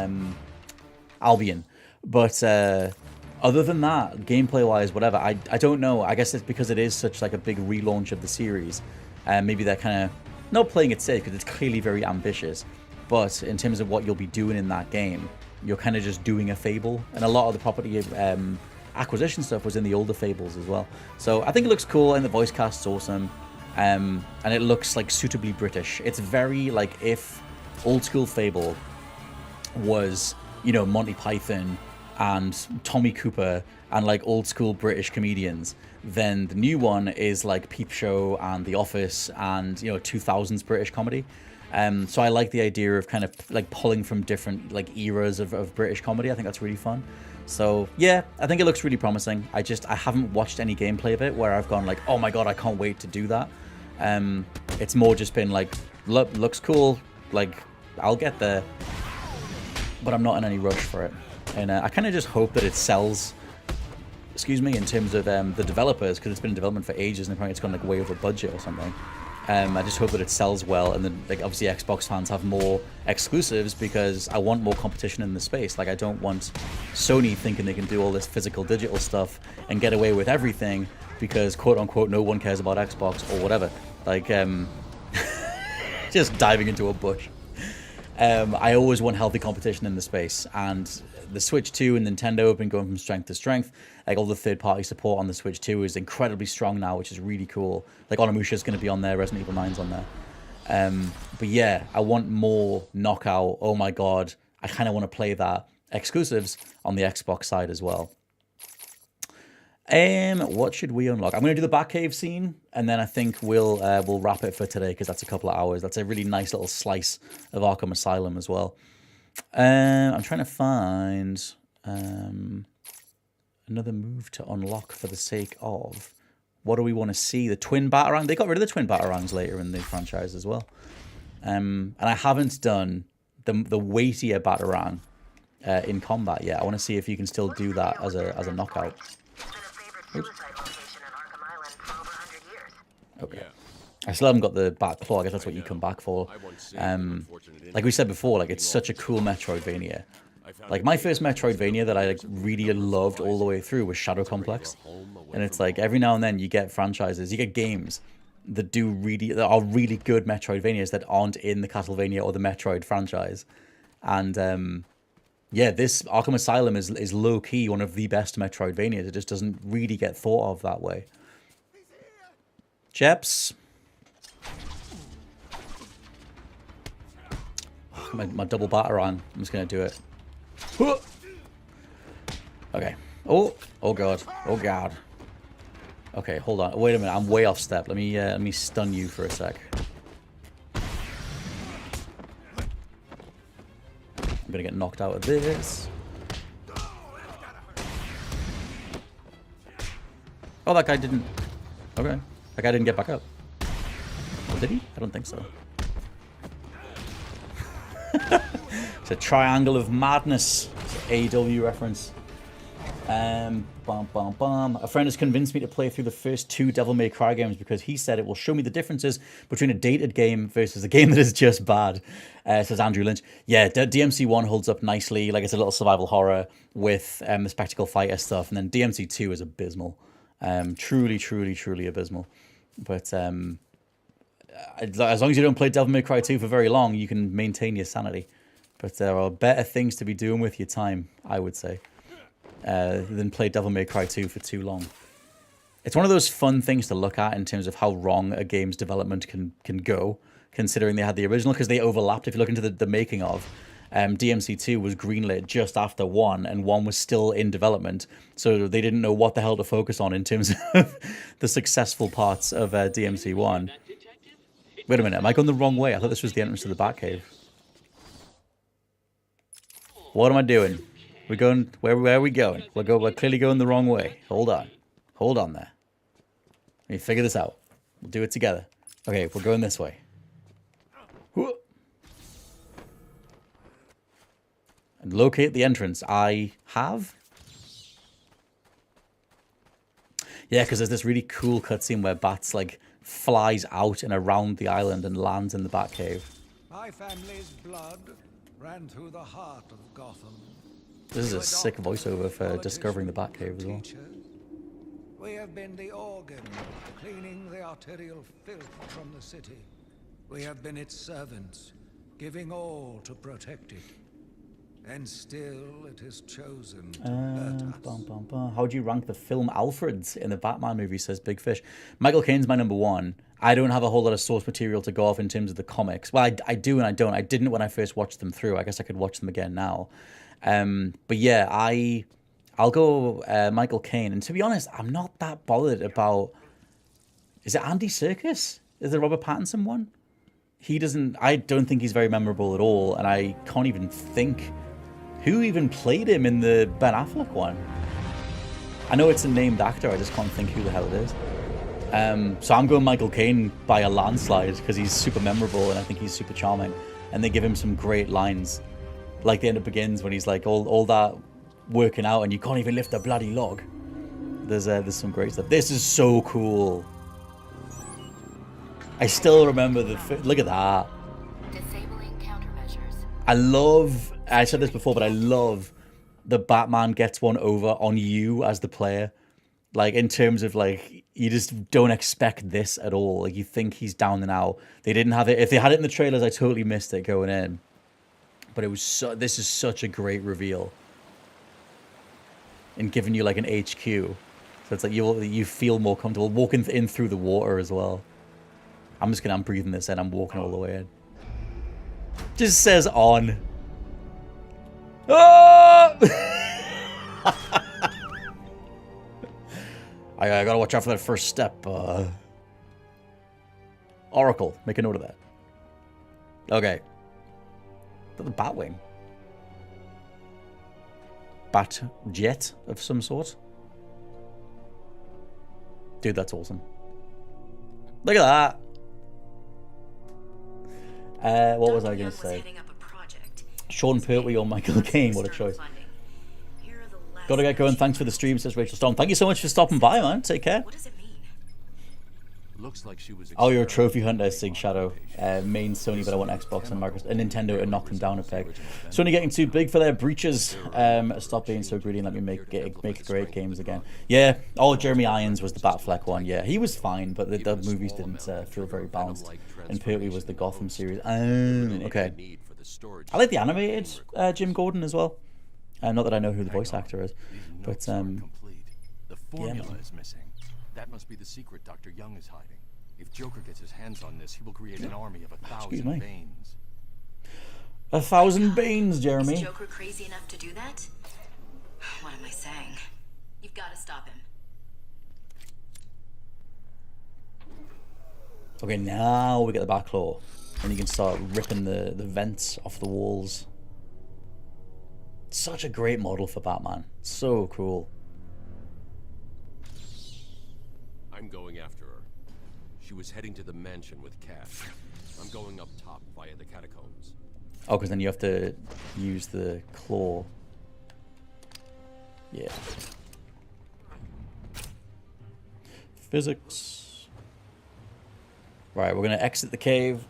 Albion. But other than that, gameplay wise, whatever, I don't know. I guess it's because it is such like a big relaunch of the series. Maybe they're kind of not playing it safe, because it's clearly very ambitious, but in terms of what you'll be doing in that game, you're kind of just doing a Fable, and a lot of the property acquisition stuff was in the older Fables as well. So I think it looks cool, and the voice cast's awesome, and it looks like suitably British. It's very like if old school Fable was, you know, Monty Python and Tommy Cooper and like old school British comedians, then the new one is like Peep Show and The Office and, you know, 2000s British comedy. So I like the idea of kind of like pulling from different like eras of British comedy. I think that's really fun. So yeah, I think it looks really promising. I haven't watched any gameplay of it where I've gone like, oh my god, I can't wait to do that. It's more just been like, looks cool, like I'll get there, but I'm not in any rush for it. And I kind of just hope that it sells, excuse me, in terms of the developers, because it's been in development for ages and apparently it's gone like way over budget or something. I just hope that it sells well, and then like obviously Xbox fans have more exclusives, because I want more competition in the space. Like I don't want Sony thinking they can do all this physical digital stuff and get away with everything because quote unquote no one cares about Xbox or whatever. Like just diving into a bush. I always want healthy competition in the space, and the Switch 2 and Nintendo have been going from strength to strength. Like all the third-party support on the Switch 2 is incredibly strong now, which is really cool. Like Onimusha's going to be on there, Resident Evil 9's on there. But yeah, I want more Knockout. Oh my god, I kind of want to play that exclusives on the Xbox side as well. What should we unlock? I'm going to do the Batcave scene, and then I think we'll wrap it for today, because that's a couple of hours. That's a really nice little slice of Arkham Asylum as well. I'm trying to find another move to unlock for the sake of what do we want to see? The twin Batarang. They got rid of the twin Batarangs later in the franchise as well. And I haven't done the weightier Batarang in combat yet. I want to see if you can still do that as a knockout. Oops. Okay. I still haven't got the Bat Claw. I guess that's what you come back for. Like we said before, like it's such a cool Metroidvania. Like my first Metroidvania that I like really loved all the way through was Shadow Complex. And it's like every now and then you get franchises, you get games that are really good Metroidvanias that aren't in the Castlevania or the Metroid franchise. And yeah, this Arkham Asylum is low-key one of the best Metroidvanias. It just doesn't really get thought of that way. Jeps. My double Batarang. I'm just going to do it. Okay. Oh god. Oh god. Okay, hold on. Wait a minute. I'm way off step. Let me stun you for a sec. I'm gonna get knocked out of this. Oh, that guy didn't. Okay. That guy didn't get back up. Oh, did he? I don't think so. It's a triangle of madness. It's an AEW reference. A friend has convinced me to play through the first 2 Devil May Cry games because he said it will show me the differences between a dated game versus a game that is just bad. Says Andrew Lynch. Yeah, DMC1 holds up nicely. Like it's a little survival horror with the spectacle fighter stuff. And then DMC2 is abysmal. Truly abysmal. But as long as you don't play Devil May Cry 2 for very long, you can maintain your sanity. But there are better things to be doing with your time, I would say, than play Devil May Cry 2 for too long. It's one of those fun things to look at in terms of how wrong a game's development can go, considering they had the original, because they overlapped. If you look into the making of, DMC2 was greenlit just after 1, and 1 was still in development, so they didn't know what the hell to focus on in terms of the successful parts of DMC1. Wait a minute, am I going the wrong way? I thought this was the entrance to the Batcave. What am I doing? We're going, where are we going? We're clearly going the wrong way. Hold on there. Let me figure this out. We'll do it together. Okay, we're going this way. And locate the entrance. I have? Yeah, because there's this really cool cutscene where Bats like flies out and around the island and lands in the Batcave. My family's blood ran through the heart of Gotham. This is a sick voiceover for discovering the Batcave as well. We have been the organ, cleaning the arterial filth from the city. We have been its servants, giving all to protect it. And still it has chosen to hurt us. How would you rank the film Alfred's in the Batman movie, says Big Fish? Michael Caine's my number 1. I don't have a whole lot of source material to go off in terms of the comics. Well, I do and I don't. I didn't when I first watched them through. I guess I could watch them again now. But yeah, I'll go Michael Caine. And to be honest, I'm not that bothered about... Is it Andy Serkis? Is the Robert Pattinson one? I don't think he's very memorable at all, and I can't even think who even played him in the Ben Affleck one. I know it's a named actor, I just can't think who the hell it is. So I'm going Michael Caine by a landslide, because he's super memorable and I think he's super charming. And they give him some great lines, like The End It Begins, when he's like all that working out and you can't even lift a bloody log. There's some great stuff. This is so cool. I still remember look at that. Disabling countermeasures. I said this before, but I love the Batman gets one over on you as the player. Like, in terms of, like, you just don't expect this at all. Like, you think he's down and out. They didn't have it. If they had it in the trailers, I totally missed it going in. But it was this is such a great reveal. And giving you, like, an HQ. So it's like you feel more comfortable walking in through the water as well. I'm breathing this in. I'm walking all the way in. Just says on. Oh! I gotta watch out for that first step. Oracle, make a note of that. Okay. Is that the Batwing? Bat jet of some sort? Dude, that's awesome. Look at that. What was I going to say? Sean Pertwee or Michael Caine, what a choice. Gotta get going. Thanks for the stream, says Rachel Storm. Thank you so much for stopping by, man. Take care. What does it mean? Looks like she was. Oh, you're a trophy hunter, Sig Shadow. Main Sony, but I want Xbox and Microsoft and Nintendo to knock them down a peg. Sony getting too big for their breeches. Stop being so greedy and let me make great games again. Yeah. Oh, Jeremy Irons was the Batfleck one. Yeah, he was fine, but the movies didn't feel very balanced. And Pertwee was the Gotham series. Okay. I like the animated Jim Gordon as well. Not that I know who the voice actor is, but the formula is missing. That must be the secret Dr. Young is hiding. If Joker gets his hands on this, he will create an army of 1,000 Banes. 1,000 Banes, Jeremy. Is Joker crazy enough to do that? What am I saying? You've got to stop him. Okay, now we get the back claw, and you can start ripping the vents off the walls. Such a great model for Batman. So cool. I'm going after her. She was heading to the mansion with cash. I'm going up top via the catacombs. Oh, because then you have to use the claw. Yeah. Physics. Right, we're going to exit the cave.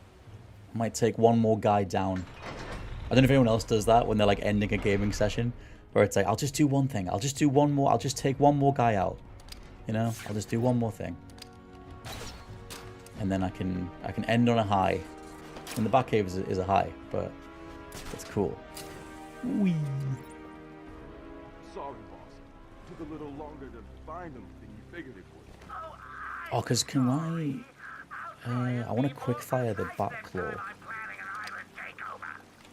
Might take one more guy down. I don't know if anyone else does that when they're like ending a gaming session. Where it's like, I'll just do one thing. I'll just do one more. I'll just take one more guy out. You know? I'll just do one more thing. And then I can end on a high. And the back cave is a high, but it's cool. Whee. Sorry, boss. Took a little longer to find them than you figured it would. Oh, because can I want to quick fire the back claw.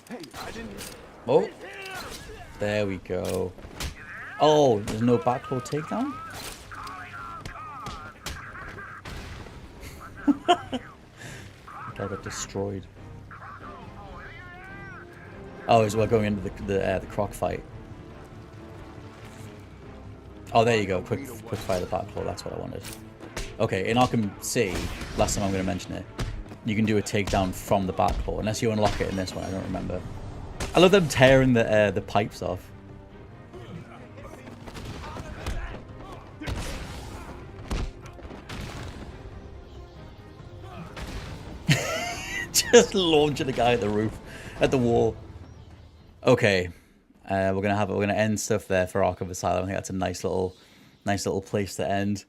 Hey, I didn't... Oh, there we go. Oh, there's no back claw takedown? I got destroyed. Oh, we're going into the croc fight. Oh, there you go. Quick fire the back claw. That's what I wanted. Okay, in Arkham City, last time I'm going to mention it, you can do a takedown from the back claw, unless you unlock it in this one. I don't remember. I love them tearing the pipes off. Just launching a guy at the roof, at the wall. Okay, we're gonna end stuff there for Arkham Asylum. I think that's a nice little place to end.